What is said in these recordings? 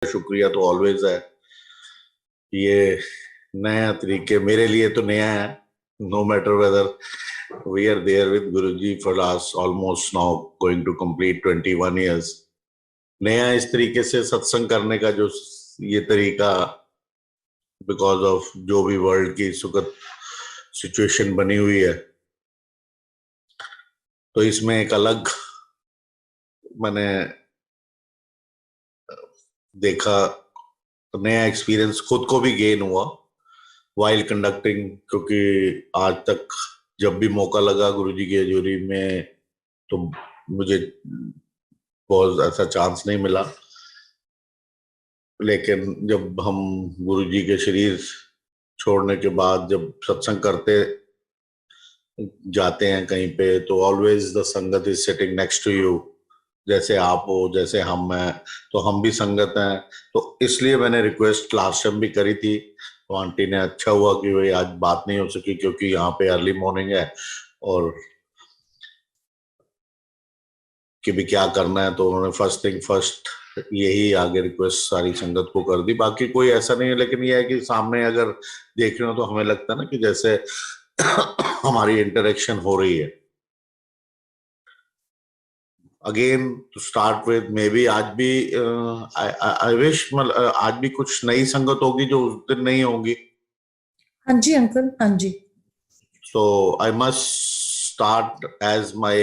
शुक्रिया तो ऑलवेज है। ये नया तरीके मेरे लिए तो नया है। No matter whether we are there with Guruji for last almost now going to complete 21 years. नया इस तरीके से सत्संग करने का जो ये तरीका, बिकॉज ऑफ जो भी वर्ल्ड की सुखद सिचुएशन बनी हुई है, तो इसमें एक अलग मैंने देखा, नया एक्सपीरियंस खुद को भी गेन हुआ वाइल कंडक्टिंग। क्योंकि आज तक जब भी मौका लगा गुरुजी की हजूरी में, तो मुझे बहुत ऐसा चांस नहीं मिला। लेकिन जब हम गुरुजी के शरीर छोड़ने के बाद जब सत्संग करते जाते हैं कहीं पे, तो always the sangat is sitting next to you. जैसे आप हो, जैसे हम हैं, तो हम भी संगत हैं। तो इसलिए मैंने रिक्वेस्ट लास्ट टाइम भी करी थी, तो आंटी ने अच्छा हुआ कि भाई आज बात नहीं हो सकी क्योंकि यहाँ पे अर्ली मॉर्निंग है और कि भी क्या करना है, तो उन्होंने फर्स्ट थिंग फर्स्ट यही आगे रिक्वेस्ट सारी संगत को कर दी। बाकी कोई ऐसा नहीं है, लेकिन यह है कि सामने अगर देख रहे हो तो हमें लगता है ना कि जैसे हमारी इंटरेक्शन हो रही है। Again to start with, maybe आज भी आई विश आज भी कुछ नई संगत होगी जो उस दिन नहीं होगी। हाँ जी अंकल, हाँ जी। So I must start as my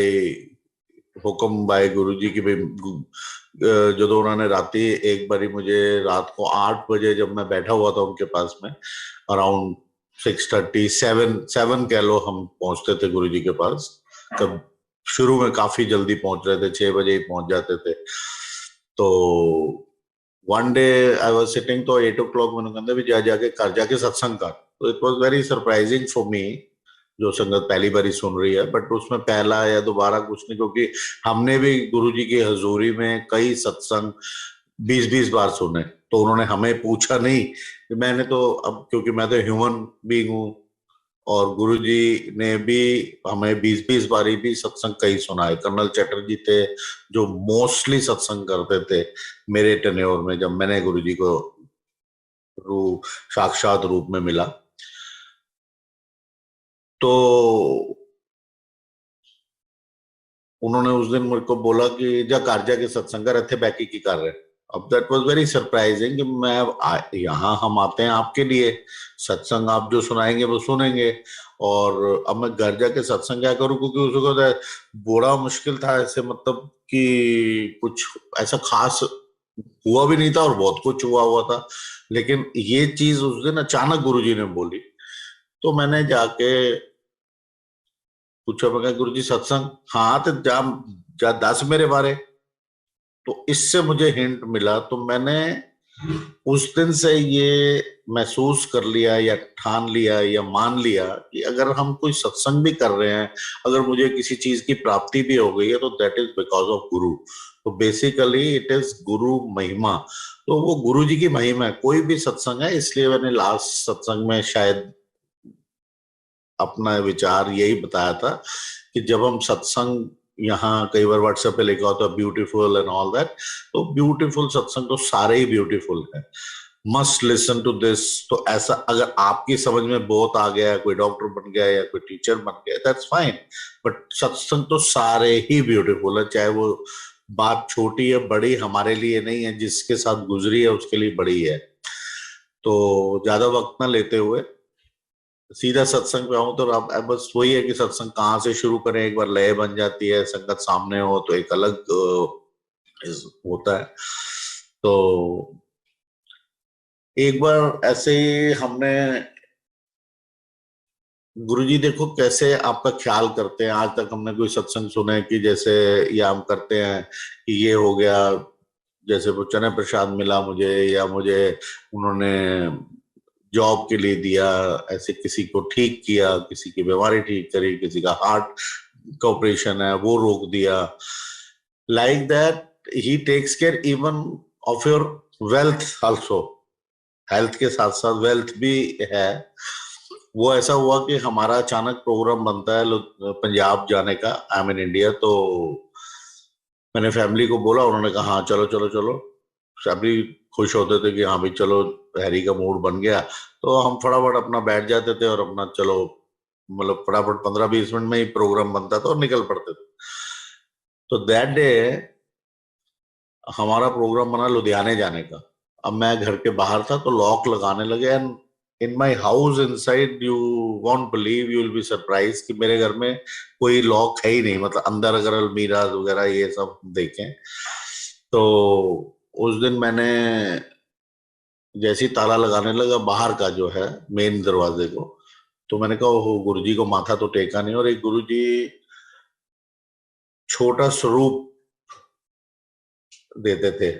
हुक्म बाय गुरुजी की। जो तो उन्होंने राती एक बारी मुझे रात को 8 बजे जब मैं बैठा हुआ था उनके पास में, अराउंड 6:30 7 कह लो, हम पहुंचते थे गुरुजी के पास। तब शुरू में काफी जल्दी पहुंच रहे थे, 6 बजे ही पहुंच जाते थे। तो one day I was sitting, तो 8 o'clock मैंने कहा भी जाके घर जाके सत्संग कर। तो it was very surprising for me, जो संगत पहली बार ही सुन रही है। बट उसमें पहला या दोबारा कुछ नहीं, क्योंकि हमने भी गुरुजी की हजूरी में कई सत्संग 20-20 बार सुने। तो उन्होंने हमें पूछा नहीं, मैंने तो अब, क्योंकि मैं तो ह्यूमन बीइंग हूँ, और गुरुजी ने भी हमें 20-20 बारी भी सत्संग कई सुनाए। कर्नल चटर्जी थे जो मोस्टली सत्संग करते थे मेरे टेन्योर में, जब मैंने गुरुजी को साक्षात रूप में मिला। तो उन्होंने उस दिन मुझको बोला कि जा कारजा के सत्संग रथे बैकी की कर रहे। अब दैट वाज वेरी सरप्राइजिंग कि मैं यहाँ हम आते हैं आपके लिए, सत्संग आप जो सुनाएंगे वो सुनेंगे, और अब मैं घर जाके सत्संग क्या करूं, क्योंकि उसको बड़ा मुश्किल था ऐसे, मतलब कि कुछ ऐसा खास हुआ भी नहीं था और बहुत कुछ हुआ था। लेकिन ये चीज उस दिन अचानक गुरुजी ने बोली, तो मैंने जाके पूछा, मैं गुरु जी सत्संग, हाँ तो जा जा दस मेरे बारे। तो इससे मुझे हिंट मिला, तो मैंने उस दिन से ये महसूस कर लिया या ठान लिया या मान लिया कि अगर हम कोई सत्संग भी कर रहे हैं, अगर मुझे किसी चीज की प्राप्ति भी हो गई है, तो दैट इज बिकॉज ऑफ गुरु। तो बेसिकली इट इज गुरु महिमा। तो वो गुरु जी की महिमा है, कोई भी सत्संग है। इसलिए मैंने लास्ट सत्संग में शायद अपना विचार यही बताया था कि जब हम सत्संग, यहाँ कई बार व्हाट्सएप पे लिखा होता है ब्यूटीफुल एंड ऑल दैट, तो ब्यूटीफुल सत्संग तो सारे ही ब्यूटीफुल है, मस्ट लिसन टू दिस। तो ऐसा अगर आपकी समझ में बहुत आ गया, कोई डॉक्टर बन गया या कोई टीचर बन गया, दैट्स फाइन, बट सत्संग तो सारे ही ब्यूटीफुल है। चाहे वो बात छोटी है बड़ी, हमारे लिए नहीं है, जिसके साथ गुजरी है उसके लिए बड़ी है। तो ज्यादा वक्त ना लेते हुए सीधा सत्संग पे आऊं, तो अब बस वही है कि सत्संग कहाँ से शुरू करें। एक बार लय बन जाती है, संगत सामने हो तो एक अलग होता है। तो एक बार ऐसे ही हमने, गुरुजी देखो कैसे आपका ख्याल करते हैं। आज तक हमने कोई सत्संग सुना है कि जैसे ये हम करते हैं कि ये हो गया, जैसे वो चने प्रसाद मिला मुझे, या मुझे उन्होंने जॉब के लिए दिया, ऐसे किसी को ठीक किया, किसी की बीमारी ठीक करी, किसी का हार्ट का ऑपरेशन है वो रोक दिया, like that he takes care even of your wealth also. Health के साथ साथ वेल्थ भी है। वो ऐसा हुआ कि हमारा अचानक प्रोग्राम बनता है पंजाब जाने का, आई एम इन इंडिया। तो मैंने फैमिली को बोला, उन्होंने कहा हाँ चलो चलो चलो। फैमिली खुश होते थे कि हाँ भाई चलो हैरी का मूड बन गया, तो हम फटाफट अपना बैठ जाते थे और अपना चलो, मतलब फटाफट 15-20 मिनट में ही प्रोग्राम बनता था और निकल पड़ते थे। तो दैट डे हमारा प्रोग्राम बना लुधियाने जाने का। अब मैं घर के बाहर था तो लॉक लगाने लगे, and in my house inside, you won't believe, you will be surprise कि मेरे घर में कोई लॉक है ही नहीं, मतलब अंदर अगर अलमीरा वगैरह ये सब देखें तो। उस दिन मैंने जैसे ही ताला लगाने लगा बाहर का जो है मेन दरवाजे को, तो मैंने कहा ओहो, गुरुजी को माथा तो टेका नहीं, और एक गुरुजी छोटा स्वरूप देते थे,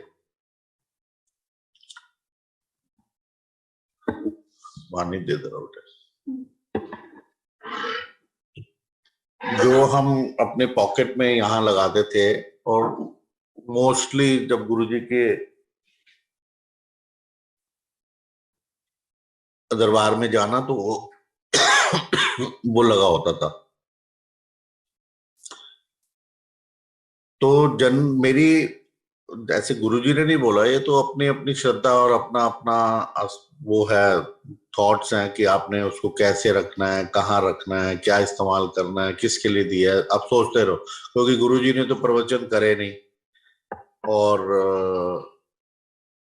पानी दे दे रहा हूं, जो हम अपने पॉकेट में यहाँ लगाते थे। और मोस्टली जब गुरुजी के दरबार में जाना तो वो लगा होता था। तो मेरी, ऐसे गुरुजी ने नहीं बोला, ये तो अपनी अपनी श्रद्धा और अपना अपना वो है, थॉट्स हैं कि आपने उसको कैसे रखना है, कहाँ रखना है, क्या इस्तेमाल करना है, किसके लिए दिया है, आप सोचते रहो, क्योंकि गुरुजी ने तो प्रवचन करे नहीं और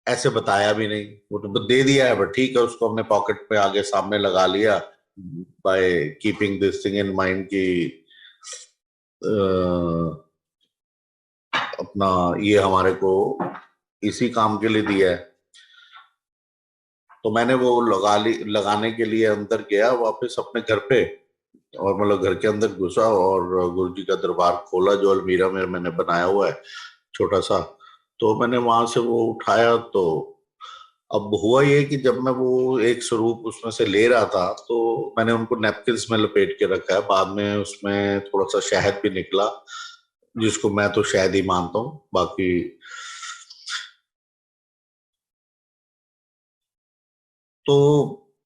ऐसे बताया भी नहीं, वो तो दे दिया है, बट ठीक है, उसको हमने पॉकेट पे आगे सामने लगा लिया, by keeping this thing in mind कि अपना ये हमारे को इसी काम के लिए दिया है। तो मैंने वो लगाने के लिए अंदर गया वापस अपने घर पे, और मतलब घर के अंदर घुसा और गुरुजी का दरबार खोला जो अलमीरा में मैंने बनाया हुआ है छोटा सा। तो मैंने वहां से वो उठाया, तो अब हुआ ये कि जब मैं वो एक स्वरूप उसमें से ले रहा था तो मैंने उनको नैपकिन्स में लपेट के रखा है, बाद में उसमें थोड़ा सा शहद भी निकला, जिसको मैं तो शहद ही मानता हूँ, बाकी तो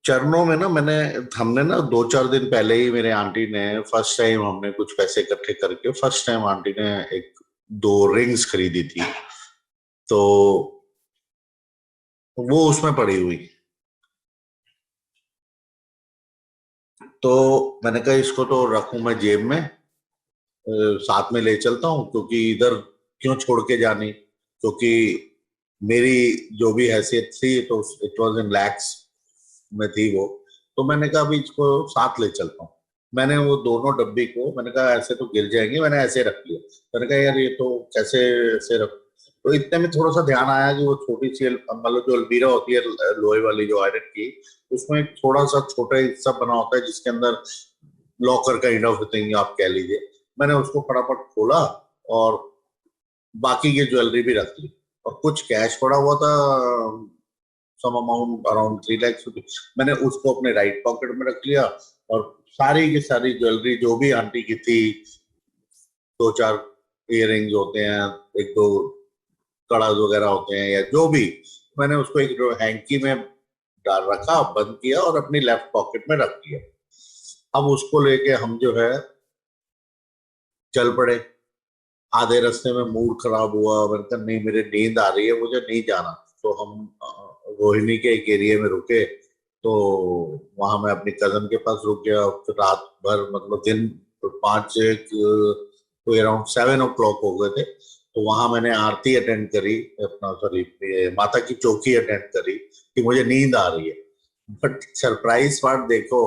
चरणों में ना मैंने, हमने ना 2-4 दिन पहले ही मेरे आंटी ने फर्स्ट टाइम, हमने कुछ पैसे इकट्ठे करके फर्स्ट टाइम आंटी ने एक 2 रिंग्स खरीदी थी, तो वो उसमें पड़ी हुई। तो मैंने कहा इसको तो रखूं मैं जेब में, साथ में ले चलता हूँ, क्योंकि इधर क्यों छोड़ के जानी, क्योंकि मेरी जो भी हैसियत थी तो इट वाज इन लैक्स में थी वो। तो मैंने कहा अभी इसको साथ ले चलता हूँ। मैंने वो दोनों डब्बी को, मैंने कहा ऐसे तो गिर जाएंगे, मैंने ऐसे रख लिया। मैंने कहा यार ये तो कैसे ऐसे रख, तो इतने में थोड़ा सा ध्यान आया कि वो छोटी सी मतलब जो अलमीरा होती है लोहे वाली जो आयरन की, उसमें एक थोड़ा सा छोटा हिस्सा बना होता है जिसके अंदर लॉकर काइंड ऑफ थिंग आप कह लीजिए। मैंने उसको फटाफट खोला और बाकी की ज्वेलरी भी रख ली, और कुछ कैश पड़ा हुआ था, some amount around 3 lakh rupees, मैंने उसको अपने राइट पॉकेट में रख लिया। और सारी की सारी ज्वेलरी जो भी आंटी की थी, 2-4 इयररिंग्स होते हैं, एक दो कड़ा वगैरह होते हैं या जो भी, मैंने उसको एक हैंकी में डाल रखा, बंद किया और अपनी लेफ्ट पॉकेट में रख दिया। अब उसको लेके हम जो है चल पड़े। आधे रास्ते में मूड खराब हुआ, मैंने कहा नहीं मेरे नींद आ रही है, मुझे नहीं जाना। तो हम रोहिणी के एक एरिया में रुके, तो वहां मैं अपनी कजन के पास रुक गया। फिर रात भर मतलब दिन 5 तो अराउंड 7 o'clock हो गए थे, तो वहां मैंने आरती अटेंड करी, अपना सॉरी माता की चौकी अटेंड करी कि मुझे नींद आ रही है। बट सरप्राइज पार्ट देखो,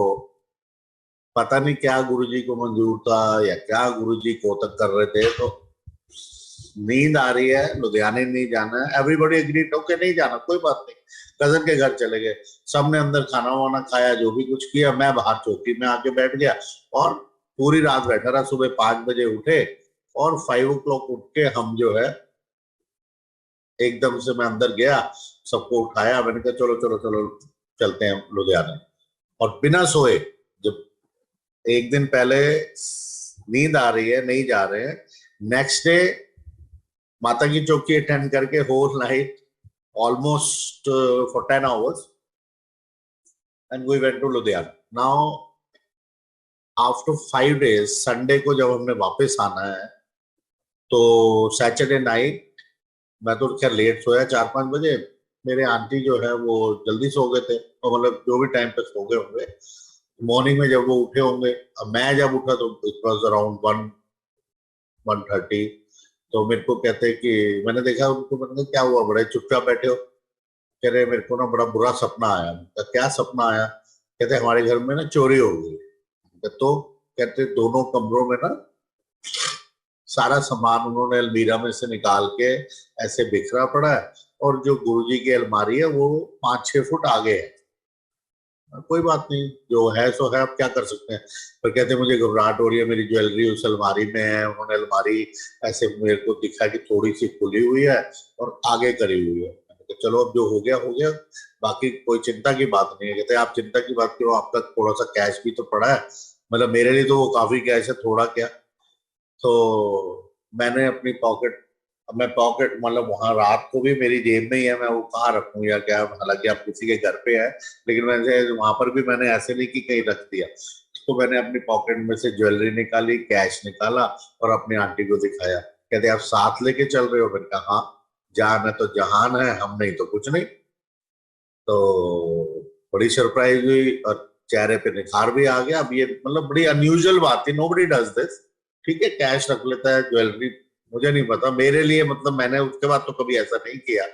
पता नहीं क्या गुरुजी को मंजूर था या क्या गुरुजी कोतक कर रहे थे, तो नींद आ रही है, लुधियाने नहीं जाना है, एवरीबॉडी एग्रीड, ओके नहीं जाना कोई बात नहीं। कजन के घर चले गए, सबने अंदर खाना वाना खाया, जो भी कुछ किया, मैं बाहर चौकी में आके बैठ गया और पूरी रात बैठा रहा। सुबह 5 बजे उठे और 5 o'clock उठ के हम जो है एकदम से मैं अंदर गया, सबको उठाया, मैंने कहा चलो चलो चलो चलते हैं लुधियाने। और बिना सोए, जब एक दिन पहले नींद आ रही है, नहीं जा रहे हैं, नेक्स्ट डे माता की चौकी अटेंड करके whole night almost for 10 hours and we went to Ludhiana. Now after 5 days, Sunday को जब हमने वापस आना है, तो सैटरडे नाइट मैं तो खैर लेट सोया 4-5 बजे, मेरे आंटी जो है वो जल्दी सो गए थे, और मतलब जो भी टाइम पे सो गए होंगे, मॉर्निंग में जब वो उठे होंगे, अब मैं जब उठा तो इट वॉज अराउंड 1:30। तो मेरे को कहते हैं कि मैंने देखा उनको, मैंने कहा क्या हुआ, बड़े चुपचाप बैठे हो? कह रहे मेरे को ना बड़ा बुरा सपना आया। मैंने कहा, क्या सपना आया? कहते हमारे घर में ना चोरी हो गई। तो कहते दोनों कमरों में ना सारा सामान उन्होंने अलमीरा में से निकाल के ऐसे बिखरा पड़ा है, और जो गुरुजी की अलमारी है वो 5-6 फुट आगे है। कोई बात नहीं, जो है सो है, अब क्या कर सकते हैं। पर कहते मुझे घबराहट हो रही है, मेरी ज्वेलरी उस अलमारी में है। उन्होंने अलमारी ऐसे मेरे को दिखा कि थोड़ी सी खुली हुई है और आगे करी हुई है। मैंने कहा चलो अब जो हो गया हो गया, बाकी कोई चिंता की बात नहीं है। कहते आप चिंता की बात क्यों, आपका थोड़ा सा कैश भी तो पड़ा है। मतलब मेरे लिए तो वो काफी कैश है, थोड़ा क्या। तो मैंने अपनी पॉकेट, अब मैं पॉकेट मतलब वहां रात को भी मेरी जेब में ही है, मैं वो कहाँ रखूं या क्या, हालांकि आप किसी के घर पे है, लेकिन वैसे वहां पर भी मैंने ऐसे नहीं कि कहीं रख दिया। तो मैंने अपनी पॉकेट में से ज्वेलरी निकाली, कैश निकाला, और अपनी आंटी को दिखाया। कहते आप साथ लेके चल रहे हो? मैंने कहा हाँ, जान है तो जहान है, हम नहीं तो कुछ नहीं। तो बड़ी सरप्राइज हुई, और चेहरे पे निखार भी आ गया। अब ये मतलब बड़ी अनयूजुअल बात थी, नोबडी डज दिस। ठीक है, कैश रख लेता है, ज्वेलरी मुझे नहीं पता, मेरे लिए मतलब मैंने उसके बाद तो कभी ऐसा नहीं किया।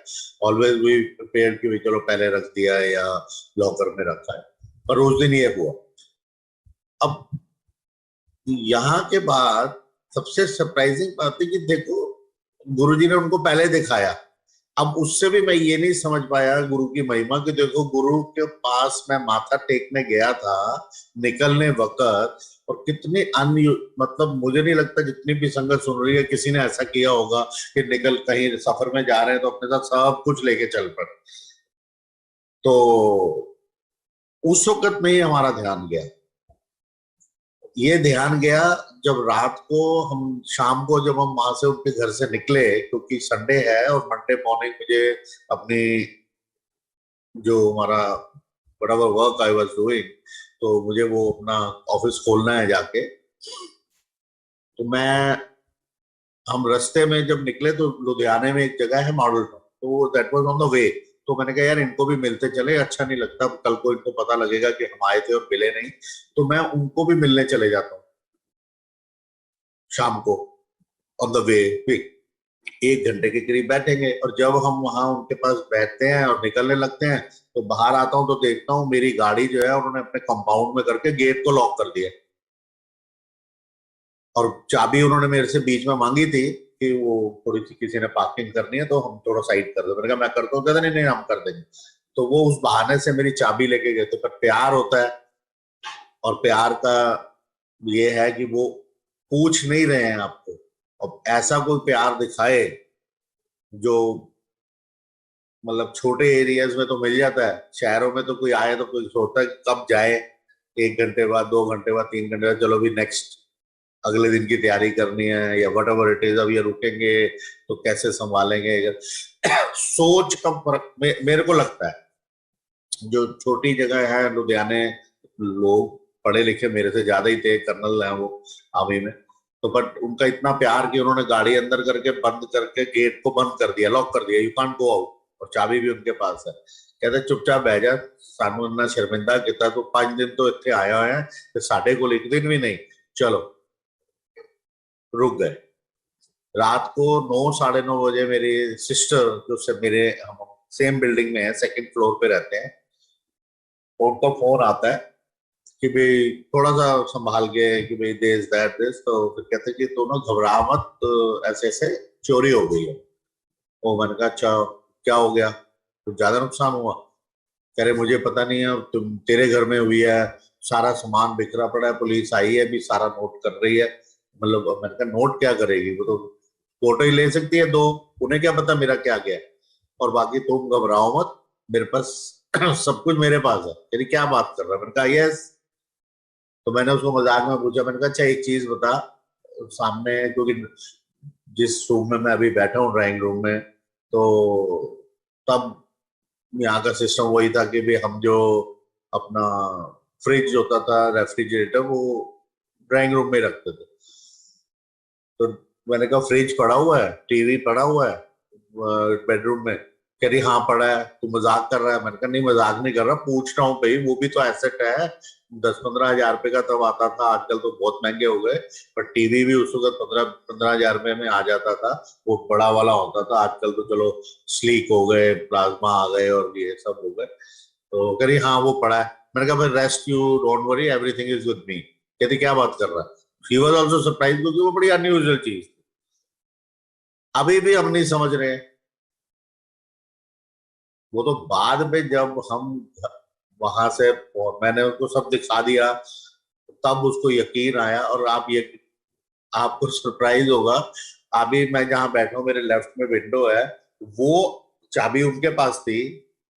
ऑलवेज वी प्रिपेयर कि चलो पहले रख दिया है या लॉकर में रखा है। पर उस दिन ये हुआ। अब यहाँ के बाद सबसे सरप्राइजिंग बात है कि देखो, गुरुजी ने उनको पहले दिखाया। अब उससे भी मैं ये नहीं समझ पाया गुरु की महिमा कि देखो, गुरु के पास मैं माथा टेकने गया था निकलने वक्त, और कितनी मतलब मुझे नहीं लगता जितनी भी संगत सुन रही है किसी ने ऐसा किया होगा कि निकल कहीं सफर में जा रहे हैं तो अपने साथ सब कुछ लेके चल पड़े। तो उस वक्त में ही हमारा ध्यान गया। ये ध्यान गया जब रात को हम, शाम को जब हम वहां से उनके घर से निकले, क्योंकि संडे है और मंडे मॉर्निंग मुझे अपनी जो हमारा बड़ा वर्क आई वाज डूइंग, तो मुझे वो अपना ऑफिस खोलना है जाके। तो मैं, हम रास्ते में जब निकले तो लुधियाने में एक जगह है मॉडल टाउन, तो दैट वाज ऑन द वे। तो मैंने कहा यार इनको भी मिलते चले, अच्छा नहीं लगता कल को इनको पता लगेगा कि हम आए थे और मिले नहीं। तो मैं उनको भी मिलने चले जाता हूँ शाम को, ऑन द वे। 1 घंटे के करीब बैठेंगे, और जब हम वहां उनके पास बैठते हैं और निकलने लगते हैं, तो बाहर आता हूँ तो देखता हूँ मेरी गाड़ी जो है उन्होंने अपने कंपाउंड में करके गेट को लॉक कर दिया। और चाबी उन्होंने मेरे से बीच में मांगी थी कि वो थोड़ी सी किसी ने पार्किंग करनी है तो हम थोड़ा साइड कर दो। मैंने कहा मैं करता हूँ। कहते नहीं नहीं हम कर देंगे। तो वो उस बहाने से मेरी चाबी लेके गए। तो पर प्यार होता है, और प्यार का ये है कि वो पूछ नहीं रहे हैं आपको। अब ऐसा कोई प्यार दिखाए जो मतलब छोटे एरियाज में तो मिल जाता है, शहरों में तो कोई आए तो कोई सोचता है कि कब जाए, 1 घंटे बाद, 2 घंटे बाद, 3 घंटे बाद, चलो भी नेक्स्ट, अगले दिन की तैयारी करनी है या वट एवर इट इज। अब ये रुकेंगे तो कैसे संभालेंगे। सोच का फर्क मेरे को लगता है। जो छोटी जगह है लुधियाने, लोग पढ़े लिखे मेरे से ज्यादा ही थे, कर्नल है वो आर्मी में। तो बट उनका इतना प्यार कि उन्होंने गाड़ी अंदर करके बंद करके गेट को बंद कर दिया, लॉक कर दिया, यू कांट गो आउट, और चाबी भी उनके पास है। कहते चुपचाप बह जा, सानू इतना शर्मिंदा किया तो 5 दिन तो इतने आया हुआ है, तो साढ़े को एक दिन भी नहीं। चलो, रुक गए। रात को 9, 9:30 बजे मेरी सिस्टर, जो से मेरे, हम सेम बिल्डिंग में है, सेकंड फ्लोर पे रहते हैं, उनका फोन आता है कि भाई थोड़ा सा संभाल के, कि भाई दिस दैट दिस। तो फिर कहते कि तू ना घबरा मत, तो ऐसे ऐसे चोरी हो गई है। वो मैंने कहा अच्छा, क्या हो गया, कुछ ज्यादा नुकसान हुआ? कह रहे मुझे पता नहीं है, तुम तेरे घर में हुई है, सारा सामान बिखरा पड़ा है, पुलिस आई है, अभी सारा नोट कर रही है। मतलब मैंने कहा नोट क्या करेगी, वो तो फोटो ही ले सकती है दो, उन्हें क्या पता मेरा क्या गया है। और बाकी तुम घबराओ मत, मेरे पास सब कुछ मेरे पास है। यानी क्या बात कर रहा है? मैंने कहा यस। तो मैंने उसको मजाक में पूछा, मैंने कहा अच्छा एक चीज बता, सामने, क्योंकि जिस रूम में मैं अभी बैठा हूँ ड्राइंग रूम में, तो तब यहाँ का सिस्टम वही था कि भाई हम जो अपना फ्रिज होता था, रेफ्रिजरेटर, वो ड्राइंग रूम में रखते थे। तो मैंने कहा फ्रिज पड़ा हुआ है, टीवी पड़ा हुआ है बेडरूम में। कह रही हाँ पड़ा है, तू मजाक कर रहा है। मैंने कहा नहीं मजाक नहीं कर रहा, पूछ रहा हूँ भाई, वो भी तो एसेट है। 10-15 हजार रुपए का तब आता था, आजकल तो बहुत महंगे हो गए, पर टीवी भी उस वक्त 15-15 हजार रुपए में आ जाता था, वो बड़ा वाला होता था। आजकल तो चलो स्लीक हो गए, प्लाज्मा आ गए और ये सब हो गए। तो कह रही हाँ वो पड़ा है। मैंने कहा भाई rest you, don't worry, everything is with me. कहती क्या बात कर रहा है। शी वाज आल्सो सरप्राइज, क्योंकि वो बड़ी अनयूजुअल चीज। अभी भी हम नहीं समझ रहे हैं। वो तो बाद में जब हम वहां से, मैंने उसको सब दिखा दिया, तब उसको यकीन आया। और आप ये, आपको सरप्राइज होगा, अभी मैं जहां बैठा हूँ मेरे लेफ्ट में विंडो है, वो चाबी उनके पास थी।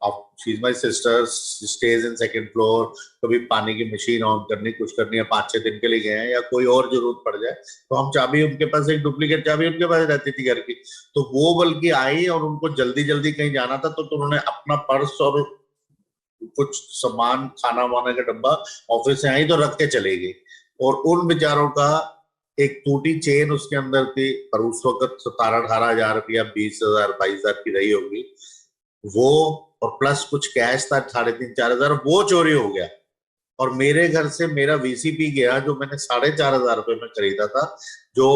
अब she is my sister, stage in second floor. कभी पानी की मशीन ऑन करनी, कुछ करनी है, 5-6 दिन के लिए गए हैं या कोई और जरूरत पड़ जाए, तो हम चाबी उनके पास, एक डुप्लीकेट चाबी उनके पास रहती थी घर की। तो वो बल्कि आई और उनको जल्दी जल्दी कहीं जाना था, तो उन्होंने अपना पर्स और कुछ सामान, खाना वाना का डब्बा ऑफिस से आई तो रख के चले गई। और उन बेचारों का एक टूटी चेन उसके अंदर थी, पर उस वक्त 17-18 हजार रुपया, 20,000-22,000 की रही होगी वो। और प्लस कुछ कैश था 3,500-4,000, वो चोरी हो गया। और मेरे घर से मेरा वीसीपी गया, जो मैंने 4,500 रुपए में खरीदा था, जो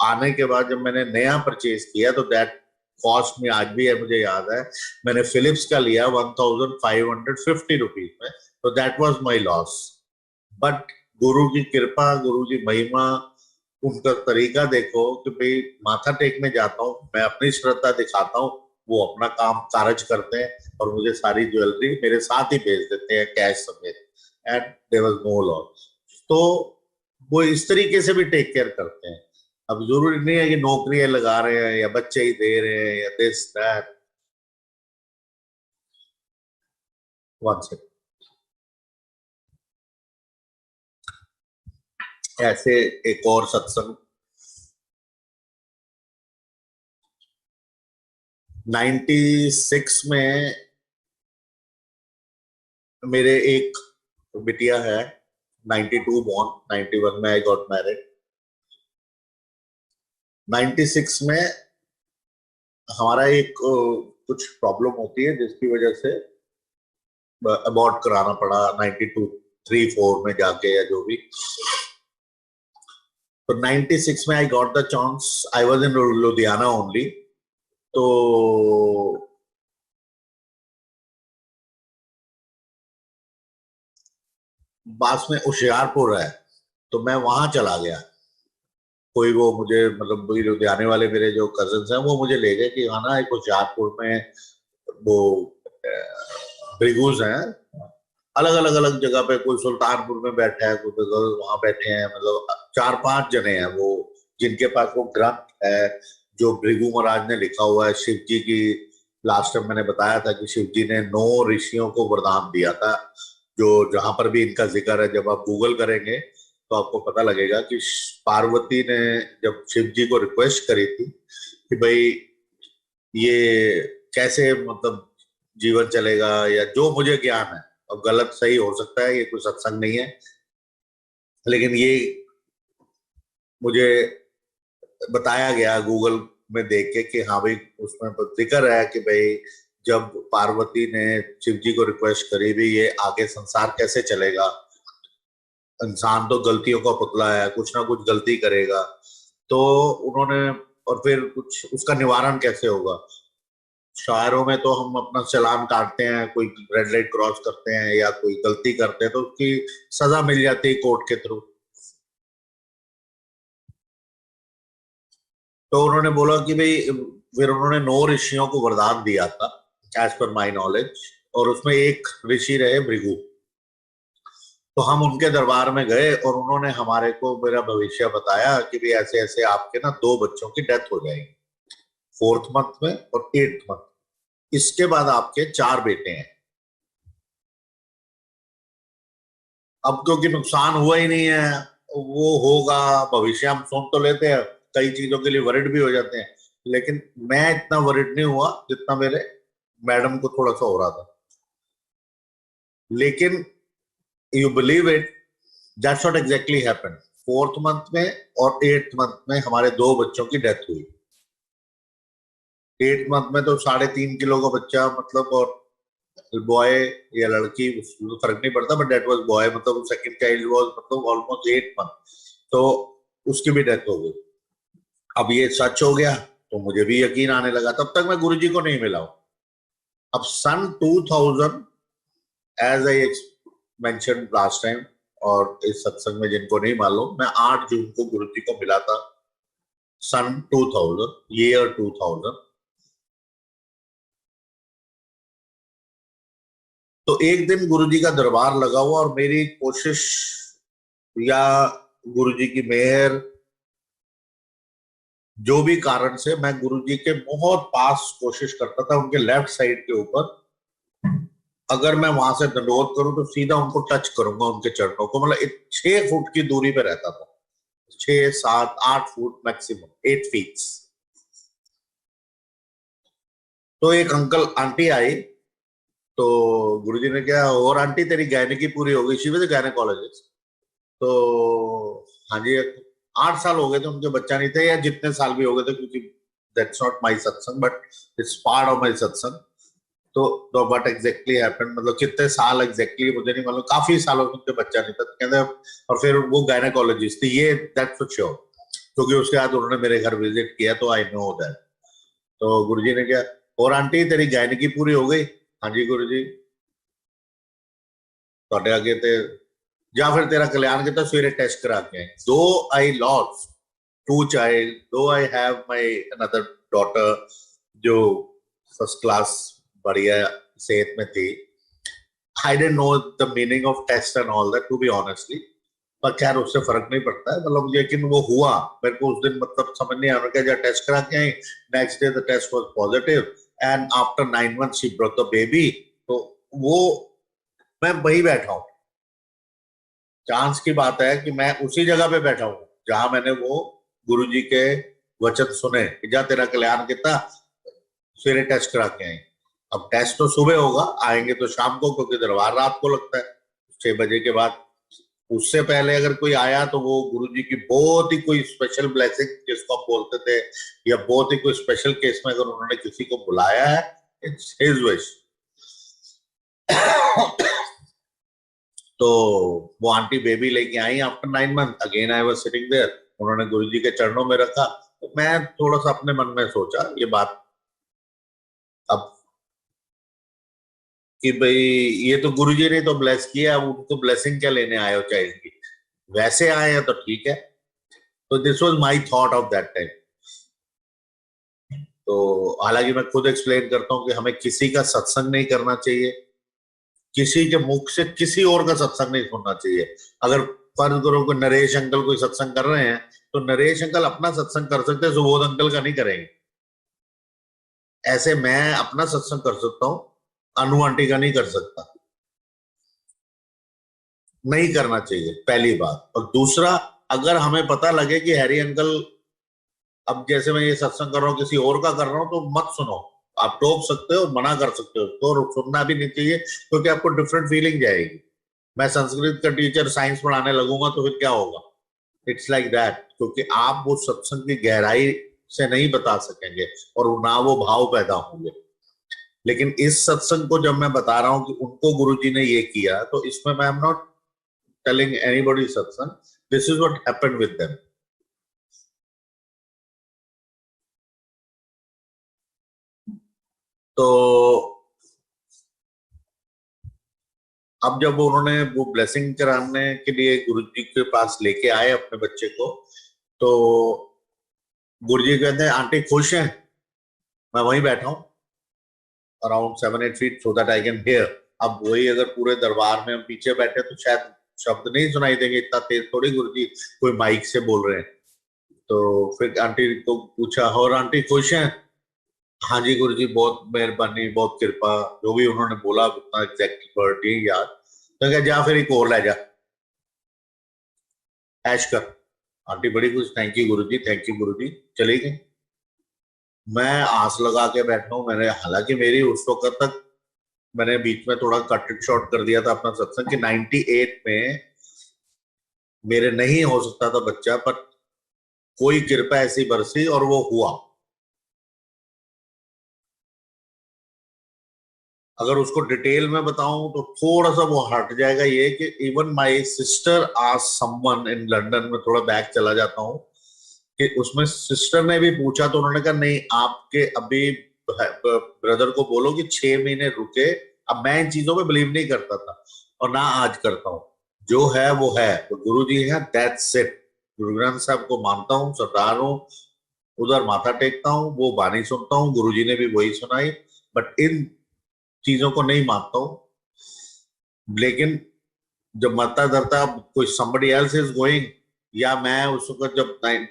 आने के बाद जब मैंने नया परचेज किया तो दैट कॉस्ट में, आज भी है मुझे याद है, मैंने फिलिप्स का लिया 1,550 रुपीज में। तो that was my loss. But गुरु की कृपा, गुरु की महिमा, उनका तरीका देखो कि भाई माथा टेकने जाता हूँ, मैं अपनी श्रद्धा दिखाता हूँ, वो अपना काम कारज करते हैं और मुझे सारी ज्वेलरी मेरे साथ ही भेज देते हैं कैश समेत, and there was no loss. तो वो इस तरीके से भी टेक केयर करते हैं। अब जरूरी नहीं है कि नौकरियां लगा रहे हैं या बच्चे ही दे रहे हैं या दिस दैट। वन सेकंड, ऐसे एक और सत्संग 96 में, मेरे एक बिटिया है, 92 बॉर्न, 91 में आई गॉट मैरिड। 96 में हमारा एक कुछ प्रॉब्लम होती है जिसकी वजह से अबॉर्ट कराना पड़ा, 92 3-4 में जाके या जो भी। तो 96 में I got the chance, I was in Ludhiana only. तो पास में होशियारपुर है, तो मैं वहां चला गया। कोई वो मुझे, मतलब वही लुधियाने वाले मेरे जो कजिन्स हैं, वो मुझे ले गए कि हाँ ना एक होशियारपुर में वो भृगुज हैं, अलग अलग अलग जगह पे, कोई सुल्तानपुर में बैठा है, कोई वहां बैठे हैं, मतलब 4-5 जने हैं वो, जिनके पास वो ग्रंथ है जो भृगु महाराज ने लिखा हुआ है शिव जी की। लास्ट टाइम मैंने बताया था कि शिव जी ने 9 ऋषियों को वरदान दिया था, जो जहां पर भी इनका जिक्र है, जब आप गूगल करेंगे तो आपको पता लगेगा कि पार्वती ने जब शिव जी को रिक्वेस्ट करी थी कि भाई ये कैसे, मतलब जीवन चलेगा, या जो मुझे ज्ञान है, अब गलत सही हो सकता है, ये कोई सत्संग नहीं है, लेकिन ये मुझे बताया गया गूगल में देख के कि हाँ भाई उसमें जिक्र है कि भाई जब पार्वती ने शिव जी को रिक्वेस्ट करी भी, ये आगे संसार कैसे चलेगा, इंसान तो गलतियों का पुतला है, कुछ ना कुछ गलती करेगा। तो उन्होंने, और फिर कुछ उसका निवारण कैसे होगा। शहरों में तो हम अपना चालान काटते हैं, कोई रेड लाइट क्रॉस करते हैं या कोई गलती करते हैं तो उसकी सजा मिल जाती है कोर्ट के थ्रू। तो उन्होंने बोला कि भाई, फिर उन्होंने 9 ऋषियों को वरदान दिया था एज पर माई नॉलेज, और उसमें एक ऋषि रहे भृगु। तो हम उनके दरबार में गए और उन्होंने हमारे को मेरा भविष्य बताया कि भाई ऐसे ऐसे आपके ना 2 बच्चों की डेथ हो जाएगी, 4th मंथ में और 8th मंथ, इसके बाद आपके 4 बेटे हैं। अब क्योंकि नुकसान हुआ ही नहीं है, वो होगा भविष्य हम सुन तो लेते हैं, कई चीजों के लिए वरिड भी हो जाते हैं, लेकिन मैं इतना वरिड नहीं हुआ जितना मेरे मैडम को थोड़ा सा हो रहा था। लेकिन you believe it, that's what exactly happened. 4th month में और 8th मंथ में हमारे 2 बच्चों की डेथ हुई। 8 मंथ में तो 3.5 किलो का बच्चा, मतलब, और बॉय या लड़की उसको फर्क नहीं पड़ता, बट दैट वाज बॉय, मतलब सेकंड चाइल्ड वाज मतलब ऑलमोस्ट 8 मंथ। तो उसकी भी डेथ हो गई। अब ये सच हो गया तो मुझे भी यकीन आने लगा। तब तक मैं गुरुजी को नहीं मिला हूं। अब सन 2000, as I mention last time, और इस सत्संग में जिनको नहीं मालूम, मैं 8 जून को गुरुजी को मिला था, सन 2000, ईयर 2000। तो एक दिन गुरुजी का दरबार लगा हुआ, और मेरी कोशिश या गुरुजी की मेहर, जो भी कारण से, मैं गुरुजी के बहुत पास कोशिश करता था, उनके लेफ्ट साइड के ऊपर। अगर मैं वहां से दंडोत करूं तो सीधा उनको टच करूंगा, उनके चरणों को, मतलब 6 फुट की दूरी पे रहता था। 6, 7, 8 फुट मैक्सिमम, 8 फीट। तो एक अंकल आंटी आई, तो गुरुजी ने क्या, और आंटी तेरी गायनिकी पूरी हो गई? She was a gynaecologist. तो हाँ जी, 8 साल हो गए थे, उनके बच्चा नहीं थे, या जितने साल भी हो गए थे, क्योंकि दैट्स नॉट माय सत्संग, but it's part of my सत्संग। तो व्हाट एग्जैक्टली हैपेंड, मतलब कितने साल एग्जैक्टली मुझे नहीं मालूम, काफी सालों से उनके बच्चा नहीं था, तो कहते। और फिर वो गायनेकोलॉजिस्ट थी, ये दैट्स फॉर श्योर, क्योंकि उसके बाद उन्होंने मेरे घर विजिट किया, तो आई नो दैट। तो गुरुजी ने क्या, और आंटी तेरी गायनिकी पूरी हो गई? हाँ जी गुरुजी, ਤੁਹਾਡੇ ਅੱਗੇ ਤੇ, ਜਾਂ ਫਿਰ तेरा कल्याण किया सवेरे टेस्ट करा के आए। दो I lost 2 child, though I have my another daughter, जो फर्स्ट क्लास बढ़िया सेहत में थी। I don't know the meaning of test and all that, to be honestly. पर खैर उससे फर्क नहीं पड़ता है, मतलब, लेकिन वो हुआ। मेरे को उस दिन मतलब समझ नहीं आ रहा क्या, जब टेस्ट करा के आई, next day the test was positive, and after 9 months she brought the baby. तो वो, मैं वही बैठा हूँ। चांस की बात है कि मैं उसी जगह पे बैठा हूँ जहां मैंने वो गुरुजी के वचन सुने कि जा तेरा कल्याण कितना, सवेरे टेस्ट करा के आए। अब टेस्ट तो सुबह होगा, आएंगे तो शाम को, क्योंकि दरबार रात को लगता है 6 बजे के बाद। उससे पहले अगर कोई आया तो वो गुरुजी की बहुत ही कोई स्पेशल ब्लेसिंग, जिसको हम बोलते थे, या बहुत ही कोई स्पेशल केस में अगर उन्होंने किसी को बुलाया है, इट्स हिज विश। तो वो आंटी बेबी लेके आई after 9 month, again I was sitting there. उन्होंने गुरुजी के चरणों में रखा, तो मैं थोड़ा सा अपने मन में सोचा ये बात, अब, कि भाई ये तो गुरुजी ने तो ब्लेस किया, अब उनको ब्लेसिंग क्या लेने आए हो चाइल्ड की? वैसे आए हैं तो ठीक है। तो this was my thought of that time. तो हालांकि मैं खुद एक्सप्लेन करता हूँ कि हमें किसी का सत्संग नहीं करना चाहिए, किसी के मुख से किसी और का सत्संग नहीं सुनना चाहिए। अगर फर्ज करो कि नरेश अंकल कोई सत्संग कर रहे हैं, तो नरेश अंकल अपना सत्संग कर सकते हैं, सुबोध अंकल का नहीं करेंगे। ऐसे मैं अपना सत्संग कर सकता हूँ, अनु आंटी का नहीं कर सकता। नहीं करना चाहिए, पहली बात। और दूसरा, अगर हमें पता लगे कि हैरी अंकल, अब जैसे मैं ये सत्संग कर रहा हूँ किसी और का कर रहा हूँ, तो मत सुनो। आप टोक सकते हो, मना कर सकते हो, तो सुनना भी नहीं चाहिए, क्योंकि आपको डिफरेंट फीलिंग जाएगी। मैं संस्कृत का टीचर साइंस पढ़ाने लगूंगा तो फिर क्या होगा? इट्स लाइक दैट, क्योंकि आप वो सत्संग की गहराई से नहीं बता सकेंगे, और ना वो भाव पैदा होंगे। लेकिन इस सत्संग को जब मैं बता रहा हूं कि उनको गुरुजी ने ये किया, तो इसमें मैं एम नॉट टेलिंग एनीबॉडी सत्संग, this is what happened with them. तो अब जब उन्होंने वो ब्लेसिंग कराने के लिए गुरुजी के पास लेके आए अपने बच्चे को, तो गुरुजी कहते हैं आंटी खुश हैं? मैं वहीं बैठा हूँ, around 7-8 feet, so that I can hear. अब वही अगर पूरे दरबार में हम पीछे बैठे तो शायद शब्द नहीं सुनाई देंगे, इतना तेज थोड़ी गुरुजी कोई माइक से बोल रहे हैं। तो फिर आंटी को पूछा, और आंटी खुश हैं? हाँ जी गुरुजी, बहुत मेहरबानी, बहुत कृपा, जो भी उन्होंने बोला उतना एग्जैक्ट वर्ड नहीं याद। तो क्या, जा फिर एक और ले जा, ऐश कर। आंटी बड़ी खुश, thank you Guruji, thank you Guruji, चली गई। मैं आस लगा के बैठा हूँ। मैंने, हालांकि मेरी उस वक्त तक, मैंने बीच में थोड़ा कट शॉर्ट कर दिया था अपना सत्संग कि 98 में मेरे नहीं हो सकता था बच्चा, पर कोई कृपा ऐसी बरसी और वो हुआ। अगर उसको डिटेल में बताऊं तो थोड़ा सा वो हट जाएगा, ये कि इवन माय सिस्टर आज समवन इन लंदन में, थोड़ा बैक चला जाता हूँ, कि उसमें सिस्टर ने भी पूछा तो उन्होंने कहा नहीं, आपके अभी ब्रदर को बोलो कि 6 महीने रुके। अब मैं इन चीजों में बिलीव नहीं करता था और ना आज करता हूँ, जो है वो है, तो गुरु जी है, दैट्स इट। गुरु ग्रंथ साहब को मानता हूँ, सरदार हूँ, उधर माथा टेकता हूँ, वो बानी सुनता हूँ, गुरु जी ने भी वही सुनाई, बट इन चीजों को नहीं मानता हूँ। लेकिन जब मरता धरता कोई somebody else is going, या मैं उस वक्त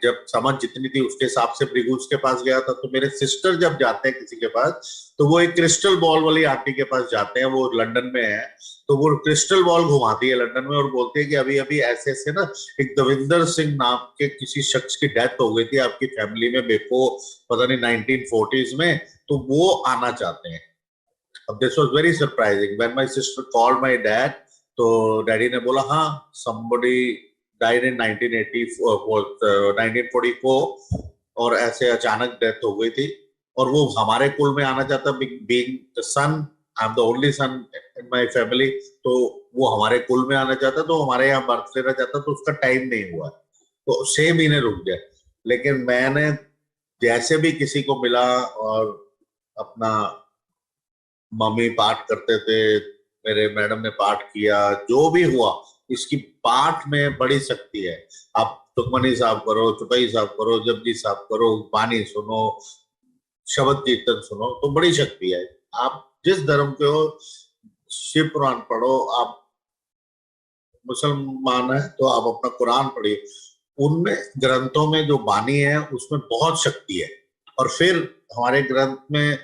जब समझ जितनी थी उसके हिसाब से भृगुज के पास गया था, तो मेरे सिस्टर जब जाते हैं किसी के पास तो वो एक क्रिस्टल बॉल वाली आंटी के पास जाते हैं, वो लंदन में है, तो वो क्रिस्टल बॉल घुमाती है लंदन में और बोलती है कि अभी अभी ऐसे ऐसे ना एक दविंदर सिंह नाम के किसी शख्स की डेथ हो गई थी आपकी फैमिली में, बेको पता नहीं 1940s में, तो वो आना चाहते हैं। अब this was very surprising when my sister called my dad, तो डैडी ने बोला हाँ, somebody died in 1944 और ऐसे अचानक डेथ हो गई थी, और वो हमारे कुल में आना चाहता, being the son, I am the only son in my family, तो वो हमारे कुल में आना चाहता, तो हमारे यहाँ बर्थ लेना चाहता, तो उसका टाइम नहीं हुआ, तो 6 महीने रुक गए। लेकिन मैंने जैसे भी किसी को मिला और अपना, मम्मी पाठ करते थे, मेरे मैडम ने पाठ किया, जो भी हुआ, इसकी पाठ में बड़ी शक्ति है। आप सुखमनी साहब करो, चुपई साहब करो, जपजी साहब करो, वाणी सुनो, शब्द कीर्तन सुनो, तो बड़ी शक्ति है। आप जिस धर्म के हो, शिव पुराण पढ़ो, आप मुसलमान है तो आप अपना कुरान पढ़िए, उनमें ग्रंथों में जो वाणी है उसमें बहुत शक्ति है। और फिर हमारे ग्रंथ में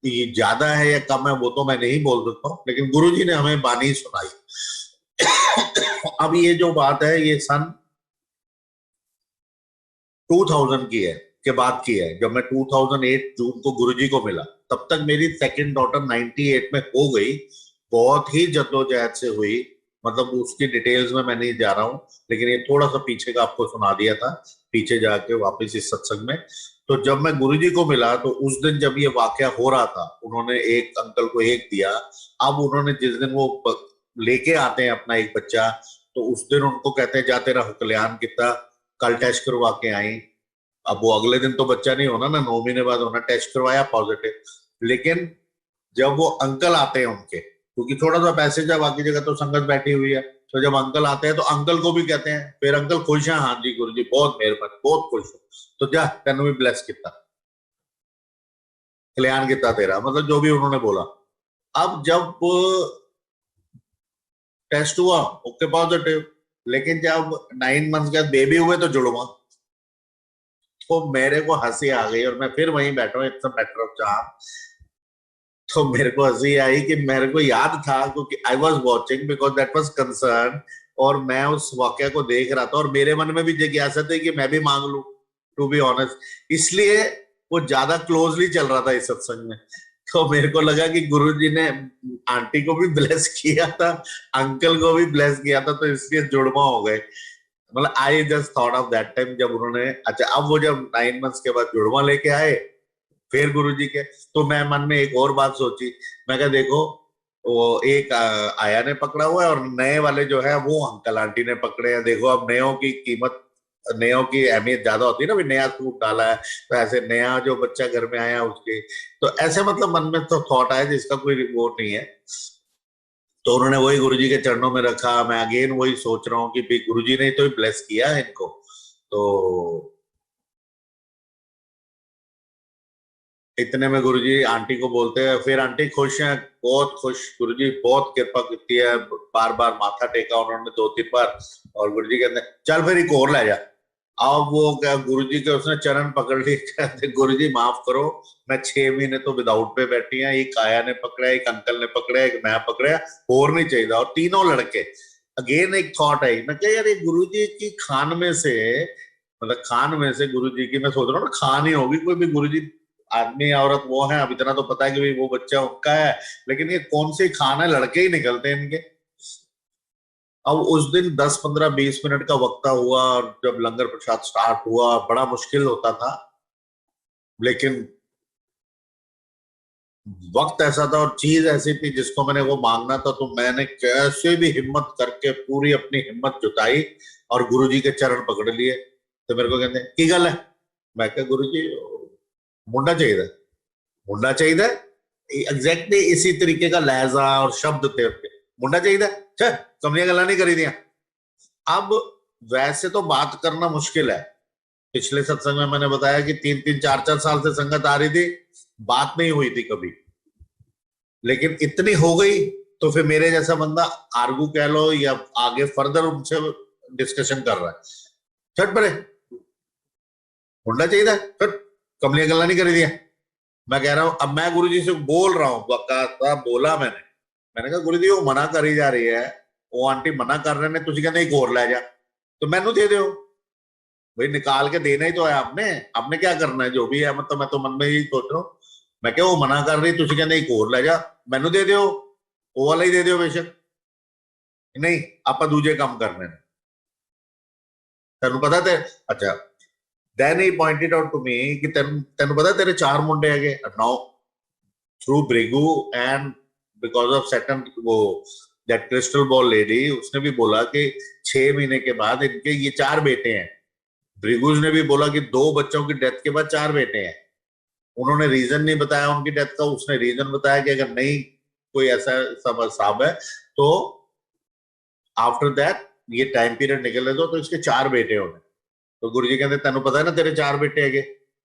ये ज्यादा है या कम है वो तो मैं नहीं बोल सकता हूँ, लेकिन गुरुजी ने हमें वाणी सुनाई। अब ये जो बात है ये सन 2000 की है, के बाद की है, जब मैं 2008 जून को गुरुजी को मिला, तब तक मेरी सेकंड डॉटर 98 में हो गई, बहुत ही जद्दोजहद से हुई, मतलब उसकी डिटेल्स में मैं नहीं जा रहा हूँ, लेकिन ये थोड़ा सा पीछे का आपको सुना दिया था, पीछे जाके वापस इस सत्संग में। तो जब मैं गुरुजी को मिला तो उस दिन जब ये वाकया हो रहा था, उन्होंने एक अंकल को एक दिया, अब उन्होंने जिस दिन वो लेके आते हैं अपना एक बच्चा, तो उस दिन उनको कहते हैं जा तेरा कल्याण कितना, कल टेस्ट करवा के आई। अब वो अगले दिन तो बच्चा नहीं होना ना, 9 महीने बाद होना, टेस्ट करवाया पॉजिटिव। लेकिन जब वो अंकल आते हैं उनके, क्योंकि थोड़ा सा पैसेज है, बाकी जगह तो संगत बैठी हुई है, तो जब अंकल आते हैं तो अंकल को भी कहते हैं, फिर अंकल खुश हैं, हाँ जी गुरु जी बहुत मेहरबानी, बहुत खुश हूँ, तो जा तेन भी ब्लेस किया, कल्याण किया तेरा, मतलब जो भी उन्होंने बोला। अब जब टेस्ट हुआ ओके पॉजिटिव, लेकिन जब 9 मंथ्स के बाद बेबी हुए तो जुड़वा, तो मेरे को हंसी आ गई और मैं फिर वहीं बैठा हूँ, it's a matter of chance. तो मेरे को हंसी आई कि मेरे को याद था, क्योंकि I was watching because that was concern, और मैं उस वाक्य को देख रहा था और मेरे मन में भी जिज्ञासा थी कि मैं भी मांग लूं, टू बी ऑनेस्ट, इसलिए वो ज्यादा क्लोजली चल रहा था इस सत्संग में। तो मेरे को लगा कि गुरुजी ने आंटी को भी ब्लेस किया था, अंकल को भी ब्लेस किया था, तो इसलिए जुड़वा हो गए। मतलब I just thought of that time जब उन्होंने, अच्छा अब वो जब 9 मंथ्स के बाद जुड़वा लेके आए फिर गुरुजी के, तो मैं मन में एक और बात सोची, मैं कहा देखो वो एक आया ने पकड़ा हुआ है और नए वाले जो है वो अंकल आंटी ने पकड़े हैं, देखो अब नयों की कीमत, नयों की अहमियत ज्यादा होती है ना, भी नया सूट डाला है तो ऐसे नया जो बच्चा घर में आया उसके, तो ऐसे मतलब मन में तो थॉट आया जिसका कोई वो नहीं है। तो उन्होंने वही गुरुजी के चरणों में रखा, मैं अगेन वही सोच रहा हूँ कि भाई गुरुजी ने तो ब्लेस किया है इनको, तो इतने में गुरुजी आंटी को बोलते हैं, फिर आंटी खुश हैं, बहुत खुश, गुरुजी बहुत कृपा की है, बार बार माथा टेका उन्होंने 2-3 बार, और गुरुजी कहते हैं चल फिर एक और ले जा। अब वो क्या, गुरुजी के उसने चरण पकड़ लिए, कहते गुरुजी माफ करो, मैं 6 महीने तो विदाउट पे बैठी हैं, एक आया ने पकड़ा, एक अंकल ने पकड़ा, एक मैं पकड़ा, और नहीं चाहिए, और तीनों लड़के। अगेन एक थॉट आई, मैं क्या यार ये गुरुजी की खान में से, मतलब खान में से गुरुजी की, मैं सोच रहा हूँ ना खान ही होगी कोई भी, गुरुजी आदमी औरत वो है, अब इतना तो पता है कि भाई वो बच्चा उनका है, लेकिन ये कौन सी खान है, लड़के ही निकलते हैं इनके। अब उस दिन 10-15-20 मिनट का वक्ता हुआ और जब लंगर प्रसाद स्टार्ट हुआ बड़ा मुश्किल होता था, लेकिन वक्त ऐसा था और चीज ऐसी थी जिसको मैंने वो मांगना था, तो मैंने कैसे भी हिम्मत करके पूरी अपनी हिम्मत जुटाई और गुरुजी के चरण पकड़ लिए। तो मेरे को कहते हैं की गल है, मैं क्या गुरुजी मुंडा चाहिए, मुंडा चाहिए, एग्जैक्टली इसी तरीके का लहजा और शब्द थे उसके, मुंडा चाहिए, चल कमलियां गल्ला नहीं करी दिया। अब वैसे तो बात करना मुश्किल है, पिछले सत्संग में मैंने बताया कि 3-3 4-4 साल से संगत आ रही थी, बात नहीं हुई थी कभी, लेकिन इतनी हो गई तो फिर मेरे जैसा बंदा आर्गू कह लो या आगे फर्दर उनसे डिस्कशन कर रहा है, छट परे मुंडा चाहिए, छट कमलियां गल्ला नहीं करी दिया। मैं कह रहा हूं, अब मैं गुरुजी से बोल रहा हूं, बकायदा बोला मैंने कहा गुरुजी वो मना करी जा रही है, वो आंटी मना कर रहे ने, तुझे कहते एक और ले जा, तो मैनू दे दो भाई, निकाल के देना ही तो है आपने, आपने क्या करना है जो भी है, मतलब मैं तो मन में यही सोच रहा हूँ। मैं क्या वो मना कर रही, तुझे कहते एक और ले जा, मैनू दे दो, वो वाला ही दे दो बेशक, नहीं आप दूजे काम करने ने, तेन पता ते अच्छा। Then he pointed out to me कि तेन पता तेरे 4 मुंडे है, now through Brigu and because of certain वो that crystal ball lady, उसने भी बोला कि 6 महीने के बाद इनके ये 4 बेटे हैं। ब्रिगुज ने भी बोला कि 2 बच्चों की डेथ के बाद 4 बेटे हैं। उन्होंने रीजन नहीं बताया उनकी डेथ का, उसने रीजन बताया कि अगर नहीं कोई ऐसा सब साहब है तो आफ्टर दैट ये टाइम पीरियड निकले तो इसके 4 बेटे होने। तो गुरु जी कहते तेन पता है ना तेरे 4 बेटे है?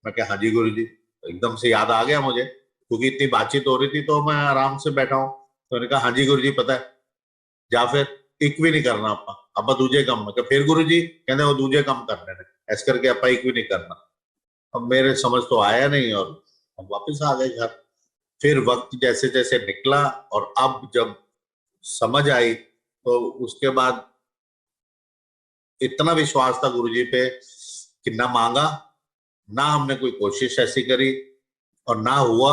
मैं क्या हाँ जी गुरु जी, एकदम से याद आ गया मुझे, क्योंकि इतनी बातचीत हो रही थी तो मैं आराम से बैठा हूँ। तो उन्होंने कहा हाँ जी गुरु जी पता है, या फिर एक भी नहीं करना आप दूजे कम में, फिर गुरु जी कहते वो दूजे कम करने ने, ऐसे करके आप एक भी नहीं करना। अब मेरे समझ तो आया नहीं और हम वापिस आ गए घर। फिर वक्त जैसे जैसे निकला और अब जब समझ आई तो उसके बाद इतना विश्वास था गुरुजी पे कि ना मांगा, ना हमने कोई कोशिश ऐसी करी और ना हुआ।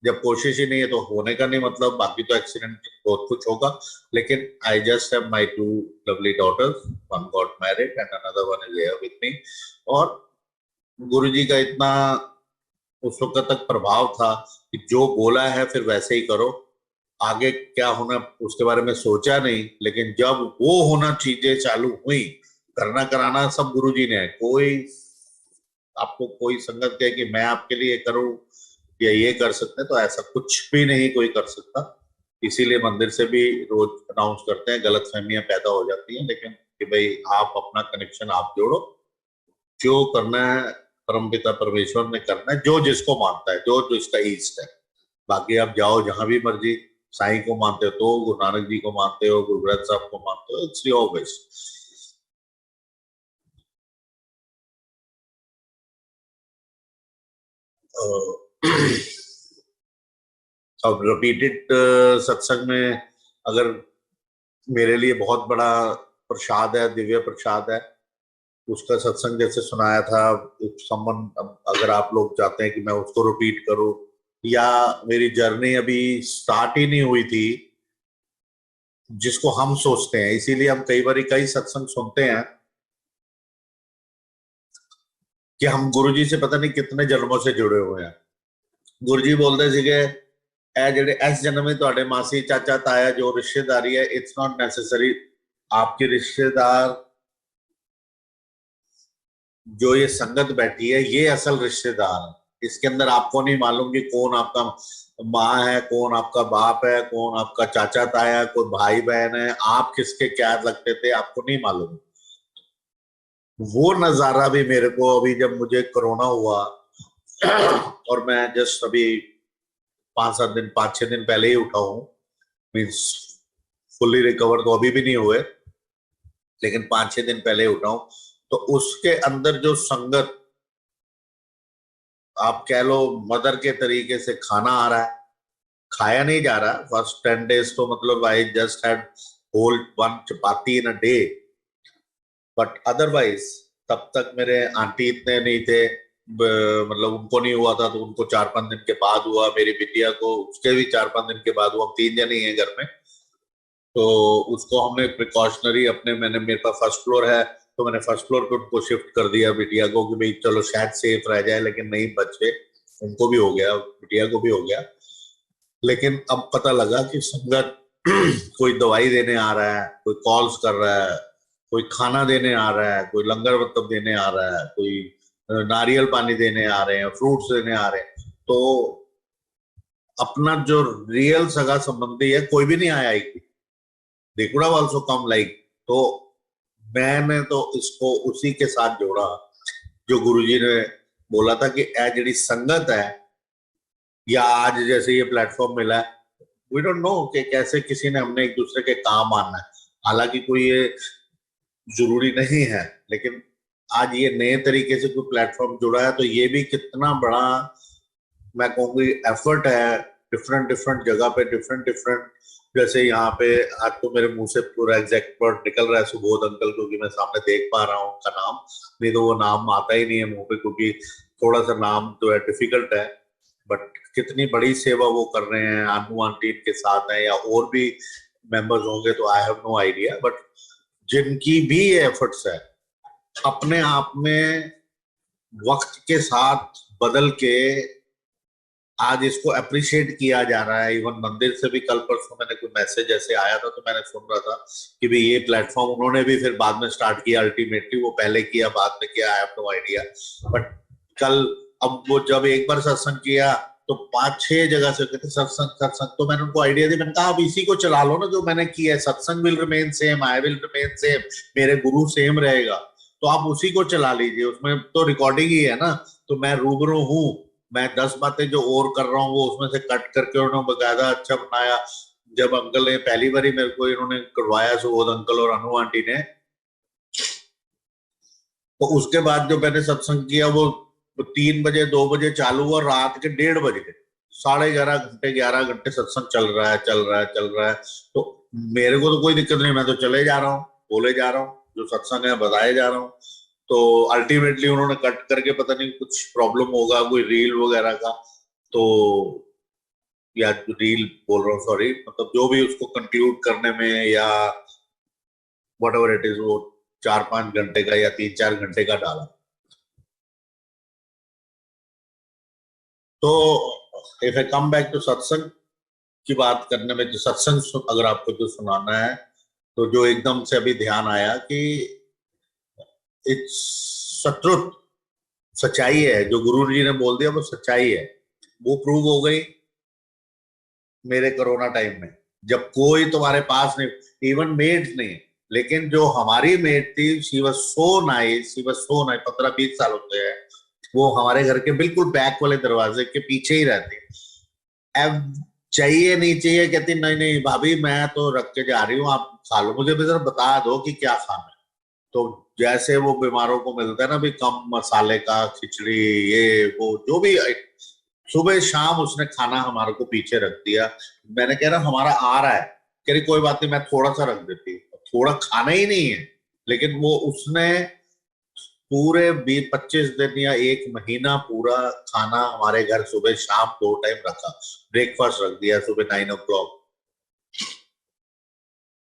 जब कोशिश ही नहीं है तो होने का नहीं मतलब, बाकी तो एक्सीडेंट बहुत कुछ होगा। लेकिन I just have my 2 lovely daughters, one got married and another one is here with me. और गुरुजी का इतना उस वक्त तक प्रभाव था कि जो बोला है फिर वैसे ही करो, आगे क्या होना उसके बारे में सोचा नहीं। लेकिन जब वो होना चीजें चालू हुई, करना कराना सब गुरुजी ने है। कोई आपको कोई संगत कहे कि मैं आपके लिए करूं या ये कर सकते हैं, तो ऐसा कुछ भी नहीं कोई कर सकता। इसीलिए मंदिर से भी रोज अनाउंस करते हैं, गलत फहमियां पैदा हो जाती हैं, लेकिन कि भाई आप अपना कनेक्शन आप जोड़ो, जो करना है परमपिता परमेश्वर ने करना है, जो जिसको मानता है, जो जिसका ईस्ट है। बाकी आप जाओ जहां भी मर्जी, साईं को मानते हो तो, गुरु नानक जी को मानते हो, गुरु ग्रंथ साहब को मानते हो, इट्स योर विश। अब रिपीटेड सत्संग में अगर मेरे लिए बहुत बड़ा प्रसाद है, दिव्य प्रसाद है, उसका सत्संग जैसे सुनाया था। समवन अगर आप लोग चाहते हैं कि मैं उसको रिपीट करूं, या मेरी जर्नी अभी स्टार्ट ही नहीं हुई थी जिसको हम सोचते हैं, इसीलिए हम कई बार कई सत्संग सुनते हैं कि हम गुरुजी से पता नहीं कितने जन्मों से जुड़े हुए हैं। गुरुजी बोलते ਸੀਗੇ ਇਹ ਜਿਹੜੇ इस जन्म में ਤੁਹਾਡੇ मासी चाचा ताया जो रिश्तेदारी है, इट्स नॉट नेसेसरी आपके रिश्तेदार, जो ये संगत बैठी है ये असल रिश्तेदार है। इसके अंदर आपको नहीं मालूम कि कौन आपका माँ है, कौन आपका बाप है, कौन आपका चाचा ताया, कोई भाई बहन है, आप किसके क्या लगते थे आपको नहीं मालूम। वो नजारा भी मेरे को अभी जब मुझे कोरोना हुआ और मैं जस्ट अभी 5-6 दिन पहले ही उठा हूं, मीन्स फुल्ली रिकवर तो अभी भी नहीं हुए, लेकिन 5-6 दिन पहले उठा हूं। तो उसके अंदर जो संगत आप कह लो मदर के तरीके से खाना आ रहा है, खाया नहीं जा रहा। फर्स्ट 10 डेज तो मतलब I just had whole 1 chapati in a day, but otherwise तब तक मेरे आंटी इतने नहीं थे, मतलब उनको नहीं हुआ था तो उनको 4-5 दिन के बाद हुआ, मेरी बिटिया को उसके भी 4-5 दिन के बाद हुआ। हम 3 जन ही हैं घर में, तो उसको हमने प्रिकॉशनरी अपने, मैंने मेरे पास फर्स्ट फ्लोर है तो मैंने फर्स्ट फ्लोर पे उनको शिफ्ट कर दिया बिटिया को कि भाई चलो शायद सेफ रह जाए, लेकिन नहीं बच गए। उनको भी हो गया, बिटिया को भी हो गया। लेकिन अब पता लगा कि संगत कोई दवाई देने आ रहा है, कोई कॉल्स कर रहा है, कोई खाना देने आ रहा है, कोई लंगर वतब देने आ रहा है, कोई नारियल पानी देने आ रहे हैं, फ्रूट्स देने आ रहे हैं। तो अपना जो रियल सगा संबंधी है कोई भी नहीं आया एक भी। They could have also come like. तो मैंने तो इसको उसी के साथ जोड़ा जो गुरुजी ने बोला था कि ए जड़ी संगत है, या आज जैसे ये प्लेटफॉर्म मिला है, वी डोंट नो कि कैसे किसी ने हमने एक दूसरे के काम आना है। हालांकि कोई ये जरूरी नहीं है, लेकिन आज ये नए तरीके से कोई प्लेटफॉर्म जुड़ा है तो ये भी कितना बड़ा, मैं कहूँगी, एफर्ट है। डिफरेंट डिफरेंट जगह पे डिफरेंट डिफरेंट, जैसे यहाँ पे आज तो मेरे मुंह से पूरा एग्जैक्ट वर्ड निकल रहा है सुबोध अंकल, क्योंकि मैं सामने देख पा रहा हूँ उनका नाम, नहीं तो वो नाम आता ही नहीं है मुंह पे, क्योंकि थोड़ा सा नाम जो है डिफिकल्ट है। बट कितनी बड़ी सेवा वो कर रहे हैं, अनु आंटी के साथ है या और भी मेंबर्स होंगे तो I have no idea. But जिनकी भी एफर्ट्स है, अपने आप में वक्त के साथ बदल के आज इसको अप्रिशिएट किया जा रहा है। इवन मंदिर से भी कल परसों मैंने कोई मैसेज ऐसे आया था तो मैंने सुन रहा था कि भाई ये प्लेटफॉर्म उन्होंने भी फिर बाद में स्टार्ट किया, अल्टीमेटली वो पहले किया बाद में किया, I have no idea. But कल अब वो जब एक बार सत्संग किया तो 5-6 जगह से कहते सत्संग सत्संग, तो मैंने उनको आइडिया दी, मैंने कहा आप इसी को चला लो ना जो मैंने किया है, सत्संग will remain same, I will remain same, मेरे गुरु सेम रहेगा, तो आप उसी को चला लीजिए, उसमें तो रिकॉर्डिंग ही है ना। तो मैं रूबरू हूँ, मैं 10 बातें जो और कर रहा हूँ वो उसमें से कट करके उन्होंने बकायदा अच्छा बनाया। जब अंकल ने पहली बार मेरे को इन्होंने करवाया, सुबोध अंकल और अनु आंटी ने, तो उसके बाद जो मैंने सत्संग किया वो 3 बजे 2 बजे चालू हुआ, रात के 1:30 बज गए, 11.5 घंटे 11 घंटे सत्संग चल रहा है चल रहा है चल रहा है। तो मेरे को तो कोई दिक्कत नहीं, मैं तो चले जा रहा हूँ, बोले जा रहा हूँ, जो सत्संग है बताए जा रहा हूँ। तो अल्टीमेटली उन्होंने कट करके, पता नहीं कुछ प्रॉब्लम होगा कोई रील वगैरह का, तो या रील बोल रहा हूँ सॉरी, मतलब जो भी उसको कंक्लूड करने में या वट एवर इट इज, वो 4-5 घंटे का या 3-4 घंटे का डाला। तो if I come back to satsang की बात करने में, जो सत्संग अगर आपको जो सुनाना है, तो जो एकदम से अभी ध्यान आया कि इट्स सत्रुत, सच्चाई है, जो गुरु जी ने बोल दिया वो सच्चाई है। वो प्रूव हो गई मेरे कोरोना टाइम में, जब कोई तुम्हारे पास नहीं, इवन मेड नहीं, लेकिन जो हमारी मेड थी, she was so nice, she was so nice, 15-20 साल होते हैं, वो हमारे घर के बिल्कुल बैक वाले दरवाजे के पीछे ही रहती है। अब चाहिए नहीं चाहिए, कहती नहीं नहीं भाभी मैं तो रख के जा रही हूँ, आप खा लो, मुझे भी जरा बता दो कि क्या खाना है। तो जैसे वो बीमारों को मिलता है ना भी कम मसाले का खिचड़ी, ये वो जो भी, सुबह शाम उसने खाना हमारे को पीछे रख दिया। मैंने कह रहा हमारा आ रहा है, कह रही कोई बात नहीं मैं थोड़ा सा रख देती, थोड़ा खाना ही नहीं है, लेकिन वो उसने पूरे 20-25 दिन या 1 महीना पूरा खाना हमारे घर सुबह शाम 2 टाइम रखा, ब्रेकफास्ट रख दिया सुबह 9 o'clock।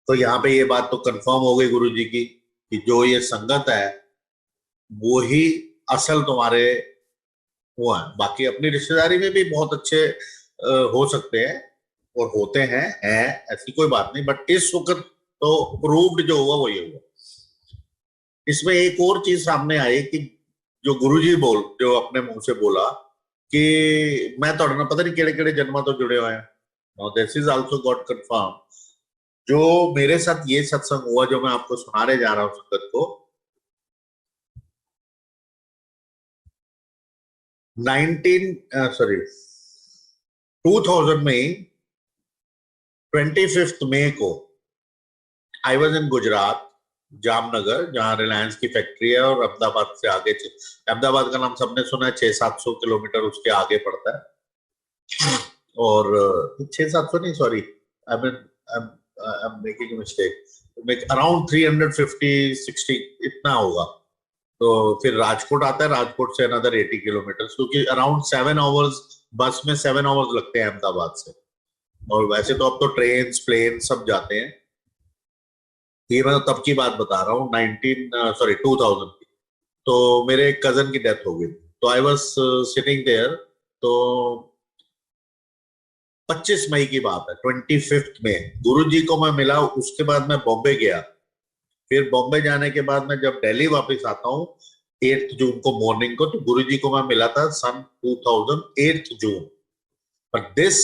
तो यहाँ पे ये बात तो कंफर्म हो गई गुरु जी की कि जो ये संगत है वो ही असल तुम्हारे वो है। बाकी अपनी रिश्तेदारी में भी बहुत अच्छे हो सकते हैं और होते हैं ऐसी कोई बात नहीं, बट इस वक्त तो प्रूव्ड जो हुआ वही हुआ। इसमें एक और चीज सामने आई कि जो गुरुजी जो अपने मुंह से बोला कि मैं तो पता नहीं केड़े केड़े जन्म तो जुड़े हुए हैं, now this is also got confirm. जो मेरे साथ ये सत्संग हुआ जो मैं आपको सुनाने जा रहा हूँ संगत को, 2000 में 25 मई को I was in Gujarat, Jamnagar, जहां रिलायंस की फैक्ट्री है, और अहमदाबाद से आगे, अहमदाबाद का नाम सबने सुना है, 600-700 किलोमीटर उसके आगे पड़ता है। और 600-700 नहीं, sorry, I mean I am making a mistake, around 350-60 इतना होगा। तो फिर राजकोट आता है, राजकोट से अनदर 80 किलोमीटर, क्योंकि अराउंड 7 आवर्स, बस में 7 आवर्स लगते हैं अहमदाबाद से, और वैसे तो अब तो ट्रेन प्लेन सब जाते हैं। ये मैं तब की बात बता रहा हूँ 2000 की। तो मेरे एक कजन की डेथ हो गई, तो आई वॉज सिटिंग देयर, तो 25 मई की बात है, 25 में गुरुजी को मैं मिला। उसके बाद मैं बॉम्बे गया। फिर बॉम्बे जाने के बाद मैं जब दिल्ली वापस आता हूँ 8 जून को मॉर्निंग को, तो गुरुजी को मैं मिला था सन 2000 8 जून। But this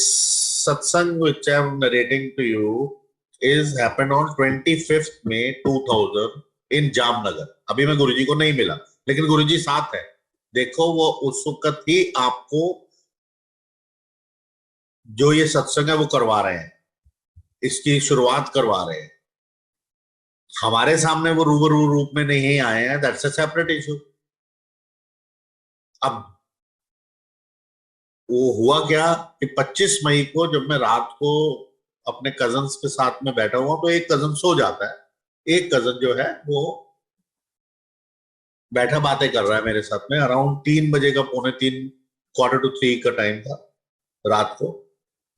satsang which I am narrating to you is happened on 25th May 2000 in Jamnagar. अभी मैं गुरुजी को नहीं मिला, लेकिन गुरुजी साथ है। देखो वो उस वक्त ही आपको जो ये सत्संग है वो करवा रहे हैं, इसकी शुरुआत करवा रहे हैं। हमारे सामने वो रूबरू रूप में नहीं आए हैं, दैट्स अ सेपरेट इशू। अब वो हुआ क्या कि 25 मई को जब मैं रात को अपने कजन्स के साथ में बैठा हुआ, तो एक कजन सो जाता है, एक कजन जो है वो बैठा बातें कर रहा है मेरे साथ में। अराउंड 3 बजे का, पौने 3, क्वार्टर टू 3 का टाइम था रात को।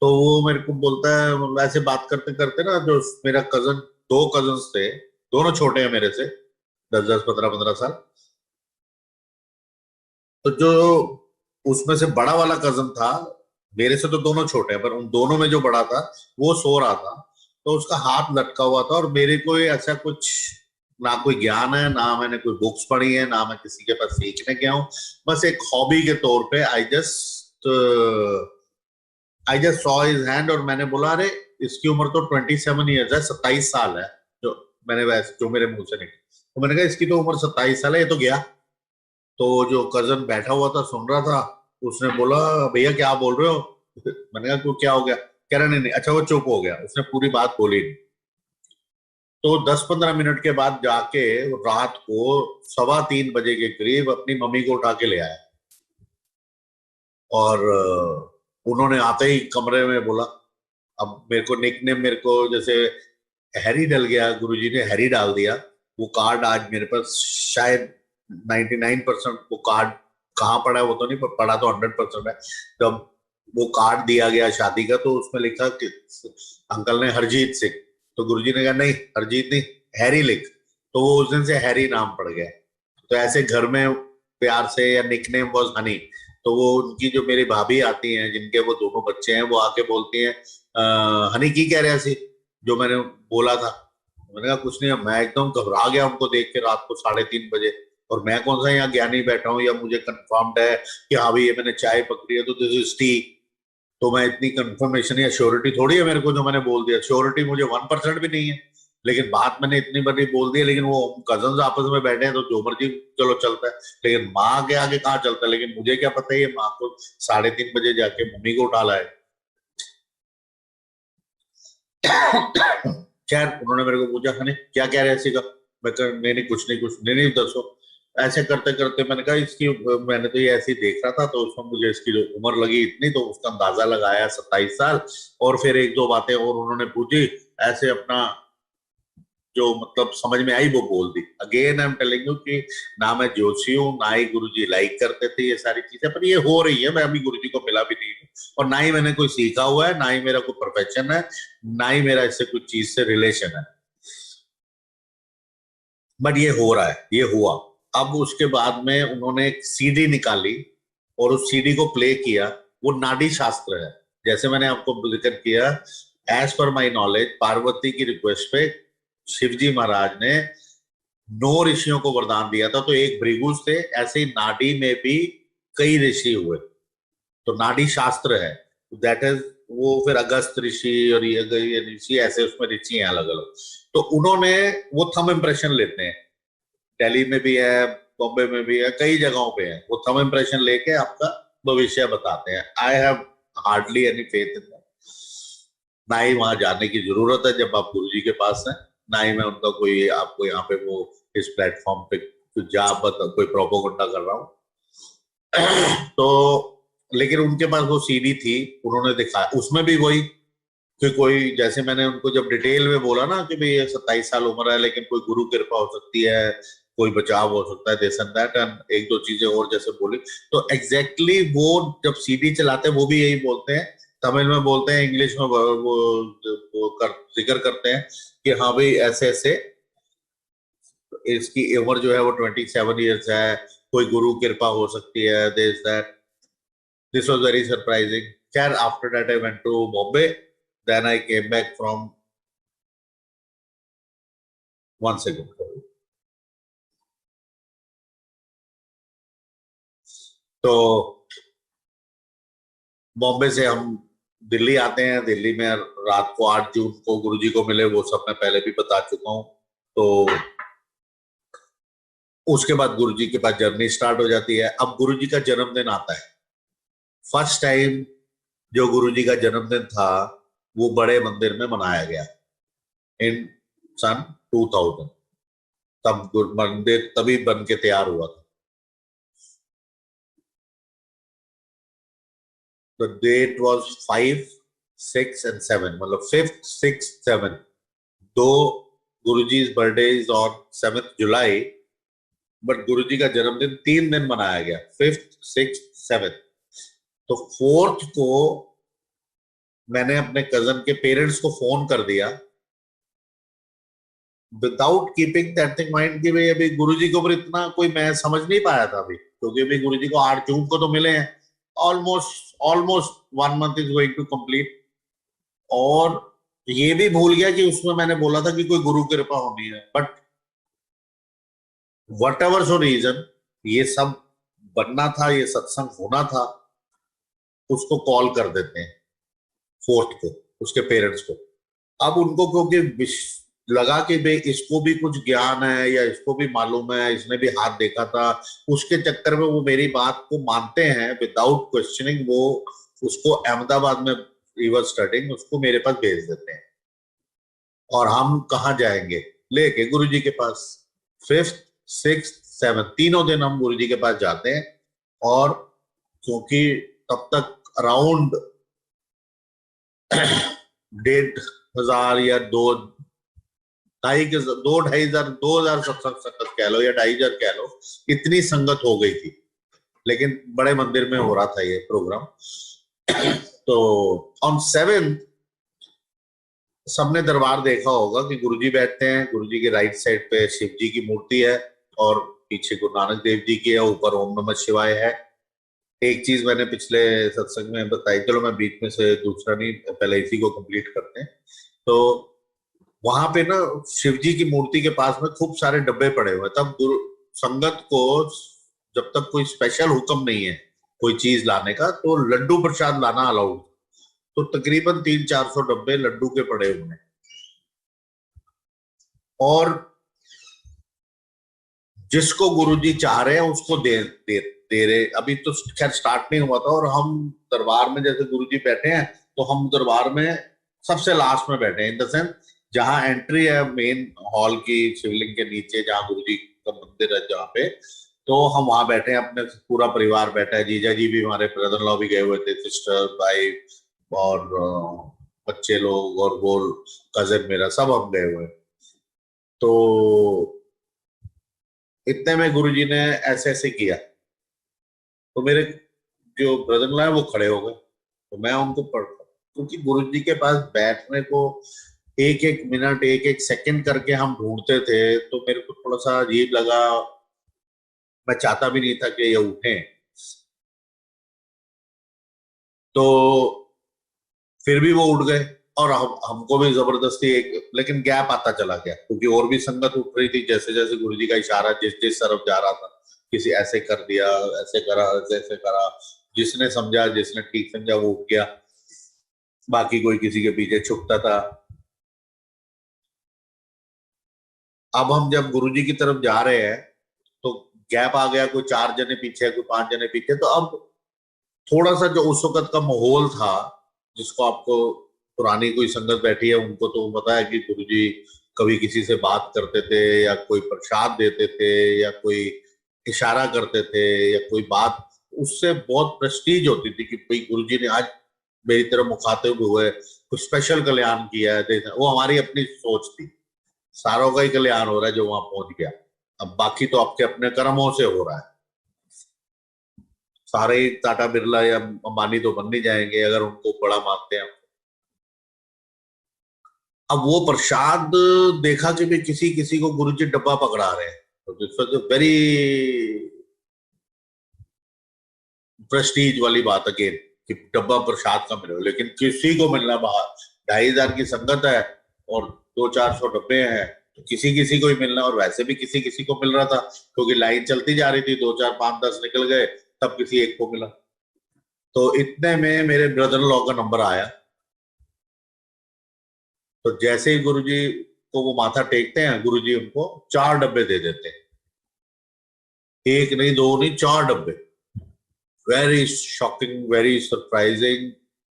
तो वो मेरे को बोलता है, ऐसे बात करते करते ना, जो मेरा कजन, 2 कजन्स थे, दोनों छोटे हैं मेरे से 10-10, 15-15 साल। तो जो उसमें से बड़ा वाला कजन था, मेरे से तो दोनों छोटे हैं, पर उन दोनों में जो बड़ा था वो सो रहा था। तो उसका हाथ लटका हुआ था, और मेरे को ऐसा कुछ, ना कोई ज्ञान है, ना मैंने कोई बुक्स पढ़ी है, ना मैं किसी के पास सीखने गया हूँ। बस एक हॉबी के तौर पे I just saw his hand, और मैंने बोला अरे इसकी उम्र तो 27 ईयर्स है, 27 साल है। जो मैंने वैसे, जो मेरे मुंह से निकला, तो मैंने कहा इसकी तो उम्र 27 साल है, ये तो गया। तो जो कजन बैठा हुआ था सुन रहा था, उसने बोला भैया क्या बोल रहे हो? मैंने कहा क्यों, क्या हो गया? कह रहा नहीं नहीं। अच्छा, वो चुप हो गया, उसने पूरी बात बोली नहीं। तो 10-15 मिनट के बाद जाके रात को 2:15 बजे के करीब अपनी मम्मी को उठा के ले आया, और उन्होंने आते ही कमरे में बोला, अब मेरे को निकनेम, मेरे को जैसे हैरी डल गया, गुरुजी ने हैरी डाल दिया। वो कार्ड आज मेरे पास शायद 99% वो कार्ड कहाँ पड़ा है वो तो नहीं, पर पड़ा तो 100% है। जब वो कार्ड दिया गया शादी का, तो उसमें लिखा कि अंकल ने हरजीत सिंह, तो गुरुजी ने कहा नहीं हरजीत नहीं, हैरी लिख। तो वो उस दिन से हैरी नाम पड़ गया। तो ऐसे घर में प्यार से, या निकनेम वाज हनी। तो वो उनकी जो मेरी भाभी आती हैं, जिनके वो दोनों बच्चे हैं, वो आके बोलती हैं हनी की कह रहे सी जो मैंने बोला था। मैंने कहा कुछ नहीं। मैं एकदम घबरा गया उनको देख के रात को 3:30 बजे। और मैं कौन सा यहाँ ज्ञानी बैठा हूँ, या मुझे कंफर्म्ड है कि हाँ भाई ये मैंने चाय पकड़ी है तो दिस इज टी। तो मैं इतनी कंफर्मेशन या श्योरिटी थोड़ी है मेरे को, जो मैंने बोल दिया। श्योरिटी मुझे 1% भी नहीं है, लेकिन बात मैंने इतनी बड़ी बोल दी है। लेकिन वो कजन आपस में बैठे हैं तो जो मर्जी चलो चलता है, लेकिन माँ के आगे कहाँ चलता है। लेकिन मुझे क्या पता है ये माँ को 3:30 बजे जाके मम्मी को उठा लाए। खैर उन्होंने मेरे को पूछा हनी क्या कह रहे हैं सीखा। मैं कहा नहीं नहीं कुछ नहीं, कुछ नहीं, नहीं दसो। ऐसे करते करते मैंने कहा इसकी, मैंने तो ये ऐसे ही देख रहा था, तो उसमें मुझे इसकी जो उम्र लगी इतनी, तो उसका अंदाजा लगाया 27 साल। और फिर 1-2 बातें और उन्होंने पूछी, ऐसे अपना जो मतलब समझ में आई वो बोल दी। Again I am telling you कि ना मैं जोशी हूँ, ना ही गुरुजी लाइक करते थे ये सारी चीजें, पर ये हो रही है। मैं अभी गुरुजी को मिला भी नहीं हूँ, और ना ही मैंने कोई सीखा हुआ है, ना ही मेरा कोई प्रोफेशन है, ना ही मेरा इससे कुछ चीज से रिलेशन है। बट ये हो रहा है, ये हुआ। अब उसके बाद में उन्होंने एक सीडी निकाली, और उस सीडी को प्ले किया। वो नाडी शास्त्र है, जैसे मैंने आपको जिक्र किया। As per my knowledge, Parvati की रिक्वेस्ट पे शिवजी महाराज ने 9 ऋषियों को वरदान दिया था। तो एक भृगु थे, ऐसे ही नाडी में भी कई ऋषि हुए। तो नाडी शास्त्र है, दैट इज वो। फिर अगस्त ऋषि और ये ऋषि, ऐसे उसमें ऋषि हैं अलग अलग। तो उन्होंने वो थंब इम्प्रेशन लेते हैं, दिल्ली में भी है, बॉम्बे में भी है, कई जगहों पे है। वो थंब इम्प्रेशन लेके आपका भविष्य बताते हैं। I have hardly any faith in that. ना ही वहां जाने की जरूरत है जब आप गुरु जी के पास हैं, ना ही मैं उनका कोई आपको यहाँ पे वो इस प्लेटफॉर्म पे कुछ जा कोई प्रोपोगंडा कर रहा हूँ। तो लेकिन उनके पास वो सीडी थी, उन्होंने दिखाया। उसमें भी वही कि कोई, जैसे मैंने उनको जब डिटेल में बोला ना कि भाई ये 27 साल उम्र है, लेकिन कोई गुरु कृपा हो सकती है, कोई बचाव हो सकता है, दिस एंड दैट, एंड 1-2 चीजें और जैसे बोली। तो एग्जैक्टली वो जब सीडी चलाते हैं वो भी यही बोलते हैं, तमिल में बोलते हैं, इंग्लिश में जिक्र करते हैं कि हाँ भाई ऐसे ऐसे इसकी उम्र जो है वो 27 ईयर्स है, कोई गुरु कृपा हो सकती है, this that. This was very surprising. After that I went to Bombay. Then I came back from once again. तो बॉम्बे से हम दिल्ली आते हैं। दिल्ली में रात को 8 जून को गुरुजी को मिले, वो सब मैं पहले भी बता चुका हूँ। तो उसके बाद गुरुजी के पास जर्नी स्टार्ट हो जाती है। अब गुरुजी का जन्मदिन आता है। फर्स्ट टाइम जो गुरुजी का जन्मदिन था वो बड़े मंदिर में मनाया गया इन सन 2000। तब मंदिर तभी बन के तैयार हुआ था। The date was 5, 6 and 7, मतलब 5th, 6th, 7th. Though Guruji's birthday is on 7th July, but गुरुजी का जन्मदिन 3 दिन मनाया गया, 5th, 6th, 7th. तो 4th को मैंने अपने कजन के पेरेंट्स को फोन कर दिया without keeping that thing mind कि भाई अभी गुरुजी के ऊपर इतना कोई मैं समझ नहीं पाया था अभी, क्योंकि अभी गुरुजी को 8 जून को तो मिले हैं। Almost 1 month is going to complete. और ये भी भूल गया कि उसमें मैंने बोला था कि कोई गुरु कृपा होनी है। But whatever so reason ये सब बनना था, ये सत्संग होना था। उसको कॉल कर देते हैं 4th को, उसके पेरेंट्स को। अब उनको क्योंकि लगा कि भाई इसको भी कुछ ज्ञान है या इसको भी मालूम है, इसने भी हाथ देखा था, उसके चक्कर में वो मेरी बात को मानते हैं विदाउट क्वेश्चनिंग। वो उसको अहमदाबाद में रिवर्स स्टार्टिंग उसको मेरे पास भेज देते हैं। और हम कहाँ जाएंगे लेके गुरुजी के पास। 5th, 6th, 7th तीनों दिन हम गुरुजी के पास जाते हैं। और क्योंकि तब तक अराउंड 1,500 या 2,500 सत्संग संगत कह लो या 2,500 कह लो, इतनी संगत हो गई थी। लेकिन बड़े मंदिर में हो रहा था ये प्रोग्राम। तो ऑन 7th सबने दरबार देखा होगा कि गुरुजी बैठते हैं। गुरुजी के राइट साइड पे शिव जी की मूर्ति है और पीछे गुरु नानक देव जी की है, ऊपर ओम नमः शिवाय है। एक चीज मैंने पिछले सत्संग में बताई, चलो मैं बीच में से दूसरा नहीं, पहले इसी को कंप्लीट करते हैं। तो वहां पे ना शिव जी की मूर्ति के पास में खूब सारे डब्बे पड़े हुए। तब गुरु संगत को जब तक कोई स्पेशल हुक्म नहीं है कोई चीज लाने का, तो लड्डू प्रसाद लाना अलाउड। तो तकरीबन 300-400 डब्बे लड्डू के पड़े हुए हैं। और जिसको गुरुजी चाह रहे हैं उसको दे रहे। अभी तो खैर स्टार्ट नहीं हुआ था। और हम दरबार में जैसे गुरुजी बैठे हैं तो हम दरबार में सबसे लास्ट में बैठे हैं, इन द सेंस जहां एंट्री है मेन हॉल की, शिवलिंग के नीचे जहां गुरुजी का मंदिर है जहाँ पे, तो हम वहां बैठे हैं। अपने पूरा परिवार बैठा है। जीजा जी भी, हमारे ब्रदर लॉ भी गए हुए थे, सिस्टर, भाई और बच्चे लोग और वो कजिन मेरा, सब हम गए हुए। तो इतने में गुरुजी ने ऐसे ऐसे किया तो मेरे जो ब्रदर लॉ है वो खड़े हो गए। तो मैं उनको पढ़ता, क्योंकि गुरुजी के पास बैठने को एक एक मिनट, एक एक सेकंड करके हम ढूंढते थे। तो मेरे को थोड़ा सा अजीब लगा। मैं चाहता भी नहीं था कि ये उठे। तो फिर भी वो उठ गए और हमको भी जबरदस्ती एक, लेकिन गैप आता चला गया क्योंकि और भी संगत उठ रही थी। जैसे जैसे गुरुजी का इशारा जिस जिस तरफ जा रहा था, किसी ऐसे कर दिया, ऐसे करा, ऐसे करा। जिसने समझा, जिसने ठीक समझा वो उठ गया, बाकी कोई किसी के पीछे छुपता था। अब हम जब गुरुजी की तरफ जा रहे हैं तो गैप आ गया, कोई 4 जने पीछे, कोई 5 जने पीछे। तो अब थोड़ा सा जो उस वक्त का माहौल था, जिसको आपको पुरानी कोई संगत बैठी है उनको तो पता है कि गुरुजी कभी किसी से बात करते थे या कोई प्रसाद देते थे या कोई इशारा करते थे या कोई बात, उससे बहुत प्रेस्टीज होती थी कि भाई गुरुजी ने आज मेरी तरफ मुखातिब हुए, कुछ स्पेशल कल्याण किया है। वो हमारी अपनी सोच थी, सारों का ही कल्याण हो रहा है जो वहां पहुंच गया। अब बाकी तो आपके अपने कर्मों से हो रहा है। सारे ही टाटा बिरला या अंबानी तो बन नहीं जाएंगे अगर उनको बड़ा मानते हैं। अब वो प्रसाद देखा कि भी किसी किसी को गुरुजी डब्बा पकड़ा रहे हैं। तो this was a very Prestige वाली बात अगेन कि डब्बा प्रसाद का मिले, लेकिन किसी को मिलना बाहर 2,500 की संगत है और 200-400 डब्बे हैं, तो किसी किसी को ही मिलना, और वैसे भी किसी किसी को मिल रहा था क्योंकि लाइन चलती जा रही थी, 2 4 5 10 निकल गए, तब किसी एक को मिला। तो इतने में मेरे ब्रदर लॉ का नंबर आया। तो जैसे ही गुरुजी को वो माथा टेकते हैं, गुरुजी उनको 4 डब्बे दे देते हैं, एक नहीं, दो नहीं, 4 डब्बे। Very shocking, very surprising.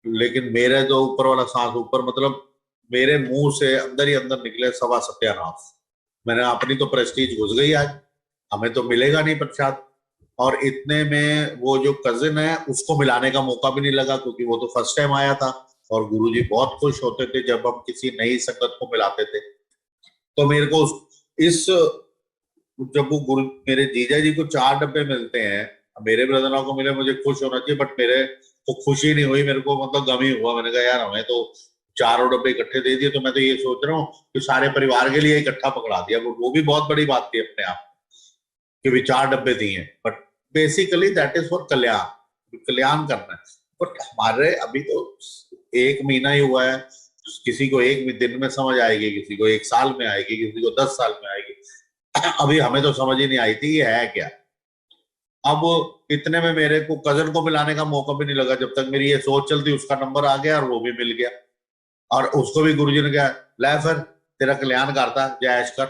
लेकिन मेरे तो ऊपर वाला सांस ऊपर, मतलब मेरे मुंह से अंदर ही अंदर निकले सवा सत्यानाश। मैंने अपनी तो प्रेस्टीज घुस गई, आज हमें तो मिलेगा नहीं प्रसाद। और इतने में वो जो कजिन है उसको मिलाने का मौका भी नहीं लगा, क्योंकि वो तो फर्स्ट टाइम आया था, और गुरुजी बहुत खुश होते थे जब हम किसी नई संगत को मिलाते थे। तो मेरे को इस जब वो गुरु मेरे जीजा जी को 4 डब्बे मिलते हैं, मेरे ब्रदर को मिले, मुझे खुश होना चाहिए, बट मेरे को खुशी नहीं हुई, मेरे को मतलब गम ही हुआ। मैंने कहा यार हमें तो 4 डब्बे इकट्ठे दे दिए, तो मैं तो ये सोच रहा हूँ कि सारे परिवार के लिए इकट्ठा पकड़ा दिया, वो भी बहुत बड़ी बात थी अपने आप कि भी 4 डब्बे दिए, but basically that is for कल्याण, कल्याण करना है। बट हमारे अभी तो 1 महीना ही हुआ है, किसी को 1 दिन में समझ आएगी, किसी को 1 साल में आएगी, किसी को 10 साल में आएगी। अभी हमें तो समझ ही नहीं आई थी ये है क्या। अब इतने में मेरे को कजन को मिलाने का मौका भी नहीं लगा, जब तक मेरी ये सोच चलती उसका नंबर आ गया और वो भी मिल गया, और उसको भी गुरुजी ने कहा ले फिर तेरा कल्याण करता जय ऐश कर।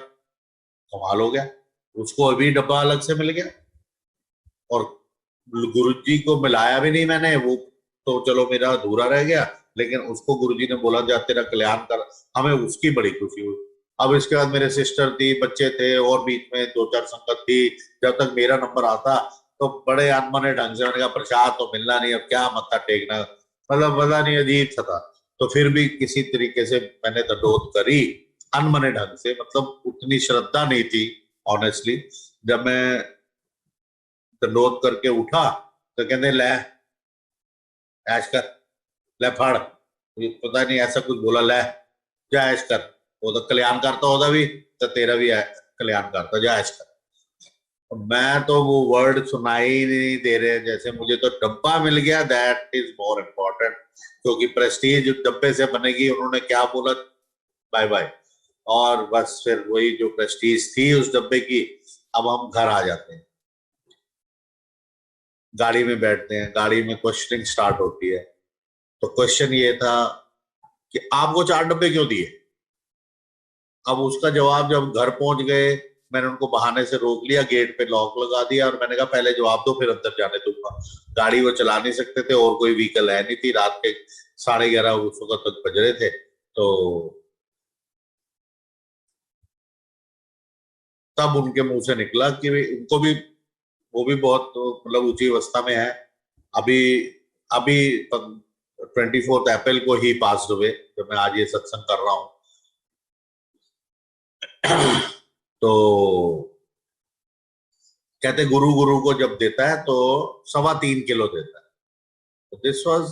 कमाल हो गया, उसको अभी डब्बा अलग से मिल गया, और गुरुजी को मिलाया भी नहीं मैंने, वो तो चलो मेरा अधूरा रह गया, लेकिन उसको गुरुजी ने बोला जा तेरा कल्याण कर, हमें उसकी बड़ी खुशी हुई। अब इसके बाद मेरे सिस्टर थी, बच्चे थे, और बीच में 2 4 संगत थी। जब तक मेरा नंबर आता तो बड़े अनमने ढंग से मैंने कहा प्रसाद तो मिलना नहीं, अब क्या मत्था टेकना, मतलब पता नहीं अजीब सा था। तो फिर भी किसी तरीके से मैंने दंडोत करी अनमने ढंग से, मतलब उतनी श्रद्धा नहीं थी ऑनेस्टली। जब मैं दंडोत करके उठा तो कहते ले ऐश कर, ले फड़, पता नहीं ऐसा कुछ बोला, ले जा ऐश कर, वो तो कल्याण करता होता भी तो तेरा भी कल्याण करता, जा ऐश कर। मैं तो वो वर्ड सुनाई नहीं दे रहे, जैसे मुझे तो डब्बा मिल गया, दैट इज मोर इम्पोर्टेंट, क्योंकि प्रेस्टीज डब्बे से बनेगी, उन्होंने क्या बोला बाय बाय। और बस फिर वही जो प्रेस्टीज थी उस डब्बे की, अब हम घर आ जाते हैं, गाड़ी में बैठते हैं, गाड़ी में क्वेश्चनिंग स्टार्ट होती है। तो क्वेश्चन ये था कि आपको 4 डब्बे क्यों दिए। अब उसका जवाब जब घर पहुंच गए, मैंने उनको बहाने से रोक लिया, गेट पे लॉक लगा दिया, और मैंने कहा पहले जवाब दो फिर अंदर जाने दूंगा। गाड़ी वो चला नहीं सकते थे, और कोई व्हीकल है नहीं थी, रात के 11:30 उस वक्त तक बज रहे थे। तो तब उनके मुंह से निकला कि उनको भी, वो भी बहुत मतलब ऊंची अवस्था में है, अभी अभी 24 अप्रैल को ही पास हुए, जब मैं आज ये सत्संग कर रहा हूं। तो कहते गुरु गुरु को जब देता है तो 3.25 किलो देता है। तो दिस वाज,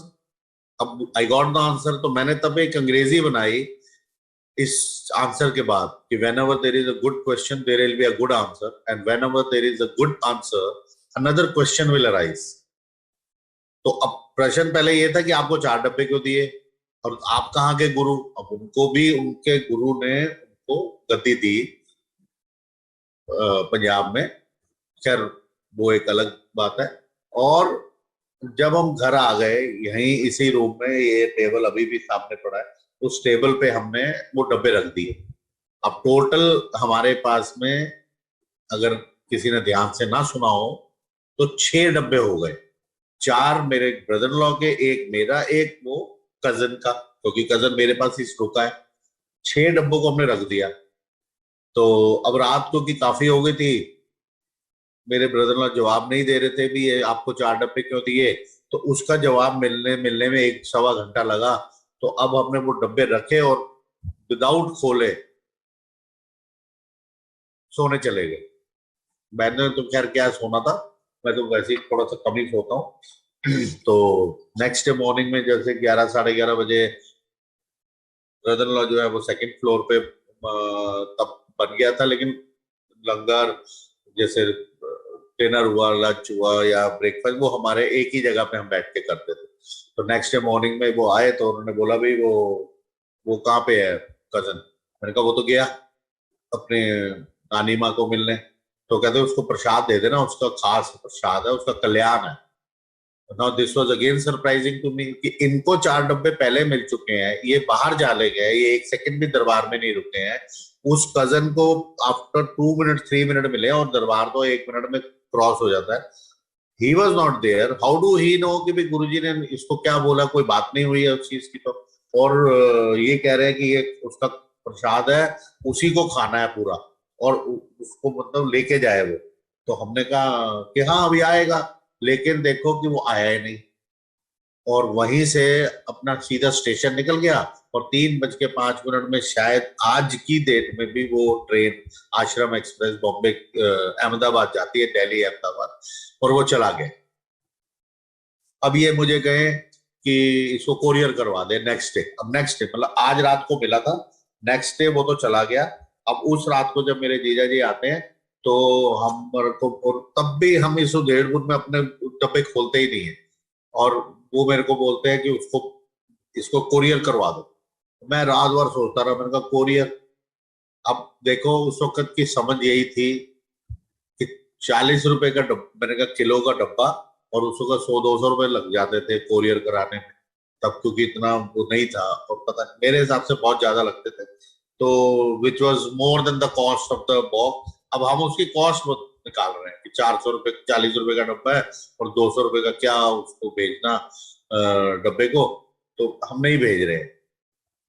अब आई गॉट द आंसर। तो मैंने तब एक अंग्रेजी बनाई इस आंसर के बाद कि when ever there is a good question there will be a good answer, and when ever there is a good answer another question will arise. तो अब प्रश्न पहले ये था कि आपको 4 डब्बे क्यों दिए, और आप कहाँ के गुरु। अब उनको भी उनके गुरु ने उनको गद्दी दी पंजाब में, खैर वो एक अलग बात है। और जब हम घर आ गए, यहीं इसी रूम में, ये टेबल अभी भी सामने पड़ा है, उस टेबल पे हमने वो डब्बे रख दिए। अब टोटल हमारे पास में, अगर किसी ने ध्यान से ना सुना हो, तो 6 डब्बे हो गए। 4 मेरे ब्रदर लॉ के, एक मेरा, एक वो कजन का, क्योंकि कजन मेरे पास ही रुका है। 6 डब्बों को हमने रख दिया। तो अब रात को की काफी हो गई थी, मेरे ब्रदर लॉ जवाब नहीं दे रहे थे भी ये आपको 4 डब्बे क्यों दिए। तो उसका जवाब मिलने मिलने में 1-1.25 घंटा लगा। तो अब हमने वो डब्बे रखे और विदाउट खोले सोने चले गए। मैंने तो खैर क्या सोना था, मैं तो वैसे ही थोड़ा सा कम ही सोता हूँ। तो नेक्स्ट डे मॉर्निंग में जैसे 11-11:30 बजे ब्रदर लॉ जो है वो सेकंड फ्लोर पे तब बन गया था, लेकिन लंगर जैसे डिनर हुआ, लंच हुआ या ब्रेकफास्ट, वो हमारे एक ही जगह पे हम बैठ के करते थे। तो नेक्स्ट डे मॉर्निंग में वो आए तो उन्होंने बोला भाई वो कहाँ पे है कजन। मैंने कहा वो तो गया अपने नानी माँ को मिलने। तो कहते उसको प्रसाद दे देना, उसका खास प्रसाद है, उसका कल्याण है। Now this was again surprising to me कि इनको 4 डब्बे पहले मिल चुके हैं, ये बाहर चले गए, ये 1 सेकंड भी दरबार में नहीं रुके हैं। उस कजन को आफ्टर 2 मिनट 3 मिनट मिले और दरबार तो 1 मिनट में क्रॉस हो जाता है। He was not there, how do he know कि भाई गुरुजी ने इसको क्या बोला, कोई बात नहीं हुई है उस चीज की। तो और ये कह रहे हैं कि ये उसका प्रसाद है, उसी को खाना है पूरा, और उसको मतलब लेके जाए वो। तो हमने कहा कि हाँ अभी आएगा, लेकिन देखो कि वो आया ही नहीं। और वहीं से अपना सीधा स्टेशन निकल गया, और 3:05 में शायद आज की डेट में भी वो ट्रेन आश्रम एक्सप्रेस बॉम्बे अहमदाबाद जाती है, दिल्ली अहमदाबाद, और वो चला गया। अब ये मुझे कहे कि इसको कोरियर करवा दे नेक्स्ट डे। अब नेक्स्ट डे मतलब आज रात को मिला था, नेक्स्ट डे वो तो चला गया। अब उस रात को जब मेरे जीजा जी आते हैं तो हम को, और तब भी हम इस उधेड़बुन में अपने डब्बे खोलते ही नहीं है, और वो मेरे को बोलते हैं कि उसको इसको कोरियर करवा दो। मैं रात भर सोचता रहा, मैंने कहा कोरियर। अब देखो उस वक्त की समझ यही थी कि 40 रुपए का मैंने कहा किलो का डब्बा, और उसका 100-200 रुपए लग जाते थे कोरियर कराने में तब, क्योंकि इतना वो नहीं था, और पता मेरे हिसाब से बहुत ज्यादा लगते थे। तो which was more than the cost of the box. अब हम उसकी कॉस्ट निकाल रहे हैं कि 400 रुपए 40 रुपए का डब्बा है, और 200 रुपए का क्या उसको भेजना डब्बे को। तो हम नहीं भेज रहे हैं,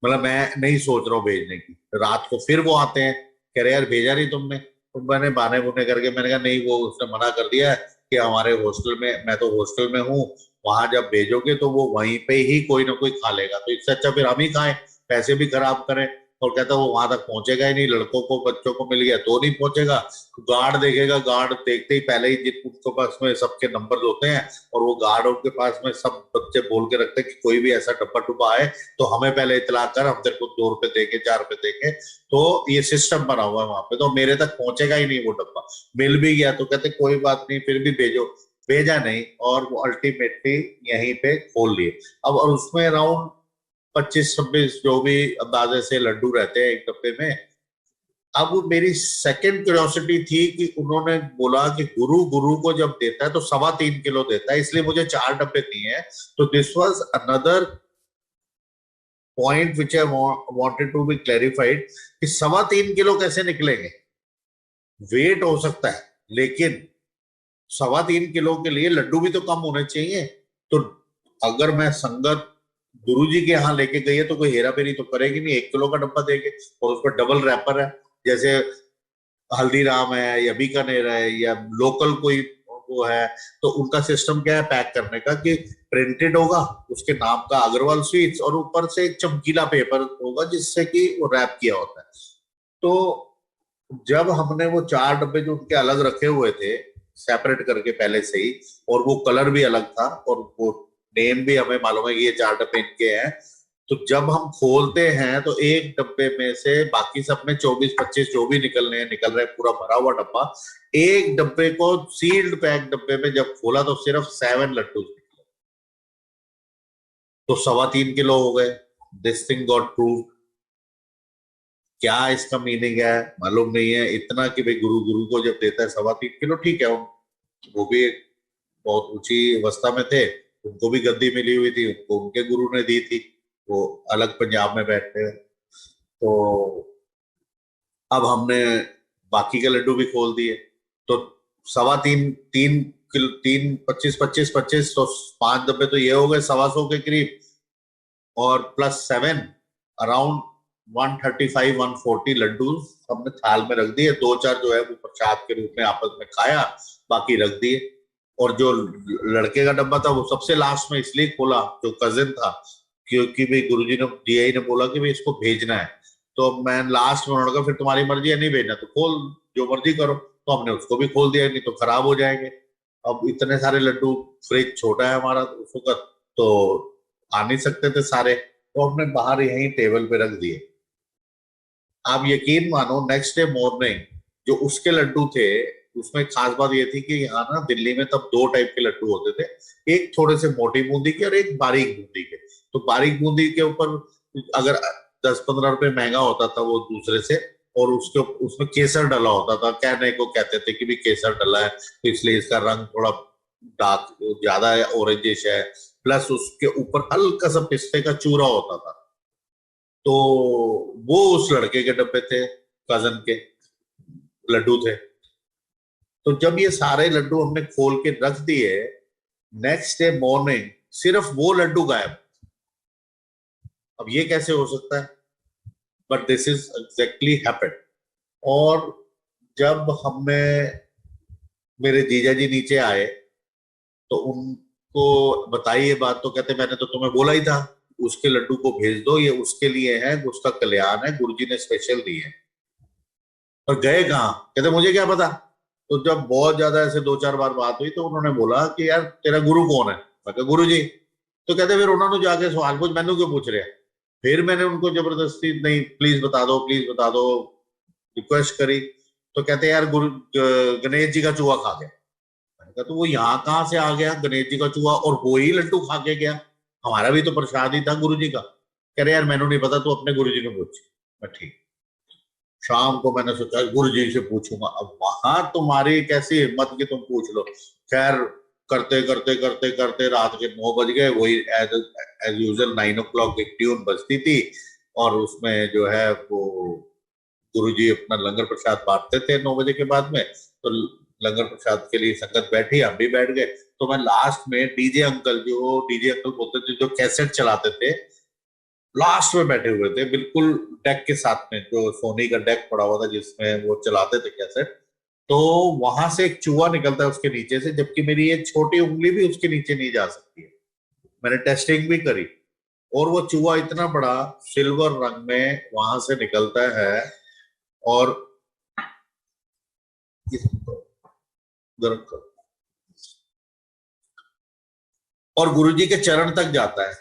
मतलब मैं नहीं सोच रहा हूँ भेजने की। रात को फिर वो आते हैं, कह रहे यार भेजा नहीं तुमने। तो मैंने बहाने बुने करके मैंने कहा नहीं, वो उसने मना कर दिया है कि हमारे हॉस्टल में, मैं तो हॉस्टल में हूँ, वहां जब भेजोगे तो वो वहीं पे ही कोई ना कोई खा लेगा, तो इससे अच्छा फिर हम ही खाएं, पैसे भी खराब करें। और कहता वो वहां तक पहुंचेगा ही नहीं, लड़कों को बच्चों को मिल गया तो नहीं पहुंचेगा। गार्ड देखेगा, गार्ड देखते ही पहले ही जिन उनके पास में सबके नंबर होते हैं, और वो गार्ड के पास में सब बच्चे बोल के रखते हैं कि कोई भी ऐसा डब्बा डुब्बा आए तो हमें पहले इतला कर, हम तेरे को 2 रुपए देंगे 4 रुपए देंगे। तो ये सिस्टम बना हुआ है वहां पे, तो मेरे तक पहुंचेगा ही नहीं वो डब्बा। मिल भी गया तो कहते कोई बात नहीं फिर भी भेजो। भेजा नहीं, और वो अल्टीमेटली यहीं पे खोल लिए। अब और उसमें अराउंड 25-26 जो भी अंदाजे से लड्डू रहते हैं एक डब्बे में। अब मेरी सेकंड क्यूरियोसिटी थी कि उन्होंने बोला कि गुरु गुरु को जब देता है तो 3.25 किलो देता है, इसलिए मुझे 4 डब्बे दिए हैं। तो this was another point which I wanted to be clarified कि 3.25 किलो कैसे निकलेंगे। वेट हो सकता है, लेकिन 3.25 किलो के लिए लड्डू भी तो कम होने चाहिए। तो अगर मैं संगत गुरुजी के यहाँ लेके गई है तो कोई हेरा फेरी तो करेगी नहीं, 1 किलो का डब्बा देंगे, और उस पर डबल रैपर है। जैसे हल्दीराम है या बीकानेर है या लोकल कोई वो है, तो उनका सिस्टम क्या है पैक करने का कि प्रिंटेड होगा उसके नाम का अग्रवाल स्वीट्स, और ऊपर से एक चमकीला पेपर होगा जिससे कि वो रैप किया होता है। तो जब हमने वो 4 डब्बे जो उनके अलग रखे हुए थे सेपरेट करके पहले से ही, और वो कलर भी अलग था, और वो नेम भी हमें मालूम है कि ये 4 डब्बे इनके हैं। तो जब हम खोलते हैं तो एक डब्बे में से बाकी सब में 24-25 जो भी निकल रहे हैं पूरा भरा हुआ डब्बा। एक डब्बे को सील्ड पैक डब्बे में जब खोला तो सिर्फ 7 लड्डू निकले, तो 3.25 किलो हो गए। This thing got proved. क्या इसका मीनिंग है मालूम नहीं है, इतना कि भाई गुरु गुरु को जब देता है 3.25 किलो, ठीक है। वो भी एक बहुत ऊंची अवस्था में थे, उनको भी गद्दी मिली हुई थी, उनको उनके गुरु ने दी थी, वो अलग पंजाब में बैठते हैं। तो अब हमने बाकी के लड्डू भी खोल दिए, तो 3.25 3 3 25 25 25, तो 5 डब्बे तो ये हो गए 125 के करीब, और +7 अराउंड 135-140 लड्डू हमने थाल में रख दिए। 2-4 जो है वो प्रसाद के रूप में आपस में खाया, बाकी रख दिए। और जो लड़के का डब्बा था वो सबसे लास्ट में इसलिए खोला, जो कजिन था, क्योंकि भाई गुरुजी ने डीआई ने बोला कि भाई इसको भेजना है। तो मैं लास्ट में उन्होंने कहा फिर तुम्हारी मर्जी है, नहीं भेजना तो खोल, जो मर्जी करो। तो हमने उसको भी खोल दिया, नहीं तो खराब हो जाएंगे। अब इतने सारे लड्डू, फ्रिज छोटा है हमारा उस वक्त, तो आ नहीं सकते थे सारे, तो हमने बाहर यहीं टेबल पे रख दिए। आप यकीन मानो नेक्स्ट डे मॉर्निंग जो उसके लड्डू थे उसमें खास बात ये थी कि यहाँ ना दिल्ली में तब दो टाइप के लड्डू होते थे, एक थोड़े से मोटी बूंदी के और एक बारीक बूंदी के। तो बारीक बूंदी के ऊपर अगर 10-15 रुपए महंगा होता था वो दूसरे से, और उसके उसमें केसर डला होता था, कहने को कहते थे कि भी केसर डला है तो इसलिए इसका रंग थोड़ा डार्क ज्यादा है, ऑरेंजिश है, प्लस उसके ऊपर हल्का सा पिस्ते का चूरा होता था। तो वो उस लड़के के डब्बे थे, कजन के लड्डू थे। तो जब ये सारे लड्डू हमने खोल के रख दिए, नेक्स्ट डे मॉर्निंग सिर्फ वो लड्डू गायब। अब ये कैसे हो सकता है? But this is exactly happened. और जब हमने मेरे जीजा जी नीचे आए तो उनको बताई ये बात, तो कहते मैंने तो तुम्हें बोला ही था उसके लड्डू को भेज दो, ये उसके लिए है, उसका कल्याण है, गुरुजी ने स्पेशल दिए हैं। और गए कहाँ? कहते मुझे क्या पता। तो जब बहुत ज्यादा ऐसे 2-4 बार बात हुई तो उन्होंने बोला कि यार तेरा गुरु कौन है? मैं कहा गुरु जी। तो कहते फिर उन्होंने जाके सवाल पूछ, मैंने क्यों पूछ रहे हैं? फिर मैंने उनको जबरदस्ती, नहीं प्लीज बता दो, प्लीज बता दो, रिक्वेस्ट करी। तो कहते यार गणेश जी का चूहा खा गया। मैंने कहा तो वो यहाँ कहाँ से आ गया गणेश जी का चूहा, और वो ही लड्डू खा के गया? हमारा भी तो प्रसाद ही था गुरु जी का। कह रहे यार मैंने नहीं पता, तू अपने गुरु जी ने पूछ। मैं ठीक। शाम को मैंने सोचा गुरु जी से पूछूंगा। अब वहां तुम्हारी कैसी हिम्मत कि तुम पूछ लो। खैर करते करते करते करते रात के 9 बज गए। वही एज एज यूजल 9 o'clock एक ट्यून बजती थी, और उसमें जो है वो गुरुजी अपना लंगर प्रसाद बांटते थे 9 बजे के बाद में। तो लंगर प्रसाद के लिए संगत बैठी, हम भी बैठ गए। तो मैं लास्ट में डीजे अंकल, जो डीजे अंकल बोलते थे जो कैसेट चलाते थे, लास्ट में बैठे हुए थे बिल्कुल डेक के साथ में, जो सोनी का डेक पड़ा हुआ था जिसमें वो चलाते थे कैसेट। तो वहां से एक चूहा निकलता है उसके नीचे से, जबकि मेरी ये छोटी उंगली भी उसके नीचे नहीं जा सकती है। मैंने टेस्टिंग भी करी, और वो चूहा इतना बड़ा सिल्वर रंग में वहां से निकलता है, और गर्म कर, और गुरुजी के चरण तक जाता है।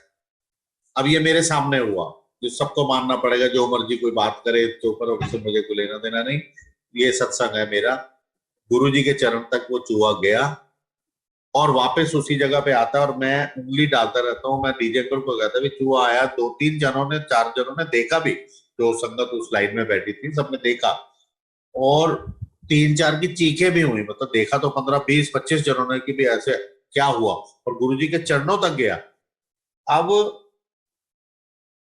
अब ये मेरे सामने हुआ, जो सबको मानना पड़ेगा, जो मर्जी कोई बात करे इसके ऊपर, उससे मुझे कोई लेना देना नहीं, ये सत्संग है मेरा। गुरुजी के चरण तक वो चूहा गया और वापस उसी जगह पे आता है, और मैं उंगली डालता रहता हूँ। मैं डीजे अंकल को कहता भी चूहा आया, 2-3 जनों ने 4 जनों ने देखा भी, जो संगत उस लाइन में बैठी थी सबने देखा, और 3-4 की चीखें भी हुई। मतलब देखा तो 15-20-25 जनों ने कि भी ऐसे क्या हुआ, और गुरुजी के चरणों तक गया। अब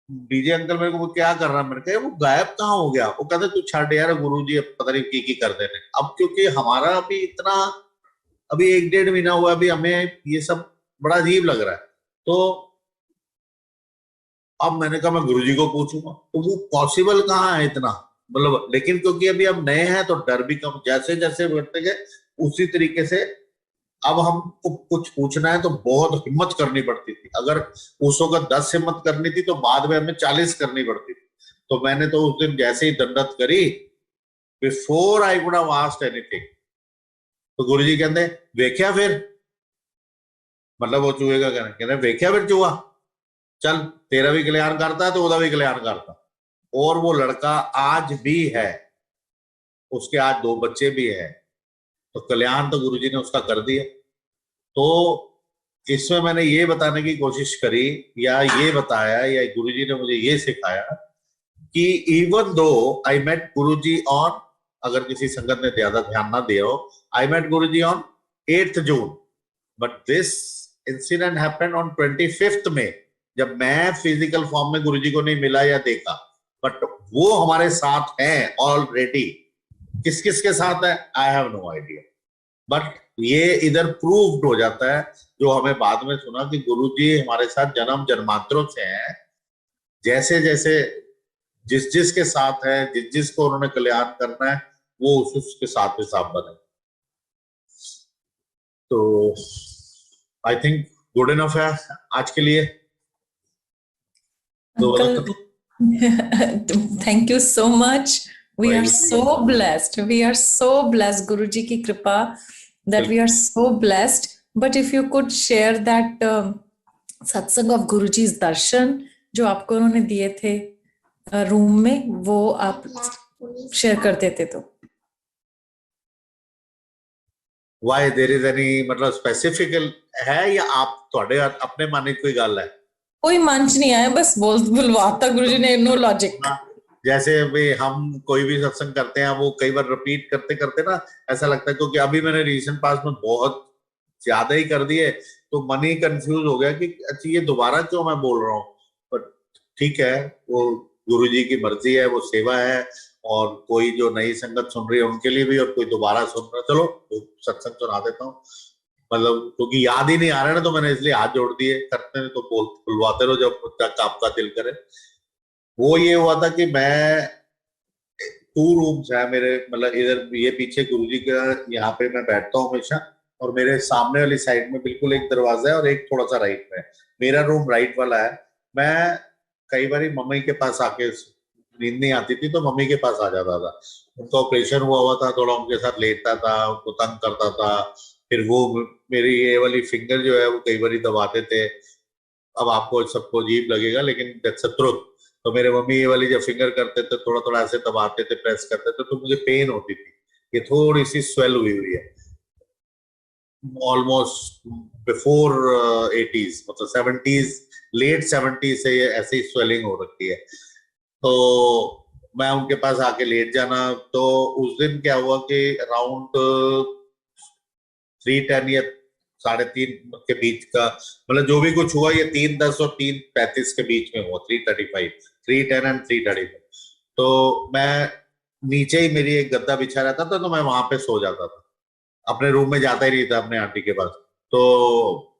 डीजे अंकल मेरे को क्या कर रहा है, मैंने कहा वो गायब कहाँ हो गया? वो कहते तू छाड़ यार, गुरुजी अब पता नहीं की कर देने। अब क्योंकि हमारा अभी इतना, अभी 1-1.5 महीना हुआ, अभी हमें ये सब बड़ा अजीब लग रहा है। तो अब मैंने कहा मैं गुरुजी को पूछूंगा, तो वो पॉसिबल कहाँ है इतना, मतलब। लेकिन क्योंकि अभी हम नए हैं तो डर भी कम, जैसे जैसे बढ़ते गए उसी तरीके से अब हमको कुछ पूछना है तो बहुत हिम्मत करनी पड़ती थी। अगर उस वक्त 10 हिम्मत करनी थी तो बाद में हमें 40 करनी पड़ती थी। तो मैंने तो उस दिन जैसे ही दंडत करी, before I could have asked anything, तो गुरुजी कहते वेख्या फिर, मतलब वो चूहे का कहना, वेख्या फिर चूहा, चल तेरा भी कल्याण करता है तो उसका भी कल्याण करता। और वो लड़का आज भी है, उसके आज 2 बच्चे भी हैं, तो कल्याण तो गुरुजी ने उसका कर दिया। तो इसमें मैंने ये बताने की कोशिश करी, या ये बताया, या गुरुजी ने मुझे ये सिखाया कि even though I met Guruji on, अगर किसी संगत ने ज्यादा ध्यान ना दिया हो, I met Guruji on 8th June, but this incident happened on 25th में, जब मैं फिजिकल फॉर्म में गुरुजी को नहीं मिला या देखा, बट वो हमारे साथ हैं ऑलरेडी। किस किस के साथ है I have no idea, but ये इधर प्रूव्ड हो जाता है, जो हमें बाद में सुना कि गुरुजी हमारे साथ जन्म जन्मांतरों से हैं। जैसे जैसे जिस जिस के साथ है, जिस जिस को उन्होंने कल्याण करना है, वो उस उसके साथ हिसाब बने। तो आई थिंक गुड इनफ है आज के लिए। Uncle, thank you so much. We are so blessed. We are so blessed, Guruji ki kripa, that we are so blessed. But if you could share that satsang of Guruji's darshan, जो आपको उन्होंने दिए थे room में, वो आप share कर देते तो वाई देयर इज एनी मतलब स्पेसिफिक है या आप थोड़े अपने माने कोई गल है? कोई मंच नहीं आया, बस बुलवाता गुरुजी ने, नो लॉजिक। जैसे भी हम कोई भी सत्संग करते हैं वो कई बार रिपीट करते करते ना ऐसा लगता है, क्योंकि अभी मैंने रिसेंट पास में बहुत ज्यादा ही कर दिए तो मन ही कंफ्यूज हो गया कि अच्छा ये दोबारा क्यों मैं बोल रहा हूँ। पर ठीक है, वो गुरु जी की मर्जी है, वो सेवा है, और कोई जो नई संगत सुन रही है उनके लिए भी, और कोई दोबारा सुन रहा है, चलो तो सत्संग सुना देता हूँ। मतलब क्योंकि याद ही नहीं आ रहा है ना, तो मैंने इसलिए हाथ जोड़ दिए, करते हैं तो बुलवाते रहो जब तक आपका दिल करे। वो ये हुआ था कि मैं 2 रूम्स है मेरे, मतलब इधर ये पीछे गुरुजी का, यहाँ पे मैं बैठता हूँ हमेशा, और मेरे सामने वाली साइड में बिल्कुल एक दरवाजा है और एक थोड़ा सा राइट में है। मेरा रूम राइट वाला है। मैं कई बार मम्मी के पास आके, नींद नहीं आती थी तो मम्मी के पास आ जाता था। उनका ऑपरेशन हुआ हुआ था, थोड़ा उनके साथ लेटता था, उनको तंग करता था। फिर वो मेरी ये वाली फिंगर जो है वो कई बार दबाते थे। अब आपको सबको अजीब लगेगा लेकिन दैट्स अ ट्रुथ। तो मेरे मम्मी ये वाली जब फिंगर करते थे, थोड़ा थोड़ा ऐसे दबाते थे, प्रेस करते थे, तो मुझे पेन होती थी। ये थोड़ी सी स्वेल हुई हुई है, ऑलमोस्ट बिफोर 80s, मतलब 70s, लेट 70s से ये ऐसी स्वेलिंग हो रखी है। तो मैं उनके पास आके लेट जाना। तो उस दिन क्या हुआ कि अराउंड 3:10 या 3:30 के बीच का, मतलब जो भी कुछ हुआ ये 3:10 और 3:35 के बीच में हुआ, 3:35, 3:10 एंड 3:35। तो मैं नीचे ही, मेरी एक गद्दा बिछा रहता था तो मैं वहां पे सो जाता था, अपने रूम में जाता ही नहीं था अपने आंटी के पास। तो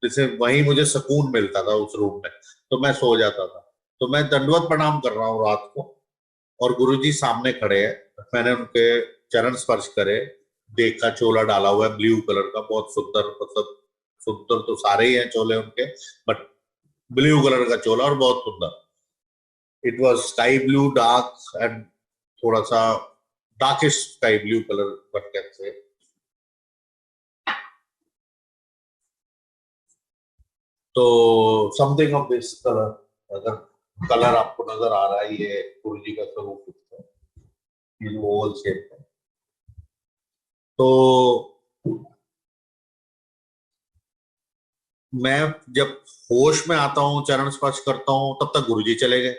जैसे वहीं मुझे सुकून मिलता था उस रूम में, तो मैं सो जाता था। तो मैं दंडवत प्रणाम कर रहा हूँ रात को, और गुरुजी सामने खड़े हैं। मैंने उनके चरण स्पर्श करे, देखा चोला डाला हुआ है ब्लू कलर का, बहुत सुंदर, मतलब सुंदर तो सारे ही हैं चोले उनके, बट ब्लू कलर का चोला और बहुत सुंदर। It was sky blue dark and थोड़ा सा darkish sky blue colour, but कैसे। तो समथिंग ऑफ दिस कलर, अगर कलर आपको नजर आ रहा है, ये गुरुजी का स्वरूप है, ये ओवल शेप है। तो मैं जब होश में आता हूँ, चरण स्पर्श करता हूँ, तब तक गुरुजी चले गए।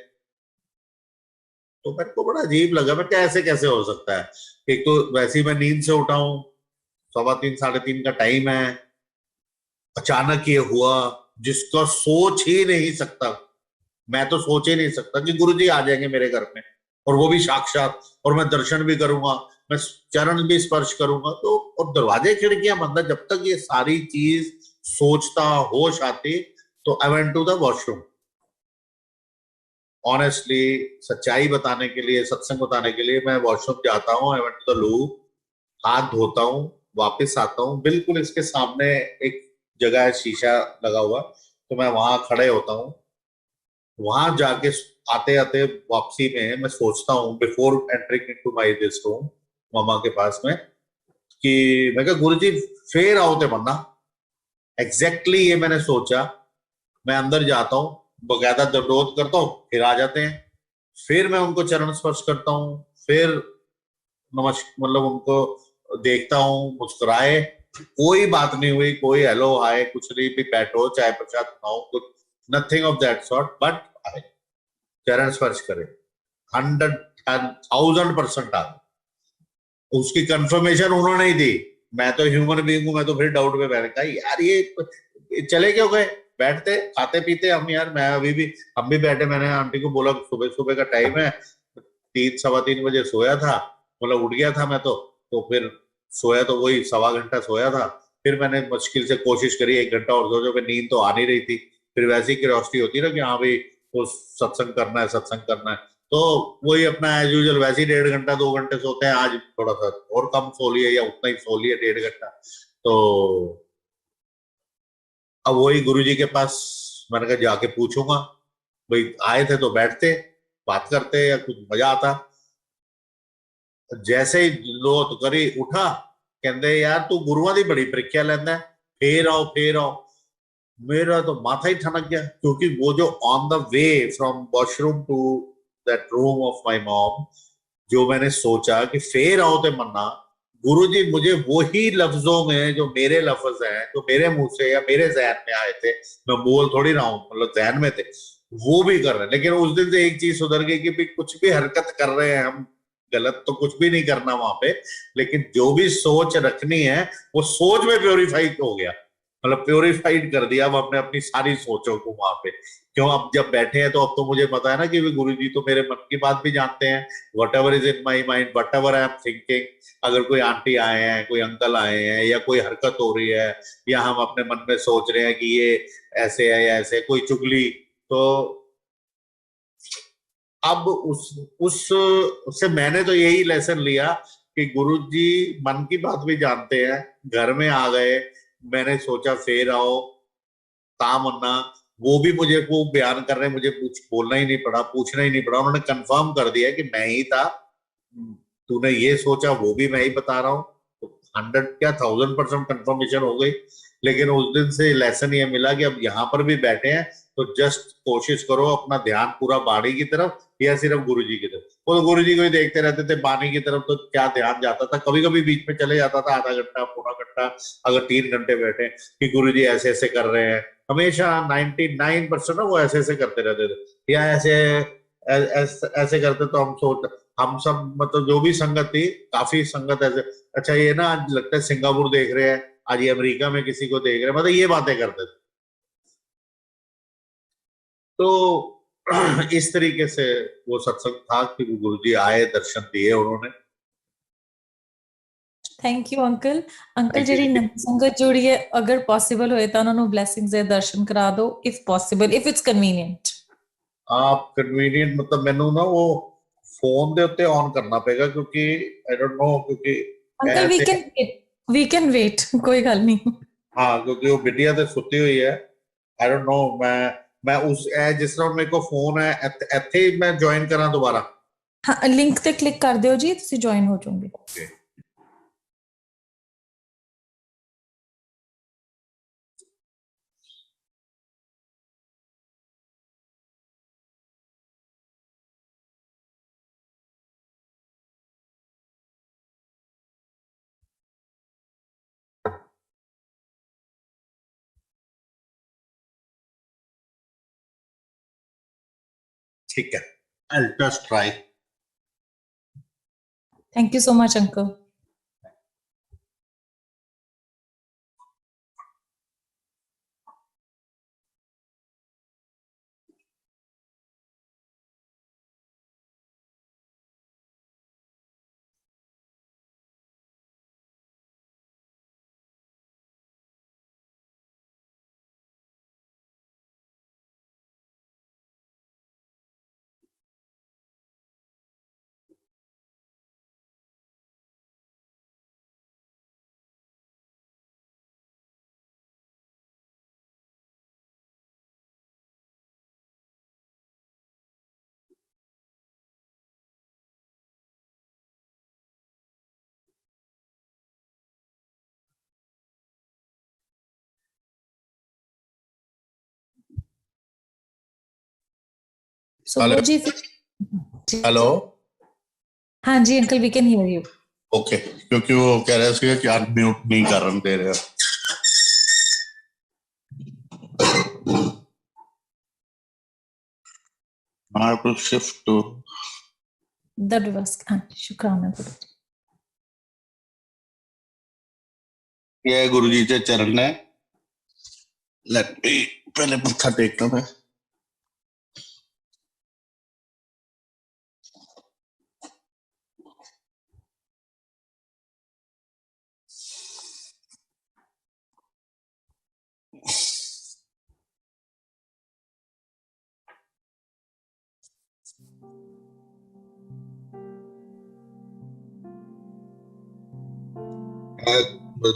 तो मेरे को बड़ा अजीब लगा, मैं कैसे कैसे हो सकता है। एक तो वैसे ही मैं नींद से उठा हूँ, 3:15 3:30 का टाइम है, अचानक ये हुआ जिसका सोच ही नहीं सकता। मैं तो सोच ही नहीं सकता कि गुरुजी आ जाएंगे मेरे घर में, और वो भी साक्षात, और मैं दर्शन भी करूंगा, मैं चरण भी स्पर्श करूंगा, तो और दरवाजे खिड़कियां बंद है। जब तक ये सारी चीज सोचता, होश आती, तो I went to the washroom. Honestly, सच्चाई बताने के लिए, सत्संग बताने के लिए, मैं वॉशरूम जाता हूँ, आई वेंट टू द लू, हाथ धोता हूँ, वापस आता हूँ, बिल्कुल इसके सामने एक जगह है शीशा लगा हुआ, तो मैं वहां खड़े होता हूँ। वहां जाके आते आते वापसी में मैं सोचता हूँ, before entering into my this room, मामा के पास में, कि मैं कहा गुरु जी फिर आओ ते मन्ना। एग्जैक्टली ये मैंने सोचा। मैं अंदर जाता हूँ, बकायदा दंडोत करता हूँ, फिर आ जाते हैं। फिर मैं उनको चरण स्पर्श करता हूँ, फिर नमस्कार, मतलब उनको देखता हूँ, मुस्कुराए, कोई बात नहीं हुई, कोई हेलो हाय कुछ नहीं, भी बैठो चाय प्रसाद खाओ, कुछ nothing of that sort, but आए, चरण स्पर्श करे, 100,000% आ गए। उसकी कंफर्मेशन उन्होंने ही दी। मैं तो ह्यूमन बीइंग हूं, मैं तो फिर डाउट में बैठ गया यार, ये चले क्यों गए, बैठते खाते पीते हम यार, मैं अभी भी, हम भी बैठे। मैंने आंटी को बोला सुबह सुबह का टाइम है, 3 सवा 3 बजे सोया था, मतलब उठ गया था मैं तो फिर सोया तो वही 1.25 घंटा सोया था। फिर मैंने मुश्किल से कोशिश करी 1 घंटा और सो जाओ, नींद तो आ नहीं रही थी। फिर वैसी क्यूरियोसिटी होती है ना कि हाँ भाई वो सत्संग करना है, सत्संग करना है, तो वही अपना एज यूजल वैसे ही 1.5 घंटा 2 घंटे सोते हैं। आज थोड़ा सा और कम सो लिए, या उतना ही सो लिए, 1.5 घंटा। तो अब वही गुरुजी के पास मैंने कहा जाके पूछूंगा, भाई आए थे तो बैठते, बात करते, या कुछ मजा आता। जैसे ही लोट करी उठा, कहते यार तू गुरुआं दी बड़ी परीक्षा लेंदा है, फिर आओ फिर आओ। मेरा तो माथा ही ठनक गया, क्योंकि वो जो on the way from washroom to that room of my mom, जो मैंने सोचा कि फिर आओ ते मन्ना, गुरुजी मुझे वही लफ्जों में जो मेरे लफ्ज हैं, जो मेरे मुंह से या मेरे जहन में आए थे, मैं बोल थोड़ी रहा हूँ, मतलब जहन में थे, वो भी कर रहे हैं। लेकिन उस दिन से एक चीज सुधर गई कि भी कुछ भी हरकत कर रहे हैं हम, गलत तो कुछ भी नहीं करना वहां पे, लेकिन जो भी सोच रखनी है वो सोच में प्योरीफाइड हो गया, मतलब प्योरीफाइड कर दिया अब हमने अपनी सारी सोचों को वहां पे। क्यों, अब जब बैठे हैं तो अब तो मुझे पता है ना कि गुरु जी तो मेरे मन की बात भी जानते हैं, what ever is in my mind, what ever I am thinking. अगर कोई आंटी आए हैं, कोई अंकल आए हैं, या कोई हरकत हो रही है, या हम अपने मन में सोच रहे हैं कि ये ऐसे है या ऐसे, कोई चुगली, तो अब उस उससे मैंने तो यही लेसन लिया कि गुरु जी मन की बात भी जानते हैं। घर में आ गए, मैंने सोचा फिर आओ तामन्ना, वो भी मुझे वो बयान कर रहे हैं, मुझे कुछ बोलना ही नहीं पड़ा, पूछना ही नहीं पड़ा, उन्होंने कंफर्म कर दिया कि मैं ही था, तूने ये सोचा वो भी मैं ही बता रहा हूँ। तो 100 क्या 1000% कंफर्मेशन हो गई। लेकिन उस दिन से लेसन ये मिला कि अब यहाँ पर भी बैठे हैं तो जस्ट कोशिश करो अपना ध्यान पूरा बाणी की तरफ या सिर्फ गुरु जी की तरफ। वो तो गुरु जी को ही देखते रहते थे, बाणी की तरफ तो क्या ध्यान जाता था, कभी कभी बीच में चले जाता था, आधा घंटा पौना घंटा, अगर 3 घंटे बैठे कि गुरु जी ऐसे ऐसे कर रहे हैं। हमेशा 99% ना वो ऐसे ऐसे करते रहते थे, या ऐसे ऐसे करते, तो हम सब मतलब जो भी संगत थी, काफी संगत ऐसे, अच्छा ये ना आज लगता है सिंगापुर देख रहे हैं, आज ये अमेरिका में किसी को देख रहे हैं, मतलब ये बातें करते थे। तो इस तरीके से वो सत्संग था कि गुरु जी आए, दर्शन दिए उन्होंने। Thank you uncle. Uncle Thank you ਜਿਹੜੀ जी। ਨਵੀਂ ਸੰਗਤ ਜੁੜੀ ਹੈ, ਅਗਰ ਪੋਸੀਬਲ ਹੋਏ ਤਾਂ ਉਹਨਾਂ ਨੂੰ ਬਲੇਸਿੰਗਸ ਦੇ ਦਰਸ਼ਨ ਕਰਾ ਦਿਓ, if possible, if it's convenient. आप कन्वीनियंट मतलब मैनू ना वो फोन ਦੇ ਉੱਤੇ ऑन करना पेगा, क्योंकि आई डोंट नो, क्योंकि ਅੰਕਲ ਵੀ ਕੈਨ ਵੇਟ, ਕੋਈ ਗੱਲ ਨਹੀਂ। हाँ, क्योंकि वो बिटिया तो सुती हुई है। आई डोंट नो, मैं उस जिस तरह मेरे को फोन है ਇੱਥੇ ही मैं ज्वाइन करा दोबारा। ਹਾਂ, ਲਿੰਕ ਤੇ ਕਲਿੱਕ ਕਰ ਦਿਓ ਜੀ, ਤੁਸੀਂ ਜੁਆਇਨ ਹੋ ਜਾਓਗੇ। Okay. ठीक है, I'll just try. Thank you so much uncle. Hello. सुबह जी। हेलो। हाँ जी uncle, we can hear you. Okay, क्योंकि वो कह रहे थे कि अनम्यूट नहीं करने दे रहे। I have to shift to the device. हाँ, शुक्राना गुरु जी। ये गुरु जी के चरण है। लेट मी पहले मत्था टेकना मैं।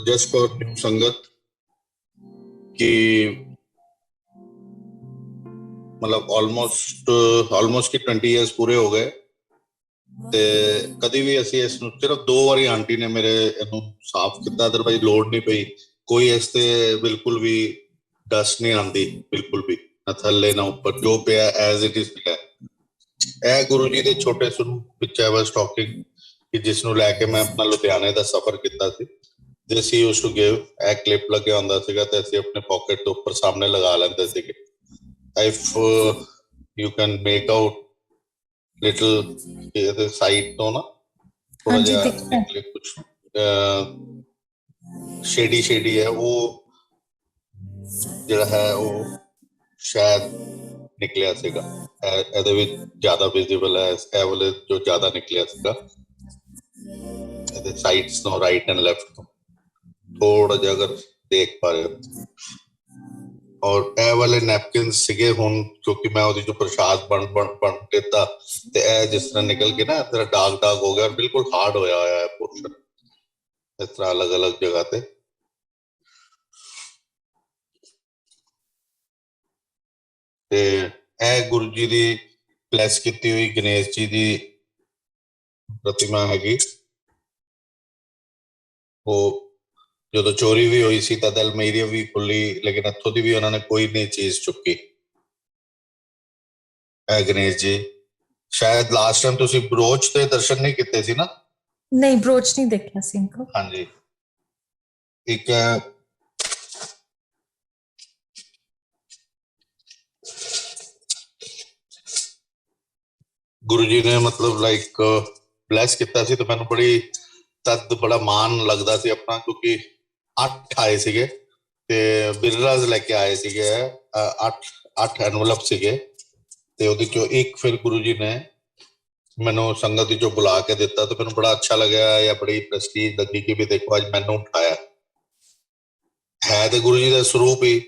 जस्ट फॉर न्यू संगत कि मतलब ऑलमोस्ट की 20 इयर्स पूरे हो गए ਤੇ ਕਦੀ ਵੀ ਅਸੀਂ ਇਸ ਨੂੰ ਸਿਰਫ 2 ਵਾਰੀ ਆਂਟੀ ਨੇ ਮੇਰੇ ਇਹਨੂੰ ਸਾਫ਼ ਕੀਤਾ, ਅਦਰਵਾਈਜ਼ ਲੋੜ ਨਹੀਂ ਪਈ ਕੋਈ ਇਸ ਤੇ ਬਿਲਕੁਲ ਵੀ ਡਸਟ ਨਹੀਂ ਆਂਦੀ, ਬਿਲਕੁਲ ਵੀ ਨਾ ਥੱਲੇ ਨਾ ਉੱਪਰ, ਜੋ ਪਿਆ ਐਜ਼ ਇਟ ਇਜ਼ ਪਿਆ। ਇਹ ਗੁਰੂ ਜੀ ਦੇ ਛੋਟੇ ਸਰੂਪ ਵਿੱਚ ਆਈ ਵਾਸ ਟਾਕਿੰਗ ਕਿ ਜਿਸ ਨੂੰ ਲੈ ਕੇ ਮੈਂ ਆਪਣਾ ਲੁਧਿਆਣੇ ਦਾ ਸਫ਼ਰ ਕੀਤਾ ਸੀ। ਦਿਸ ਹੀ ਯੂਜ਼ਡ ਟੂ ਗਿਵ, ਇਹ ਕਲਿੱਪ ਲੱਗਿਆ ਹੁੰਦਾ ਸੀਗਾ ਤੇ ਅਸੀਂ ਆਪਣੇ ਪਾਕਟ ਦੇ ਉੱਪਰ ਸਾਹਮਣੇ ਲਗਾ ਲੈਂਦੇ ਸੀਗੇ। If you can make out little ਇਹਦੇ ਸਾਈਡ ਤੋਂ ਨਾ ਥੋੜਾ ਹਾਂਜੀ, ਜਿਹਾ ਦਿਖਦਾ ਹੈ। ਨਿਕਲੇ ਕੁਛ ਸ਼ੇਡੀ ਹੈ, ਉਹ ਜਿਹੜਾ ਹੈ ਉਹ ਸ਼ਾਇਦ ਨਿਕਲਿਆ ਸੀਗਾ। ਇਹਦੇ ਵਿੱਚ ਜ਼ਿਆਦਾ ਵਿਜ਼ੀਬਲ ਹੈ, ਇਹ ਵਾਲੇ ਜੋ ਜ਼ਿਆਦਾ ਨਿਕਲਿਆ ਸੀਗਾ ਇਹਦੇ ਸਾਈਡਸ ਤੋਂ, ਰਾਈਟ ਐਂਡ ਲੈਫਟ ਤੋਂ ਥੋੜਾ ਜਿਹਾ ਅਗਰ ਦੇਖ ਪਾ ਰਹੇ ਹੋ। ਔਰ ਇਹ ਵਾਲੇ ਨੈਪਕਿਨ ਸੀਗੇ ਹੁਣ, ਕਿਉਂਕਿ ਮੈਂ ਉਹਦੀ ਜੋ ਪ੍ਰਸ਼ਾਦ ਬਣ ਦਿੱਤਾ ਤੇ ਇਹ ਜਿਸ ਤਰ੍ਹਾਂ ਨਿਕਲ ਕੇ ਨਾ ਇਸ ਤਰ੍ਹਾਂ ਡਾਗ ਹੋ ਗਿਆ, ਬਿਲਕੁਲ ਹਾਰਡ ਹੋਇਆ ਹੈ ਪੋਰਸ਼ਨ ਇਸ ਤਰ੍ਹਾਂ ਅਲੱਗ-ਅਲੱਗ ਜਗ੍ਹਾ ਤੇ। ਤੇ ਇਹ ਗੁਰੂ ਜੀ ਦੀ ਬਲੈਸ ਕੀਤੀ ਹੋਈ ਗਣੇਸ਼ ਜੀ ਦੀ ਪ੍ਰਤਿਮਾ ਹੈਗੀ। ਉਹ ਜਦੋਂ ਚੋਰੀ ਵੀ ਹੋਈ ਸੀ ਤਾਂ ਦਲਮੇਰੀਆ ਵੀ ਖੁੱਲੀ, ਲੇਕਿਨ ਇੱਥੋਂ ਦੀ ਵੀ ਉਹਨਾਂ ਨੇ ਕੋਈ ਨਹੀਂ ਚੀਜ਼ ਚੁੱਕੀ। ਇਹ ਗਣੇਸ਼ ਜੀ ਸ਼ਾਇਦ ਲਾਸਟ ਟਾਈਮ ਤੁਸੀਂ ਬਰੋਚ ਤੇ ਦਰਸ਼ਨ ਨਹੀਂ ਕੀਤੇ ਸੀ ਨਾ? ਨਹੀਂ, ਬ੍ਰੋਚ ਨਹੀਂ ਦੇਖਿਆ ਸੀ ਇनको। ਹਾਂਜੀ, ਇੱਕ ਗੁਰੂ ਜੀ ਨੇ ਮਤਲਬ ਲਾਈਕ ਬਲੈਸ ਕੀਤਾ ਸੀ ਤੇ ਮੈਨੂੰ ਬੜਾ ਮਾਣ ਲੱਗਦਾ ਸੀ ਆਪਣਾ, ਕਿਉਂਕਿ 8 ਆਏ ਸੀਗੇ ਤੇ ਬਿਰਲਾਜ਼ ਲੈ ਕੇ ਆਏ ਸੀਗੇ, 8 ਐਨਵਲਪ ਸੀਗੇ ਤੇ ਉਹਦੇ ਚੋਂ ਇੱਕ ਫਿਰ ਗੁਰੂ ਜੀ ਨੇ ਮੈਨੂੰ ਸੰਗਤ ਵਿੱਚੋਂ ਬੁਲਾ ਕੇ ਦਿੱਤਾ ਤੇ ਮੈਨੂੰ ਬੜਾ ਅੱਛਾ ਲੱਗਿਆ, ਜਾਂ ਬੜੀ ਪ੍ਰੈਸਟੀਜ ਲੱਗੀ ਕਿ ਵੀ ਦੇਖੋ ਅੱਜ ਮੈਨੂੰ ਉਠਾਇਆ ਹੈ ਤੇ ਗੁਰੂ ਜੀ ਦਾ ਸਰੂਪ ਹੀ,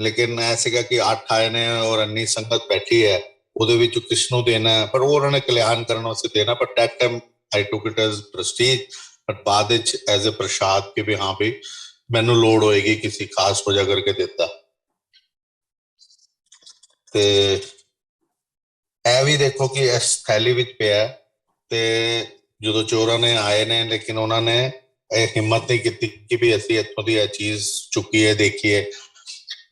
ਲੇਕਿਨ ਇਹ ਸੀਗਾ ਕਿ 8 ਆਏ ਨੇ ਔਰ ਇੰਨੀ ਸੰਗਤ ਬੈਠੀ ਹੈ, ਉਹਦੇ ਵਿੱਚ ਕਿਸ ਨੂੰ ਦੇਣਾ ਹੈ, ਪਰ ਉਹ ਉਹਨਾਂ ਨੇ ਕਲਿਆਣ ਕਰਨ ਵਾਸਤੇ ਦੇਣਾ। ਪਰ that time I took it as prestige, but ਬਾਅਦ ਵਿੱਚ ਐਜ਼ ਅ ਪ੍ਰਸ਼ਾਦ ਕਿ ਵੀ ਹਾਂ ਵੀ ਮੈਨੂੰ ਲੋੜ ਹੋਏਗੀ ਕਿਸੇ ਖਾਸ ਵਜ੍ਹਾ ਕਰਕੇ ਦਿੱਤਾ। ਤੇ ਇਹ ਵੀ ਦੇਖੋ ਕਿ ਇਸ ਥੈਲੀ ਵਿੱਚ ਪਿਆ ਤੇ ਜਦੋਂ ਚੋਰਾਂ ਨੇ ਆਏ ਨੇ, ਲੇਕਿਨ ਉਹਨਾਂ ਨੇ ਇਹ ਹਿੰਮਤ ਨਹੀਂ ਕੀਤੀ ਕਿ ਵੀ ਅਸੀਂ ਇੱਥੋਂ ਦੀ ਇਹ ਚੀਜ਼ ਚੁੱਕੀਏ ਦੇਖੀਏ।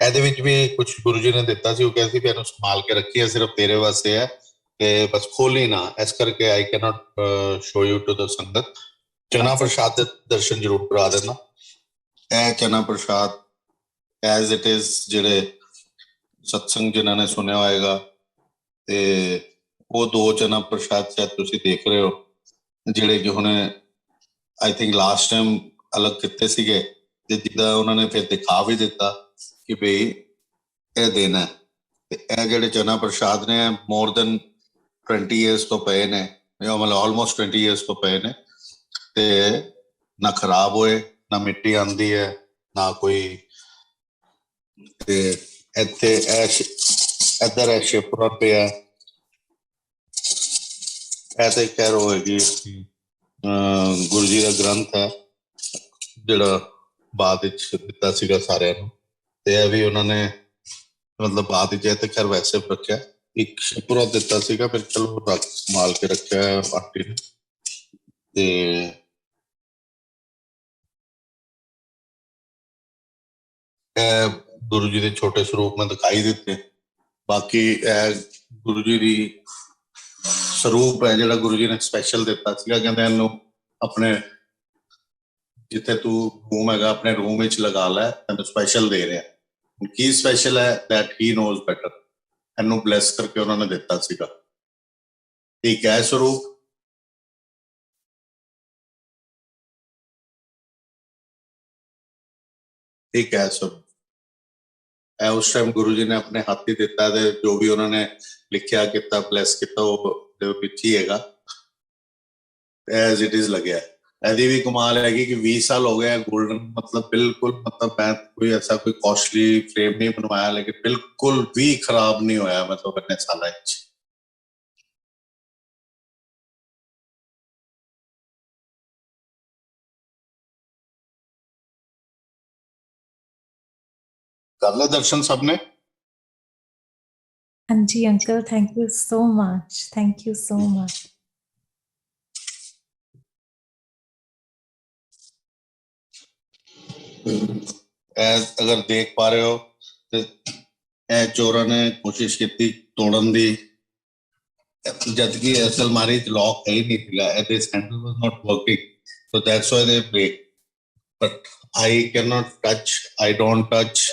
ਇਹਦੇ ਵਿੱਚ ਵੀ ਕੁਝ ਗੁਰੂ ਜੀ ਨੇ ਦਿੱਤਾ ਸੀ, ਉਹ ਕਹਿੰਦੇ ਸੀ ਵੀ ਇਹਨੂੰ ਸੰਭਾਲ ਕੇ ਰੱਖੀਏ, ਸਿਰਫ ਤੇਰੇ ਵਾਸਤੇ ਹੈ ਤੇ ਬਸ ਖੋਲੀ ਨਾ, ਇਸ ਕਰਕੇ I can not show you to the sangat. ਚਨਾ ਪ੍ਰਸ਼ਾਦ ਦੇ ਦਰਸ਼ਨ ਜ਼ਰੂਰ ਕਰਾ ਦੇਣਾ। ਇਹ ਚਨਾ ਪ੍ਰਸ਼ਾਦ ਐਜ਼ ਇਟ ਇਜ਼, ਜਿਹੜੇ ਸਤਸੰਗ ਜਿਨ੍ਹਾਂ ਨੇ ਸੁਣਿਆ ਹੋਏਗਾ ਤੇ ਉਹ 2 ਚਨਾ ਪ੍ਰਸ਼ਾਦ ਸ਼ਾਇਦ ਤੁਸੀਂ ਦੇਖ ਰਹੇ ਹੋ, ਜਿਹੜੇ ਕਿ ਹੁਣ ਆਈ ਥਿੰਕ ਲਾਸਟ ਟਾਈਮ ਅਲੱਗ ਕੀਤੇ ਸੀਗੇ ਤੇ ਜਿੱਦਾਂ ਉਹਨਾਂ ਨੇ ਫਿਰ ਦਿਖਾ ਵੀ ਦਿੱਤਾ ਕਿ ਭਈ ਇਹ ਦੇਣਾ। ਤੇ ਇਹ ਜਿਹੜੇ ਚਨਾ ਪ੍ਰਸ਼ਾਦ ਨੇ ਮੋਰ ਦੈਨ 20 ਇਅਰਸ ਤੋਂ ਪਏ ਨੇ, ਮਤਲਬ ਆਲਮੋਸਟ 20 ਇਅਰਸ ਤੋਂ ਪਏ ਨੇ ਤੇ ਨਾ ਖਰਾਬ ਹੋਏ, ਨਾ ਮਿੱਟੀ ਆਂਦੀ ਹੈ, ਨਾ ਕੋਈ। ਤੇ ਇੱਥੇ ਇੱਧਰ ਹੈ ਸ਼ਿਵਪੁਰਾ ਪਿਆ, ਇਹ ਤੇ ਖੈਰ ਹੋਏਗੀ ਗੁਰੂ ਜੀ ਦਾ ਗ੍ਰੰਥ ਹੈ ਜਿਹੜਾ ਬਾਅਦ ਵਿੱਚ ਦਿੱਤਾ ਸੀਗਾ ਸਾਰਿਆਂ ਨੂੰ, ਤੇ ਇਹ ਵੀ ਉਹਨਾਂ ਨੇ ਮਤਲਬ ਬਾਅਦ ਵਿੱਚ ਇਹ ਤੇ ਖੈਰ ਵੈਸੇ ਰੱਖਿਆ। ਇੱਕ ਸ਼ਿਵਪੁਰਾ ਦਿੱਤਾ ਸੀਗਾ, ਫਿਰ ਚਲੋ ਰੱਖ ਸੰਭਾਲ ਕੇ ਰੱਖਿਆ ਹੈ ਪਾਰਟੀ ਨੇ। ਤੇ ਇਹ ਗੁਰੂ ਜੀ ਦੇ ਛੋਟੇ ਸਰੂਪ ਮੈਂ ਦਿਖਾਈ ਦਿੱਤੇ। ਬਾਕੀ ਇਹ ਗੁਰੂ ਜੀ ਦੀ ਸਰੂਪ ਹੈ ਜਿਹੜਾ ਗੁਰੂ ਜੀ ਨੇ ਸਪੈਸ਼ਲ ਦਿੱਤਾ ਸੀਗਾ, ਕਹਿੰਦੇ ਇਹਨੂੰ ਆਪਣੇ ਜਿੱਥੇ ਤੂੰ ਰੂਮ ਹੈਗਾ ਆਪਣੇ ਰੂਮ ਵਿੱਚ ਲਗਾ ਲੈ, ਤੈਨੂੰ ਸਪੈਸ਼ਲ ਦੇ ਰਿਹਾ। ਕੀ ਸਪੈਸ਼ਲ ਹੈ ਦੈਟ ਹੀ ਨੋਜ਼ ਬੈਟਰ। ਇਹਨੂੰ ਬਲੈਸ ਕਰਕੇ ਉਹਨਾਂ ਨੇ ਦਿੱਤਾ ਸੀਗਾ। ਠੀਕ ਹੈ ਸਰੂਪ, ਠੀਕ ਹੈ ਸਰੂਪ। ਇਹ ਉਸ ਟਾਈਮ ਗੁਰੂ ਜੀ ਨੇ ਆਪਣੇ ਹੱਥ ਹੀ ਦਿੱਤਾ ਤੇ ਜੋ ਵੀ ਉਹਨਾਂ ਨੇ ਲਿਖਿਆ ਕੀਤਾ ਬਲੈਸ ਕੀਤਾ ਉਹ ਦੇ ਵਿੱਚ ਹੀ ਹੈਗਾ, ਐਜ਼ ਇਟ ਇਜ਼ ਲੱਗਿਆ। ਇਹਦੀ ਵੀ ਕਮਾਲ ਹੈਗੀ ਕਿ 20 ਸਾਲ ਹੋ ਗਏ ਗੋਲਡਨ, ਮਤਲਬ ਬਿਲਕੁਲ, ਮਤਲਬ ਮੈਂ ਕੋਈ ਐਸਾ ਕੋਈ ਕਾਸਟਲੀ ਫਰੇਮ ਨਹੀਂ ਬਣਵਾਇਆ, ਲੇਕਿਨ ਬਿਲਕੁਲ ਵੀ ਖਰਾਬ ਨਹੀਂ ਹੋਇਆ ਮਤਲਬ ਇੰਨੇ ਸਾਲਾਂ ਵਿੱਚ। ਕਰ ਲੈ ਦਰਸ਼ਨ ਸਭ ਨੇ। ਹਾਂਜੀ uncle, thank you so much, thank you so much. ਅਗਰ ਦੇਖ ਪਾ ਰਹੇ ਹੋ ਤੇ ਇਹ ਚੋਰਾਂ ਨੇ ਕੋਸ਼ਿਸ਼ ਕੀਤੀ ਤੋੜਨ ਦੀ, जबकि इस अलमारी च लॉक है ही नहीं थिगा, this handle was not working, so that's why they break. But I cannot touch, I don't touch,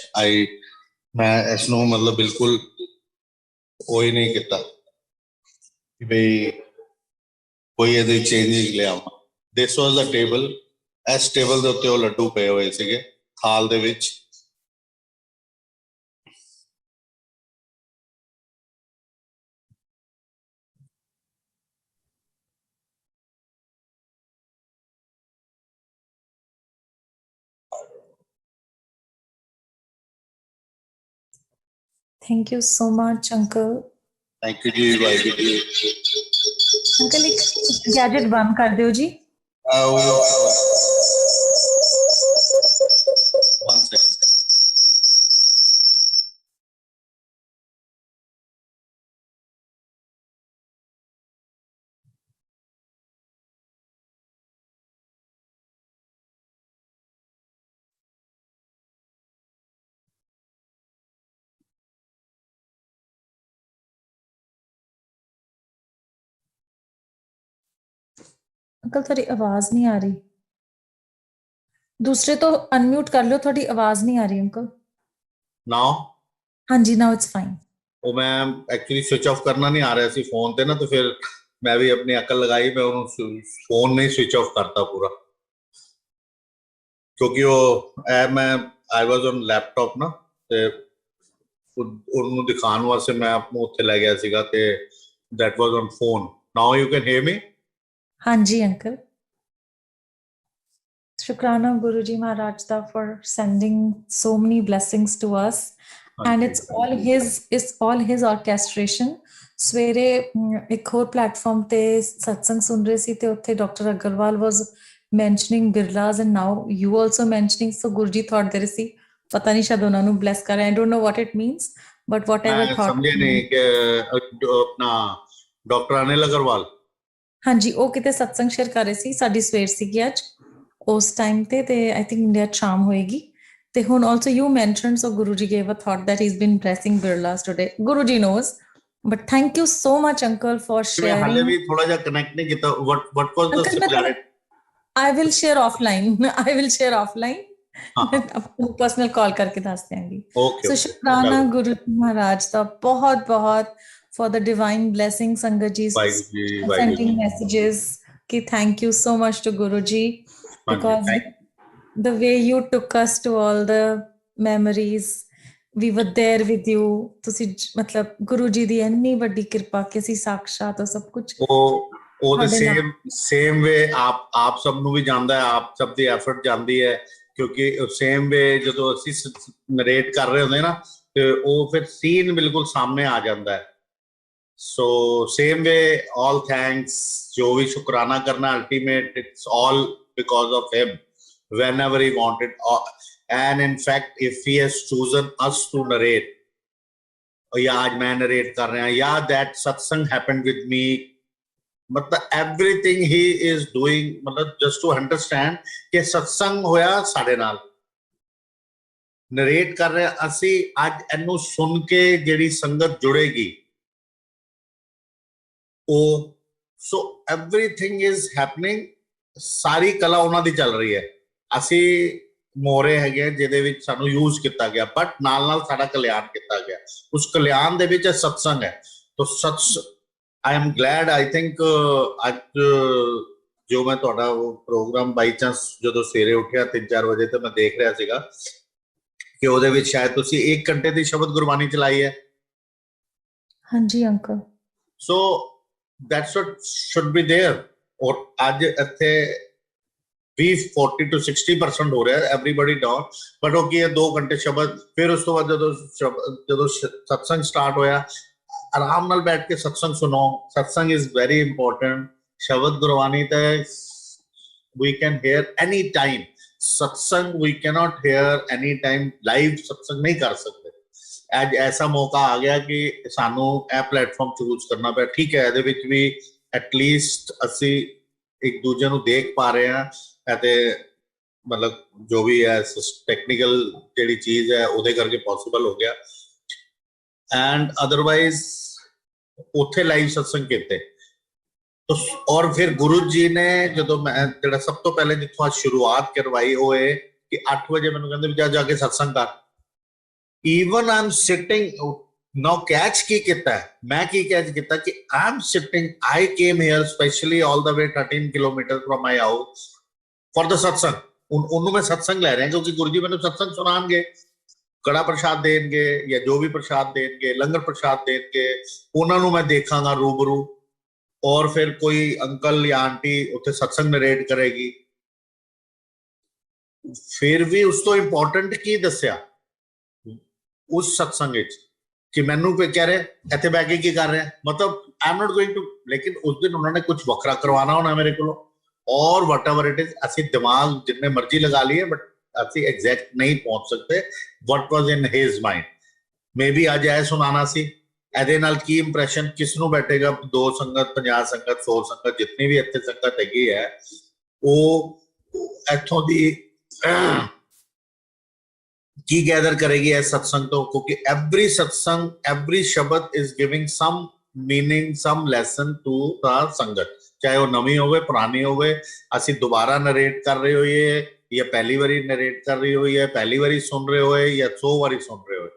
मैं ਇਸ ਨੂੰ ਮਤਲਬ ਬਿਲਕੁਲ ਉਹ ਹੀ ਨਹੀਂ ਕੀਤਾ ਕਿ ਬਈ ਕੋਈ ਇਹਦੇ ਚੇਂਜਿੰਗ ਲਿਆਵਾਂ. ਦਿਸ ਵਾਸ ਦਾ ਟੇਬਲ, ਇਸ ਟੇਬਲ ਦੇ ਉੱਤੇ ਉਹ ਲੱਡੂ ਪਏ ਹੋਏ ਸੀਗੇ ਥਾਲ ਦੇ ਵਿੱਚ. Thank you so much, Uncle. Thank you ਜੀ, ਵਾਹਿਗੁਰੂ ਜੀ. Uncle, एक गैजेट बंद कर दो जी. One second. अंकल थोड़ी आवाज नहीं आ रही. दूसरे तो अनम्यूट कर लो, थोड़ी आवाज नहीं आ रही अंकल. नाउ हाँ जी, नाउ इट्स फाइन. ਉਹ ਮੈਂ ਐਕਚੁਅਲੀ ਸਵਿਚ ਆਫ ਕਰਨਾ ਨਹੀਂ ਆ ਰਿਹਾ ਸੀ ਫੋਨ ਤੇ ਨਾ, ਤੇ ਫਿਰ ਮੈਂ ਵੀ ਆਪਣੀ ਅਕਲ ਲਗਾਈ, ਮੈਂ ਉਹਨੂੰ ਫੋਨ ਨਹੀਂ ਸਵਿਚ ਆਫ ਕਰਤਾ ਪੂਰਾ, ਕਿਉਂਕਿ ਉਹ ਮੈਂ ਆਈ ਵਾਸ ਔਨ ਲੈਪਟਾਪ ਨਾ, ਤੇ ਉਹਨੂੰ ਦਿਖਾਉਣ ਵਾਸਤੇ ਮੈਂ ਆਪ ਨੂੰ ਉੱਥੇ ਲੈ ਗਿਆ ਸੀਗਾ, ਤੇ that was on phone. Now you can hear me? हाँ जी अंकल. शुक्राना गुरु जी महाराज दा for sending so many blessings to us, and it's all his orchestration. ਸਵੇਰੇ ਇੱਕ ਹੋਰ ਪਲੇਟਫਾਰਮ ਤੇ ਸਤਸੰਗ ਸੁਣ ਰਹੇ ਸੀ, ਤੇ ਉੱਥੇ doctor Agarwal was mentioning Birlas, and now you also mentioning, so Guru ji thought there ਸੀ, ਪਤਾ ਨਹੀਂ ਸ਼ਾਇਦ ਉਹਨਾਂ ਨੂੰ bless ਕਰ ਰਹੇ. I don't know what it means, but whatever ਮੈਂ thought. ਸਮਝੇ ਨਹੀਂ ਕਿ ਆਪਣਾ ਡਾਕਟਰ ਅਨਿਲ ਅਗਰਵਾਲ, ਹਾਂਜੀ, ਉਹ ਕਿਤੇ ਸਤਸੰਗ ਸ਼ੇਅਰ ਕਰ ਰਹੇ ਸੀ, ਸਾਡੀ ਸਵੇਰ ਸੀਗੀ ਅੱਜ ਉਸ ਟਾਈਮ ਤੇ ਆਈ ਥਿੰਕ ਇੰਡੀਆ ਸ਼ਾਮ ਹੋਏਗੀ. ਤੇ ਹੁਣ also you mentioned, so Guru ji gave a thought that he's been blessing Birlas today. Guru ji knows, but thank you so much uncle for ਮੈਂ ਹਾਲੇ sharing. ਵੀ ਥੋੜਾ ਜਿਹਾ ਕਨੈਕਟ ਨਹੀਂ ਕੀਤਾ. what was the Uncle, similarity? I will share offline. I will share offline. ਹਾਂ ਮੈਂ ਆਪਕੋ personal ਕਾਲ ਕਰਕੇ ਦੱਸ ਦਿਆਂਗੀ. ਓਕੇ ਸੋ ਸ਼ੁਕਰਾਨਾ ਗੁਰੂ ਮਹਾਰਾਜ ਦਾ ਬਹੁਤ ਬਹੁਤ for the divine blessing. Sangat ji Waheguru ji, Waheguru sending ਜੀ. messages ki thank you so much to Guruji, because ਹਾਂਜੀ, the way you took us to all the memories, we were there with you. ਤੁਸੀਂ ਮਤਲਬ ਗੁਰੂ ਜੀ ਦੀ ਇੰਨੀ ਵੱਡੀ ਕਿਰਪਾ ਕਿ ਅਸੀਂ ਸਾਖਸ਼ਾਤ ਉਹ ਸਭ ਕੁਝ ਉਹ the ਸਾਡੇ ਨਾਲ। same way ਆਪ ਸਭ ਨੂੰ ਵੀ ਜਾਂਦਾ ਹੈ, ਆਪ ਸਭ ਦੀ ਐਫਰਟ ਜਾਂਦੀ ਹੈ, ਕਿਉਂਕਿ ਸੇਮ ਵੇ ਜਦੋਂ ਅਸੀਂ ਨਰੇਟ ਕਰ ਰਹੇ ਹੁੰਦੇ ਨਾ, ਤੇ ਉਹ ਫਿਰ ਸੀਨ ਬਿਲਕੁਲ ਸਾਹਮਣੇ ਆ ਜਾਂਦਾ ਹੈ. ਸੋ ਸੇਮ ਵੇ all thanks, ਜੋ ਵੀ ਸ਼ੁਕਰਾਨਾ ਕਰਨਾ, ultimate it's all because of him, whenever he wanted, and in fact if he has chosen us to narrate, या आज मैं नरेट कर रहा हूं, या that satsang happened with me, मतलब everything he is doing, मतलब just to understand कि सत्संग होया साडे नाल, नरेट कर रहे ਅਸੀਂ ਅੱਜ ਇਹਨੂੰ ਸੁਣ ਕੇ ਜਿਹੜੀ ਸੰਗਤ ਜੁੜੇਗੀ ਉਹ, so everything is happening, ਸਾਰੀ ਕਲਾ ਉਹਨਾਂ ਦੀ ਚੱਲ ਰਹੀ ਹੈ. ਅਸੀਂ ਮੋਰੇ ਹੈਗੇ ਜਿਹਦੇ ਵਿੱਚ ਸਾਨੂੰ ਯੂਜ਼ ਕੀਤਾ ਗਿਆ, ਬਟ ਨਾਲ ਨਾਲ ਸਾਡਾ ਕਲਿਆਣ ਕੀਤਾ ਗਿਆ. ਉਸ ਕਲਿਆਣ ਦੇ ਵਿੱਚ ਸਤਸੰਗ ਹੈ. ਤੋ I am glad, I think ਅੱਜ ਜੋ ਮੈਂ ਤੁਹਾਡਾ ਉਹ ਪ੍ਰੋਗਰਾਮ ਬਾਈ ਚਾਂਸ ਜਦੋਂ ਸਵੇਰੇ ਉੱਠਿਆ 3-4 ਵਜੇ ਤੇ ਮੈਂ ਦੇਖ ਰਿਹਾ ਸੀਗਾ ਕਿ ਉਹਦੇ ਵਿੱਚ ਸ਼ਾਇਦ ਤੁਸੀਂ 1 ਘੰਟੇ ਦੀ ਸ਼ਬਦ ਗੁਰਬਾਣੀ ਚਲਾਈ ਹੈ. ਹਾਂਜੀ uncle. So that's what should be there. ਔਰ ਅੱਜ ਇੱਥੇ 40 to 60% ਹੋ ਰਿਹਾ, everybody down, but ਉਹ ਕੀ ਹੈ 2 ਘੰਟੇ ਸ਼ਬਦ, ਫਿਰ ਉਸ ਤੋਂ ਬਾਅਦ ਜਦੋਂ ਸਤਸੰਗ ਸਟਾਰਟ ਹੋਇਆ, ਆਰਾਮ ਨਾਲ ਬੈਠ ਕੇ ਸਤਸੰਗ ਸੁਣੋ. ਸਤਸੰਗ ਇਜ਼ ਵੈਰੀ ਇੰਪੋਰਟੈਂਟ. ਸ਼ਬਦ ਗੁਰਬਾਣੀ ਤੇ we can hear any time, सत्संग we cannot hear any time, live सत्संग नहीं कर सकते. ਅੱਜ ਐਸਾ ਮੌਕਾ ਆ ਗਿਆ ਕਿ ਸਾਨੂੰ ਇਹ ਪਲੇਟਫਾਰਮ ਚੂਜ਼ ਕਰਨਾ ਪਿਆ. ਠੀਕ ਹੈ, ਇਹਦੇ ਵਿੱਚ ਵੀ ਐਟਲੀਸਟ ਅਸੀਂ ਇੱਕ ਦੂਜੇ ਨੂੰ ਦੇਖ ਪਾ ਰਹੇ ਹਾਂ, ਅਤੇ ਮਤਲਬ ਜੋ ਵੀ ਹੈ ਟੈਕਨੀਕਲ ਜਿਹੜੀ ਚੀਜ਼ ਹੈ ਉਹਦੇ ਕਰਕੇ ਪੋਸੀਬਲ ਹੋ ਗਿਆ. ਐਂਡ ਅਦਰਵਾਈਜ਼ ਉੱਥੇ ਲਾਈਵ ਸਤਸੰਗ ਕੀਤੇ। तो और फिर गुरु जी ने जो मैं जेड़ा सब तो पहले जिथों शुरुआत करवाई वो है कि 8 बजे मैंने कहते भी जा जाके सत्संग कर। Even I am sitting now catch की किता है, मैं की कैच किता कि I am sitting, I came here specially all the way 13 kilometre from my house for the सत्संग। उन्होंने मैं सत्संग ले रहे हैं क्योंकि गुरु जी मैंने सत्संग सुनाएंगे, कड़ा प्रसाद देंगे या जो भी प्रसाद देंगे, लंगर प्रसाद देंगे, उन्होंने मैं देखांगा रूबरू। और फिर कोई अंकल या आंटी उत्थे सत्संग नरेट करेगी। फिर भी उस तो इंपॉर्टेंट की दस्या उस सत्संग कि मैनू पे कह रहे इत्थे बैठ के की कर रहे हैं, मतलब I am not going to. लेकिन उस दिन उन्होंने कुछ वखरा करवाना होना मेरे को, और वट एवर इट इज असी दिमाग जितने मर्जी लगा लिए बट असी एग्जैक्ट नहीं पहुंच सकते what was in his mind. May be as I सुनाना सी, ਇਹਦੇ ਨਾਲ ਕੀ ਇੰਪ੍ਰੈਸ਼ਨ ਕਿਸ ਨੂੰ ਬੈਠੇਗਾ, 2 ਸੰਗਤ 50 ਸੰਗਤ 100 ਸੰਗਤ ਜਿੰਨੀ ਵੀ ਇੱਥੇ ਸੰਗਤ ਹੈਗੀ ਹੈ ਉਹ ਇੱਥੋਂ ਦੀ ਕੀ ਗੈਦਰ ਕਰੇਗੀ ਇਸ ਸਤਸੰਗ ਤੋਂ, ਕਿਉਂਕਿ every satsang every shabad is giving some meaning some lesson to the sangat, चाहे वो नवी होवे पुरानी होवे, ਅਸੀਂ ਦੁਬਾਰਾ ਨਰੇਟ ਕਰ ਰਹੇ ਹੋਈਏ ਜਾਂ ਪਹਿਲੀ ਵਾਰੀ ਨਰੇਟ ਕਰ ਰਹੀ ਹੋਈ ਹੈ, ਪਹਿਲੀ ਵਾਰੀ ਸੁਣ ਰਹੇ ਹੋਏ ਜਾਂ 100 ਵਾਰੀ ਸੁਣ ਰਹੇ ਹੋਏ।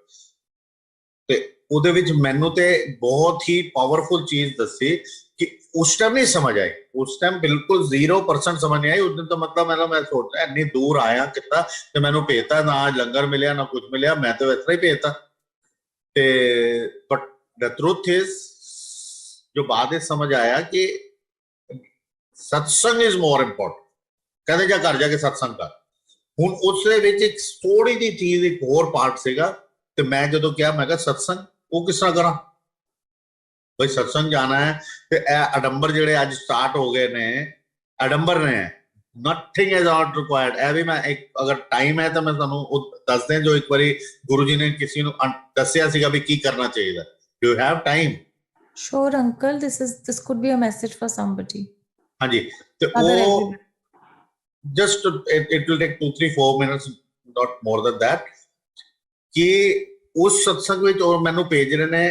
ਤੇ ਉਹਦੇ ਵਿੱਚ ਮੈਨੂੰ ਤੇ ਬਹੁਤ ਹੀ ਪਾਵਰਫੁਲ ਚੀਜ਼ ਦੱਸੀ ਕਿ ਉਸ ਟਾਈਮ ਨਹੀਂ ਸਮਝ ਆਈ, ਉਸ ਟਾਈਮ ਬਿਲਕੁਲ 0% ਸਮਝ ਨਹੀਂ ਆਈ। ਉਸ ਦਿਨ ਤਾਂ ਮਤਲਬ ਮੈਂ ਸੋਚਿਆ ਇੰਨੀ ਦੂਰ ਆਇਆ ਕਿੱਦਾਂ ਤੇ ਮੈਨੂੰ ਭੇਜਤਾ, ਨਾ ਲੰਗਰ ਮਿਲਿਆ ਨਾ ਕੁਝ ਮਿਲਿਆ, ਮੈਂ ਤਾਂ ਵੈਸੇ ਹੀ ਭੇਜਤਾ। ਤੇ ਬਟ ਦ ਟਰੂਥ ਇਜ਼ ਜੋ ਬਾਅਦ ਵਿੱਚ ਸਮਝ ਆਇਆ ਕਿ ਸਤਸੰਗ ਇਜ਼ ਮੋਰ ਇੰਪੋਰਟੈਂਟ। ਕਹਿੰਦੇ ਜਾ ਘਰ ਜਾ ਕੇ ਸਤਸੰਗ ਕਰ। ਹੁਣ ਉਸ ਦੇ ਵਿੱਚ ਇੱਕ ਥੋੜੀ ਜਿਹੀ ਚੀਜ਼ ਇੱਕ ਹੋਰ ਪਾਰਟ ਸੀਗਾ ਤੇ ਮੈਂ ਜਦੋਂ ਕਿਹਾ ਮੈਂ ਕਿਹਾ ਸਤਸੰਗ ਉਹ ਕਿਸ ਤਰ੍ਹਾਂ ਕਰਾਂ ਬਈ, ਸਤਸੰਗ ਜਾਣਾ ਹੈ ਤੇ ਇਹ ਅਡੰਬਰ ਜਿਹੜੇ ਅੱਜ ਸਟਾਰਟ ਹੋ ਗਏ ਨੇ ਅਡੰਬਰ ਨੇ, ਨਥਿੰਗ ਇਜ਼ ਆਊਟ ਰਿਕੁਆਇਰਡ। ਇਹ ਵੀ ਮੈਂ ਇੱਕ ਅਗਰ ਟਾਈਮ ਹੈ ਤਾਂ ਮੈਂ ਤੁਹਾਨੂੰ ਉਹ ਦੱਸ ਦਿਆਂ ਜੋ ਇੱਕ ਵਾਰੀ ਗੁਰੂ ਜੀ ਨੇ ਕਿਸੇ ਨੂੰ ਦੱਸਿਆ ਸੀਗਾ ਵੀ ਕੀ ਕਰਨਾ ਚਾਹੀਦਾ। Do you have time? Sure, uncle. This could be a message for somebody. ਹਾਂਜੀ, ਤੇ ਉਹ just it will take 2-3-4 minutes, not more than that, ਕਿ ਉਸ ਸਤਸੰਗ ਵਿੱਚ ਉਹ ਮੈਨੂੰ ਭੇਜ ਰਹੇ ਨੇ।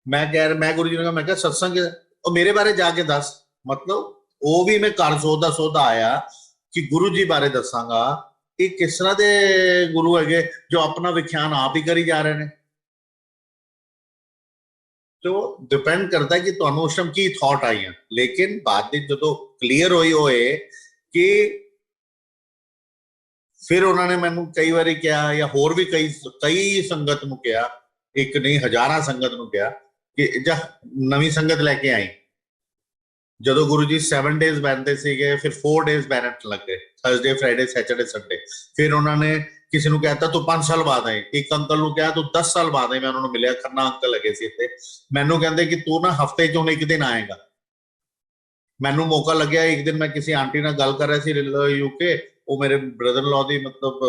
ਮੈਂ ਕਹਿ ਰਿਹਾ, ਮੈਂ ਗੁਰੂ ਜੀ ਨੂੰ ਮੈਂ ਕਿਹਾ ਸਤਸੰਗ ਉਹ ਮੇਰੇ ਬਾਰੇ ਜਾ ਕੇ ਦੱਸ। ਮਤਲਬ ਉਹ ਵੀ ਮੈਂ ਘਰ ਸੋਚਦਾ ਆਇਆ ਕਿ ਗੁਰੂ ਜੀ ਬਾਰੇ ਦੱਸਾਂਗਾ ਇਹ ਕਿਸ ਤਰ੍ਹਾਂ ਦੇ ਗੁਰੂ ਹੈਗੇ ਜੋ ਆਪਣਾ ਵਿਖਿਆਨ ਆਪ ਹੀ ਕਰੀ ਜਾ ਰਹੇ ਨੇ। तो डिपेंड करता है कि ਤੁਹਾਨੂੰ ਉਸ ਟਾਈਮ ਕੀ ਥਾਟ ਆਈਆਂ। ਲੇਕਿਨ ਬਾਅਦ ਵਿੱਚ ਜਦੋਂ ਕਲੀਅਰ ਹੋਈ ਹੋਏ ਕਿ ਫਿਰ ਉਹਨਾਂ ਨੇ ਮੈਨੂੰ ਕਈ ਵਾਰੀ ਕਿਹਾ ਜਾਂ ਹੋਰ ਵੀ ਕਈ ਸੰਗਤ ਨੂੰ ਕਿਹਾ, ਇੱਕ ਨਹੀਂ ਹਜ਼ਾਰਾਂ ਸੰਗਤ ਨੂੰ ਕਿਹਾ ਕਿ ਜਾ ਨਵੀਂ ਸੰਗਤ ਲੈ ਕੇ ਆਈ। ਜਦੋਂ ਗੁਰੂ ਜੀ 7 ਡੇਜ਼ ਬੈਠਦੇ ਸੀਗੇ, ਫਿਰ 4 ਡੇਜ਼ ਬੈਠਣ ਲੱਗੇ, ਥਰਸਡੇ ਫਰਾਈਡੇ ਸੈਟਰਡੇ ਸੰਡੇ। ਫਿਰ ਉਹਨਾਂ ਨੇ ਕਿਸੇ ਨੂੰ ਕਹਿਤਾ ਤੂੰ 5 ਸਾਲ ਬਾਅਦ ਆਏ, ਇੱਕ ਅੰਕਲ ਨੂੰ ਕਿਹਾ ਤੂੰ 10 ਸਾਲ ਬਾਅਦ ਆਏ। ਮੈਂ ਉਹਨਾਂ ਨੂੰ ਮਿਲਿਆ, ਖੰਨਾ ਅੰਕਲ ਲੱਗੇ ਸੀ ਇੱਥੇ, ਮੈਨੂੰ ਕਹਿੰਦੇ ਕਿ ਤੂੰ ਨਾ ਹਫਤੇ ਚੋਂ ਇੱਕ ਦਿਨ ਆਏਗਾ। ਮੈਨੂੰ ਮੌਕਾ ਲੱਗਿਆ ਇੱਕ ਦਿਨ, ਮੈਂ ਕਿਸੇ ਆਂਟੀ ਨਾਲ ਗੱਲ ਕਰ ਰਿਹਾ ਸੀ ਯੂਕੇ, ਉਹ ਮੇਰੇ ਬ੍ਰਦਰ ਲੋ ਦੀ ਮਤਲਬ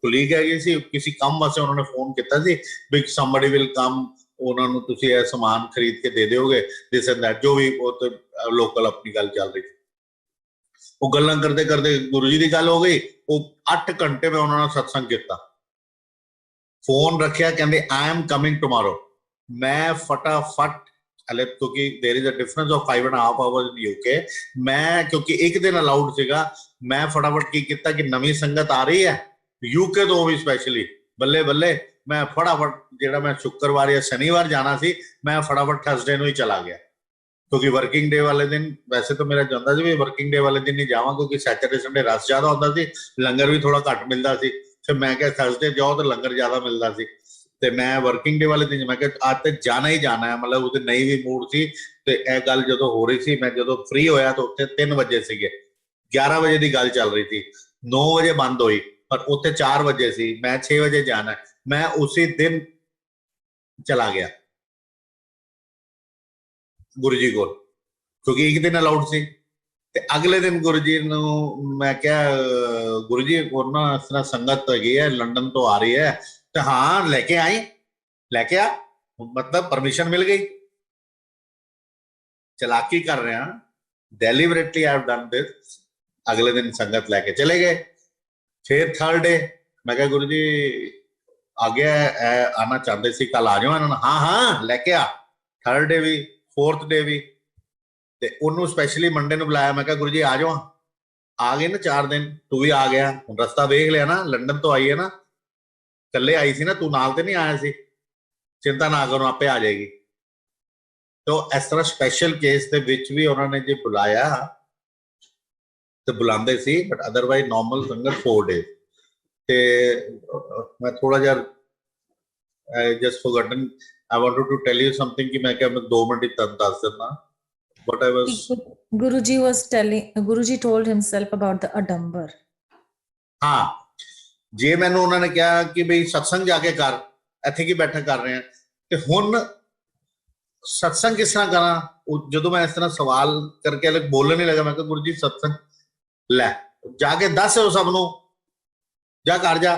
ਕੁਲੀਗ ਹੈਗੀ ਸੀ, ਕਿਸੇ ਕੰਮ ਵਾਸਤੇ ਉਹਨਾਂ ਨੇ ਫੋਨ ਕੀਤਾ ਸੀ ਵੀ ਸਮਬਡੀ ਵਿਲ ਕਮ, ਉਹਨਾਂ ਨੂੰ ਤੁਸੀਂ ਇਹ ਸਮਾਨ ਖਰੀਦ ਕੇ ਦੇ ਦਿਓਗੇ, ਦਿਸ ਐਂਡ ਦੈਟ, ਜੋ ਵੀ ਉਹ ਤੇ ਲੋਕਲ ਆਪਣੀ ਗੱਲ ਚੱਲ ਰਹੀ ਸੀ। ਉਹ ਗੱਲਾਂ ਕਰਦੇ ਕਰਦੇ ਗੁਰੂ ਜੀ ਦੀ ਗੱਲ ਹੋ ਗਈ। ਉਹ 8 ਘੰਟੇ ਮੈਂ ਉਹਨਾਂ ਨਾਲ ਸਤਸੰਗ ਕੀਤਾ, ਫੋਨ ਰੱਖਿਆ, ਕਹਿੰਦੇ ਆਈ ਐਮ ਕਮਿੰਗ ਟੁਮਾਰੋ। ਮੈਂ ਫਟਾਫਟ ਹਲੇ, ਕਿਉਂਕਿ there is a difference of 5.5 hours in UK, ਮੈਂ ਕਿਉਂਕਿ ਇੱਕ ਦਿਨ ਅਲਾਉਡ ਸੀਗਾ, ਮੈਂ ਫਟਾਫਟ ਕੀ ਕੀਤਾ ਕਿ ਨਵੀਂ ਸੰਗਤ ਆ ਰਹੀ ਹੈ ਯੂਕੇ ਤੋਂ ਵੀ ਸਪੈਸ਼ਲੀ, ਬੱਲੇ ਬੱਲੇ ਮੈਂ ਫਟਾਫਟ ਜਿਹੜਾ ਮੈਂ ਸ਼ੁੱਕਰਵਾਰ ਜਾਂ ਸ਼ਨੀਵਾਰ ਜਾਣਾ ਸੀ, ਮੈਂ ਫਟਾਫਟ ਥਰਸਡੇ ਨੂੰ ਹੀ ਚਲਾ ਗਿਆ। ਕਿਉਂਕਿ ਵਰਕਿੰਗ ਡੇ ਵਾਲੇ ਦਿਨ ਵੈਸੇ ਤਾਂ ਮੇਰਾ ਜਾਂਦਾ ਸੀ ਵੀ ਵਰਕਿੰਗ ਡੇ ਵਾਲੇ ਦਿਨ ਨਹੀਂ ਜਾਵਾਂ, ਕਿਉਂਕਿ ਸੈਟਰਡੇ ਸੰਡੇ ਰਸ਼ ਜ਼ਿਆਦਾ ਹੁੰਦਾ ਸੀ, ਲੰਗਰ ਵੀ ਥੋੜਾ ਘੱਟ ਮਿਲਦਾ ਸੀ। ਫਿਰ ਮੈਂ ਕਿਹਾ ਥਰਸਡੇ ਜਾਓ ਤਾਂ ਲੰਗਰ ਜ਼ਿਆਦਾ ਮਿਲਦਾ ਸੀ। ਤੇ ਮੈਂ ਵਰਕਿੰਗ ਡੇ ਵਾਲੇ ਦਿਨ ਮੈਂ ਕਿਹਾ ਅੱਜ ਤੇ ਜਾਣਾ ਹੀ ਜਾਣਾ ਹੈ, ਮਤਲਬ ਉਹਦੇ ਨਹੀਂ ਵੀ ਮੂਡ ਸੀ। ਤੇ ਇਹ ਗੱਲ ਜਦੋਂ ਹੋ ਰਹੀ ਸੀ, ਮੈਂ ਜਦੋਂ ਫ੍ਰੀ ਹੋਇਆ ਤਾਂ ਉੱਥੇ 3 ਵਜੇ ਸੀਗੇ, 11 ਵਜੇ ਦੀ ਗੱਲ ਚੱਲ ਰਹੀ ਸੀ, 9 ਵਜੇ ਬੰਦ ਹੋਈ, ਪਰ ਉੱਥੇ 4 ਵਜੇ ਸੀ, ਮੈਂ 6 ਵਜੇ ਜਾਣਾ। ਮੈਂ ਉਸੇ ਦਿਨ ਚਲਾ ਗਿਆ ਗੁਰੂ ਜੀ ਕੋਲ, ਕਿਉਂਕਿ ਇੱਕ ਦਿਨ ਅਲਾਉਡ ਸੀ। ਤੇ ਅਗਲੇ ਦਿਨ ਗੁਰੂ ਜੀ ਨੂੰ ਮੈਂ ਕਿਹਾ ਗੁਰੂ ਜੀ ਹੋਰ ਨਾ ਇਸ ਤਰ੍ਹਾਂ ਸੰਗਤ ਹੈਗੀ ਹੈ ਲੰਡਨ ਤੋਂ ਆ ਰਹੀ ਹੈ, ਤੇ ਹਾਂ ਲੈ ਕੇ ਆਈ, ਲੈ ਕੇ ਆ, ਮਤਲਬ ਪਰਮਿਸ਼ਨ ਮਿਲ ਗਈ। ਚਲਾਕੀ ਕਰ ਰਿਹਾ, ਡੈਲੀਬਰੇਟਲੀ ਆਈ ਹੈਵ ਡਨ ਦਿਸ। ਅਗਲੇ ਦਿਨ ਸੰਗਤ ਲੈ ਕੇ ਚਲੇ ਗਏ। ਫਿਰ ਥਰਡ ਡੇ ਮੈਂ ਕਿਹਾ ਗੁਰੂ ਜੀ ਆ ਗਿਆ, ਆਣਾ ਚਾਹੁੰਦੇ ਸੀ ਕੱਲ ਆ ਜਾਓ ਇਹਨਾਂ ਨੂੰ, ਹਾਂ ਹਾਂ ਲੈ ਕੇ ਆ। ਥਰਡ ਡੇ ਵੀ 4th ਡੇ ਵੀ, ਤੇ ਉਹਨੂੰ ਸਪੈਸ਼ਲੀ ਮੰਡੇ ਨੂੰ ਬੁਲਾਇਆ। ਮੈਂ ਕਿਹਾ ਗੁਰੂ ਜੀ ਆ ਜਾਓ, ਆ ਗਏ ਨਾ 4 ਦਿਨ, ਤੂੰ ਵੀ ਆ ਗਿਆ, ਹੁਣ ਰਸਤਾ ਵੇਖ ਲਿਆ ਨਾ, ਲੰਡਨ ਤੋਂ ਆਈ ਹੈ ਨਾ, ਇਕੱਲੇ ਆਈ ਸੀ ਨਾ ਤੂੰ, ਨਾਲ ਤੇ ਨਹੀਂ ਆਇਆ ਸੀ, ਚਿੰਤਾ ਨਾ ਕਰੋ ਆਪੇ ਆ ਜਾਏਗੀ। ਤੋ ਇਸ ਤਰ੍ਹਾਂ ਸਪੈਸ਼ਲ ਕੇਸ ਦੇ ਵਿੱਚ ਵੀ ਉਹਨਾਂ ਨੇ ਜੇ ਬੁਲਾਇਆ ਤੇ ਬੁਲਾਉਂਦੇ ਸੀ, ਬਟ ਅਦਰਵਾਈਜ਼ ਨਾਰਮਲ ਸੰਗਤ 4 ਡੇ। ਤੇ ਮੈਂ ਥੋੜਾ ਜਿਹਾ I just forgotten, I wanted to tell you something ਕਿ ਮੈਂ ਕਿਹਾ ਮੈਂ 2 ਮਿੰਟ ਹੀ ਤੁਹਾਨੂੰ ਦੱਸ ਦਿੰਦਾ what I was Guruji was telling, Guruji told himself about the Adambar. ਹਾਂ, ਜੇ ਮੈਨੂੰ ਉਹਨਾਂ ਨੇ ਕਿਹਾ ਕਿ ਬਈ ਸਤਸੰਗ ਜਾ ਕੇ ਕਰ, ਇੱਥੇ ਕੀ ਬੈਠਾ ਕਰ ਰਹੇ ਆ, ਤੇ ਹੁਣ ਸਤਸੰਗ ਕਿਸ ਤਰ੍ਹਾਂ ਕਰਾਂ? ਜਦੋਂ ਮੈਂ ਇਸ ਤਰ੍ਹਾਂ ਸਵਾਲ ਕਰਕੇ ਅਲੱਗ ਬੋਲਣ ਨਹੀਂ ਲੱਗਾ, ਮੈਂ ਕਿਹਾ ਗੁਰੂ ਜੀ ਸਤਸੰਗ ਲੈ ਜਾ ਕੇ ਦੱਸ ਸਭ ਨੂੰ, ਜਾ ਕਰ ਜਾ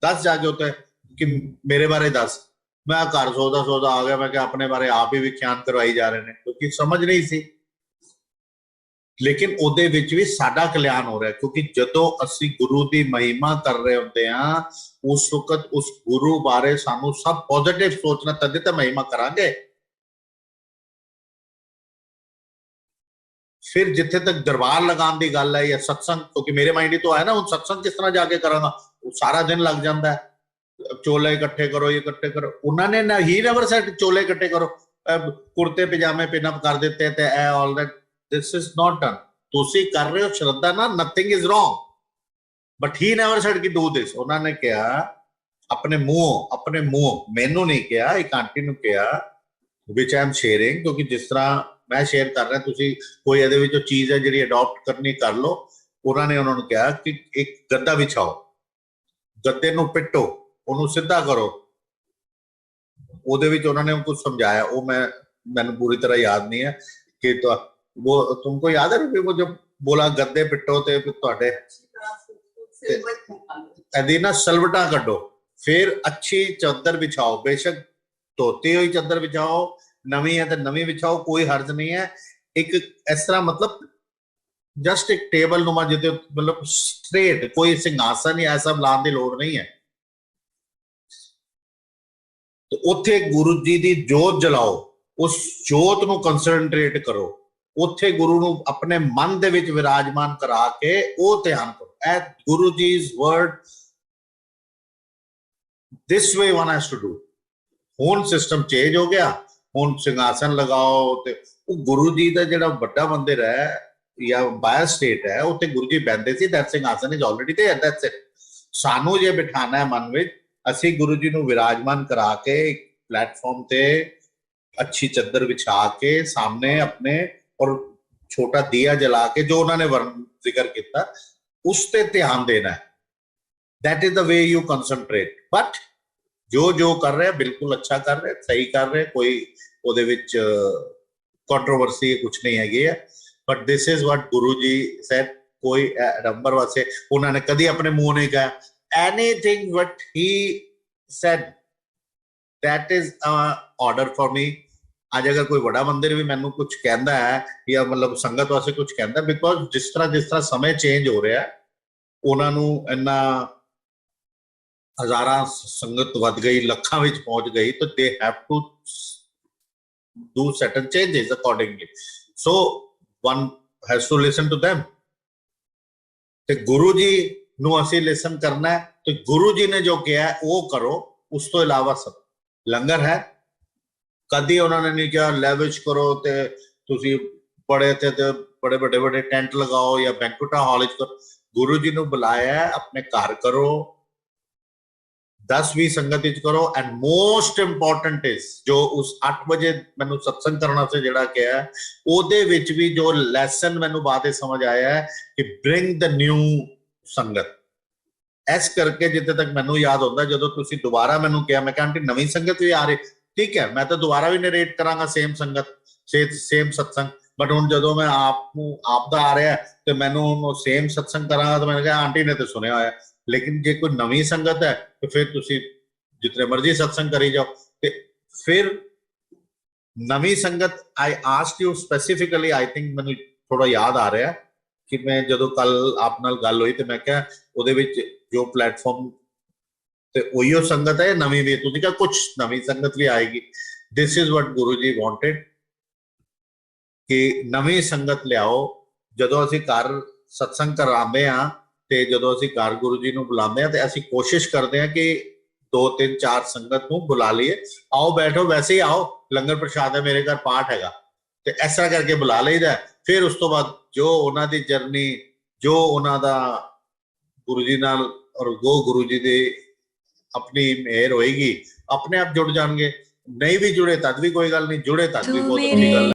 ਦੱਸ ਜਾ ਕੇ ਉੱਤੇ ਕਿ ਮੇਰੇ ਬਾਰੇ ਦੱਸ। ਮੈਂ ਘਰ ਸੋਚਦਾ ਆ ਗਿਆ, ਮੈਂ ਕਿਹਾ ਆਪਣੇ ਬਾਰੇ ਆਪ ਹੀ ਵਿਖਿਆਨ ਕਰਵਾਈ ਜਾ ਰਹੇ ਨੇ, ਕਿਉਂਕਿ ਸਮਝ ਨਹੀਂ ਸੀ। ਲੇਕਿਨ ਉਹਦੇ ਵਿੱਚ ਵੀ ਸਾਡਾ ਕਲਿਆਣ ਹੋ ਰਿਹਾ, ਕਿਉਂਕਿ ਜਦੋਂ ਅਸੀਂ ਗੁਰੂ ਦੀ ਮਹਿਮਾ ਕਰ ਰਹੇ ਹੁੰਦੇ ਆ, ਉਸ ਵਕਤ ਉਸ ਗੁਰੂ ਬਾਰੇ ਸਾਨੂੰ ਸਭ ਪੋਜ਼ਿਟਿਵ ਸੋਚਣਾ, ਤਦੇ ਤਾਂ ਮਹਿਮਾ ਕਰਾਂਗੇ। ਫਿਰ ਜਿੱਥੇ ਤੱਕ ਦਰਬਾਰ ਲਗਾਉਣ ਦੀ ਗੱਲ ਹੈ ਜਾਂ ਸਤਸੰਗ, ਕਿਉਂਕਿ ਮੇਰੇ ਮਾਈਂਡ ਹੀ ਤਾਂ ਆਇਆ ਨਾ, ਹੁਣ ਸਤਸੰਗ ਕਿਸ ਤਰ੍ਹਾਂ ਜਾ ਕੇ ਕਰਾਂਗਾ, ਸਾਰਾ ਦਿਨ ਲੱਗ ਜਾਂਦਾ ਹੈ, ਚੋਲੇ ਇਕੱਠੇ ਕਰੋ, ਇਹ ਇਕੱਠੇ ਕਰੋ। ਉਹਨਾਂ ਨੇ ਨਾ ਹੀ ਨੈਵਰ ਸੈਡ ਚੋਲੇ ਇਕੱਠੇ ਕਰੋ, ਕੁਰਤੇ ਪਜਾਮੇ ਪਿਨ ਅਪ ਕਰ ਦਿੱਤੇ ਤੇ ਇਹ all that, this is not done. ਤੁਸੀਂ ਕਰ ਰਹੇ ਹੋ ਸ਼ਰਧਾ ਨਾਲ, nothing is wrong, but he never said ਕਿ ਡੂ ਦਿਸ। ਉਹਨਾਂ ਨੇ ਕਿਹਾ ਆਪਣੇ ਮੂੰਹ, ਮੈਨੂੰ ਨਹੀਂ ਕਿਹਾ, ਇੱਕ ਆਂਟੀ ਨੂੰ ਕਿਹਾ, ਵਿਚ ਆਈ ਐਮ ਸ਼ੇਅਰਿੰਗ, ਕਿਉਂਕਿ ਜਿਸ ਤਰ੍ਹਾਂ ਮੈਂ ਸ਼ੇਅਰ ਕਰ ਰਿਹਾ, ਤੁਸੀਂ ਕੋਈ ਇਹਦੇ ਵਿੱਚੋਂ ਚੀਜ਼ ਹੈ ਜਿਹੜੀ ਅਡਾਪਟ ਕਰਨੀ ਕਰ ਲਓ। ਉਹਨਾਂ ਨੇ ਉਹਨਾਂ ਨੂੰ ਕਿਹਾ ਕਿ ਇੱਕ ਗੱਦਾ ਵਿਛਾਓ, ਗੱਦੇ ਨੂੰ ਪਿੱਟੋ, ਉਹਨੂੰ ਸਿੱਧਾ ਕਰੋ। ਉਹਦੇ ਵਿੱਚ ਉਹਨਾਂ ਨੇ ਕੁਝ ਸਮਝਾਇਆ, ਉਹ ਮੈਨੂੰ ਪੂਰੀ ਤਰ੍ਹਾਂ ਯਾਦ ਨਹੀਂ ਹੈ ਕਿ ਉਹ ਤੁਮਕੋ ਯਾਦ ਹੈ ਕਿ ਉਹ ਜਬ ਬੋਲਾ ਗੱਦੇ ਪਿੱਟੋ ਤੇ ਤੁਹਾਡੇ ਇਹਦੀ ਨਾ ਸਲਵਟਾਂ ਕੱਢੋ, ਫਿਰ ਅੱਛੀ ਚਾਦਰ ਵਿਛਾਓ, ਬੇਸ਼ੱਕ ਧੋਤੀ ਹੋਈ ਚਾਦਰ ਵਿਛਾਓ, ਨਵੀਂ ਹੈ ਤੇ ਨਵੀਂ ਵਿਛਾਓ, ਕੋਈ ਹਰਜ ਨਹੀਂ ਹੈ। ਇੱਕ ਇਸ ਤਰ੍ਹਾਂ ਮਤਲਬ ਜਸਟ ਇੱਕ ਟੇਬਲ ਨੂਮਾ, ਜਿਹਦੇ ਮਤਲਬ ਸਟ੍ਰੇਟ, ਕੋਈ ਸਿੰਘਾਸਨ ਜਾਂ ਐਸਾ ਲਾਉਣ ਦੀ ਲੋੜ ਨਹੀਂ ਹੈ। ਤੇ ਉੱਥੇ ਗੁਰੂ ਜੀ ਦੀ ਜੋਤ ਜਲਾਓ, ਉਸ ਜੋਤ ਨੂੰ ਕੰਸੈਂਟਰੇਟ ਕਰੋ, ਉੱਥੇ ਗੁਰੂ ਨੂੰ ਆਪਣੇ ਮਨ ਦੇ ਵਿੱਚ ਵਿਰਾਜਮਾਨ ਕਰਾ ਕੇ ਉਹ ਧਿਆਨ ਕਰੋ। ਐ ਗੁਰੂ ਜੀ's word, this way one has to do। ਹੁਣ ਸਿਸਟਮ ਚੇਂਜ ਹੋ ਗਿਆ, ਹੁਣ ਸਿੰਘਾਸਨ ਲਗਾਓ, ਤੇ ਉਹ ਗੁਰੂ ਜੀ ਦਾ ਜਿਹੜਾ ਵੱਡਾ ਮੰਦਿਰ ਹੈ ਜਾਂ ਬਾਇਰ ਸਟੇਟ ਹੈ, ਉੱਥੇ ਗੁਰੂ ਜੀ ਬੈਠਦੇ ਸੀ, ਦੈਟ ਸਿੰਘਾਸਨ is already there, that's it. ਸਾਨੂੰ ਜੇ ਬਿਠਾਣਾ ਹੈ ਮਨ ਵਿੱਚ, ਅਸੀਂ ਗੁਰੂ ਜੀ ਨੂੰ ਵਿਰਾਜਮਾਨ ਕਰਾ ਕੇ ਇੱਕ ਪਲੇਟਫਾਰਮ ਤੇ ਅੱਛੀ ਚੱਦਰ ਵਿਛਾ ਕੇ ਸਾਹਮਣੇ ਆਪਣੇ, ਔਰ ਛੋਟਾ ਦੀਆ ਜਲਾ ਕੇ, ਜੋ ਉਹਨਾਂ ਨੇ ਜ਼ਿਕਰ ਕੀਤਾ, ਉਸ ਤੇ ਧਿਆਨ ਦੇਣਾ ਹੈ। that is the way you concentrate। but ਜੋ ਕਰ ਰਿਹਾ ਬਿਲਕੁਲ ਅੱਛਾ ਕਰ ਰਿਹਾ, ਸਹੀ ਕਰ ਰਿਹਾ, ਕੋਈ ਉਹਦੇ ਵਿੱਚ ਕੰਟਰੋਵਰਸੀ ਕੁਝ ਨਹੀਂ ਹੈਗੀ ਹੈ। but this is what Guru ji said। ਕੋਈ ਨੰਬਰ ਵਾਸਤੇ ਉਹਨਾਂ ਨੇ ਕਦੀ ਆਪਣੇ ਮੂੰਹ ਨਹੀਂ ਕਿਹਾ anything what he said, that is an order for me। ਅੱਜ ਅਗਰ ਕੋਈ ਵੱਡਾ ਮੰਦਿਰ ਵੀ ਮੈਨੂੰ ਕੁਝ ਕਹਿੰਦਾ ਹੈ ਜਾਂ ਮਤਲਬ ਸੰਗਤ ਵਾਸਤੇ ਕੁਝ ਕਹਿੰਦਾ, ਬਿਕੋਜ਼ ਜਿਸ ਤਰ੍ਹਾਂ ਸਮੇਂ ਚੇਂਜ ਹੋ ਰਿਹਾ, ਉਹਨਾਂ ਨੂੰ ਇੰਨਾ ਹਜ਼ਾਰਾਂ ਸੰਗਤ ਵੱਧ ਗਈ, ਲੱਖਾਂ ਵਿੱਚ ਪਹੁੰਚ ਗਈ, ਤਾਂ they have to do certain changes accordingly. So one has to listen to them। ਤੇ ਗੁਰੂ ਜੀ ਨੂੰ ਅਸੀਂ ਲਿਸਨ ਕਰਨਾ ਹੈ, ਤੇ ਗੁਰੂ ਜੀ ਨੇ ਜੋ ਕਿਹਾ ਉਹ ਕਰੋ। ਉਸ ਤੋਂ ਇਲਾਵਾ ਸਭ ਲੰਗਰ ਹੈ, ਕਦੀ ਉਹਨਾਂ ਨੇ ਨਹੀਂ ਕਿਹਾ ਲੈਵਿਸ਼ ਕਰੋ ਤੇ ਤੁਸੀਂ ਬੜੇ ਤੇ ਬੜੇ ਵੱਡੇ ਟੈਂਟ ਲਗਾਓ ਜਾਂ ਬੈਂਕੁਏਟ ਹਾਲ 'ਚ ਕਰੋ। ਗੁਰੂ ਜੀ ਨੂੰ ਬੁਲਾਇਆ ਆਪਣੇ ਘਰ ਕਰੋ, 10-20 ਸੰਗਤ ਵਿੱਚ ਕਰੋ। ਐਂਡ ਮੋਸਟ ਇੰਪੋਰਟੈਂਟ ਇਜ਼ ਜੋ ਉਸ 8 ਵਜੇ ਮੈਨੂੰ ਸਤਸੰਗ ਕਰਨਾ ਸੀ ਜਿਹੜਾ ਕਿਹਾ, ਉਹਦੇ ਵਿੱਚ ਵੀ ਜੋ ਲੈਸਨ ਮੈਨੂੰ ਬਾਅਦ ਵਿੱਚ ਸਮਝ ਆਇਆ ਹੈ ਕਿ ਬ੍ਰਿੰਗ ਦ ਨਿਊ ਸੰਗਤ। ਇਸ ਕਰਕੇ ਜਿੱਥੇ ਤੱਕ ਮੈਨੂੰ ਯਾਦ ਹੁੰਦਾ, ਜਦੋਂ ਤੁਸੀਂ ਦੁਬਾਰਾ ਮੈਨੂੰ ਕਿਹਾ, ਮੈਂ ਕਿਹਾ ਆਂਟੀ ਨਵੀਂ ਸੰਗਤ ਵੀ ਆ ਰਹੀ, ਠੀਕ ਹੈ, ਮੈਂ ਤਾਂ ਦੁਬਾਰਾ ਵੀ ਨਰੇਟ ਕਰਾਂਗਾ ਸੇਮ ਸੰਗਤ, ਸੇਮ ਸਤਸੰਗ। ਬਟ ਹੁਣ ਜਦੋਂ ਮੈਂ ਆਪ ਦਾ ਆ ਰਿਹਾ ਤੇ ਮੈਨੂੰ ਸੇਮ ਸਤਸੰਗ ਕਰਾਂਗਾ, ਤਾਂ ਮੈਂ ਕਿਹਾ ਆਂਟੀ ਨੇ ਤਾਂ ਸੁਣਿਆ ਹੋਇਆ। ਲੇਕਿਨ ਜੇ ਕੋਈ ਨਵੀਂ ਸੰਗਤ ਹੈ ਤੇ ਫਿਰ ਤੁਸੀਂ ਜਿਤਨੇ ਮਰਜ਼ੀ ਸਤਸੰਗ ਕਰੀ ਜਾਓ। ਤੇ ਫਿਰ ਨਵੀਂ ਸੰਗਤ, I asked you specifically, I think ਮੈਨੂੰ ਥੋੜਾ ਯਾਦ ਆ ਰਿਹਾ ਕਿ ਮੈਂ ਜਦੋਂ ਕੱਲ ਆਪ ਨਾਲ ਗੱਲ ਹੋਈ ਤੇ ਮੈਂ ਕਿਹਾ ਉਹਦੇ ਵਿੱਚ ਜੋ ਪਲੇਟਫਾਰਮ ਤੇ ਉਹੀਓ ਸੰਗਤ ਹੈ, ਨਵੀਂ ਵੀ। ਤੁਸੀਂ ਕਿਹਾ ਕੁਝ ਨਵੀਂ ਸੰਗਤ ਵੀ ਆਏਗੀ। This is what Guru ji wanted. ਕਿ ਨਵੀਂ ਸੰਗਤ ਲਿਆਓ। ਜਦੋਂ ਅਸੀਂ ਘਰ ਸਤਸੰਗ ਕਰਾਉਂਦੇ ਆ ਤੇ ਜਦੋਂ ਅਸੀਂ ਘਰ ਗੁਰੂ ਜੀ ਨੂੰ ਬੁਲਾਉਂਦੇ ਆ ਤੇ ਅਸੀਂ ਕੋਸ਼ਿਸ਼ ਕਰਦੇ ਆ ਕਿ 2 3 4 ਸੰਗਤ ਨੂੰ ਬੁਲਾ ਲਈਏ, ਆਓ ਬੈਠੋ, ਵੈਸੇ ਹੀ ਆਓ, ਲੰਗਰ ਪ੍ਰਸ਼ਾਦ ਹੈ, ਮੇਰੇ ਘਰ ਪਾਠ ਹੈਗਾ, ਤੇ ਇਸ ਤਰ੍ਹਾਂ ਕਰਕੇ ਬੁਲਾ ਲਈਦਾ। ਫਿਰ ਉਸ ਤੋਂ ਬਾਅਦ ਜੋ ਉਹਨਾਂ ਦੀ ਜਰਨੀ, ਜੋ ਉਹਨਾਂ ਦਾ ਗੁਰੂ ਜੀ ਨਾਲ ਔਰ ਗੁਰੂ ਜੀ ਦੀ ਆਪਣੀ ਮਿਹਰ ਹੋਏਗੀ, ਆਪਣੇ ਆਪ ਜੁੜ ਜਾਣਗੇ। ਨਹੀਂ ਵੀ ਜੁੜੇ ਤਦ ਵੀ ਕੋਈ ਗੱਲ ਨਹੀਂ, ਜੁੜੇ ਤਦ ਵੀ ਬਹੁਤ ਅੱਛੀ ਗੱਲ ਹੈ।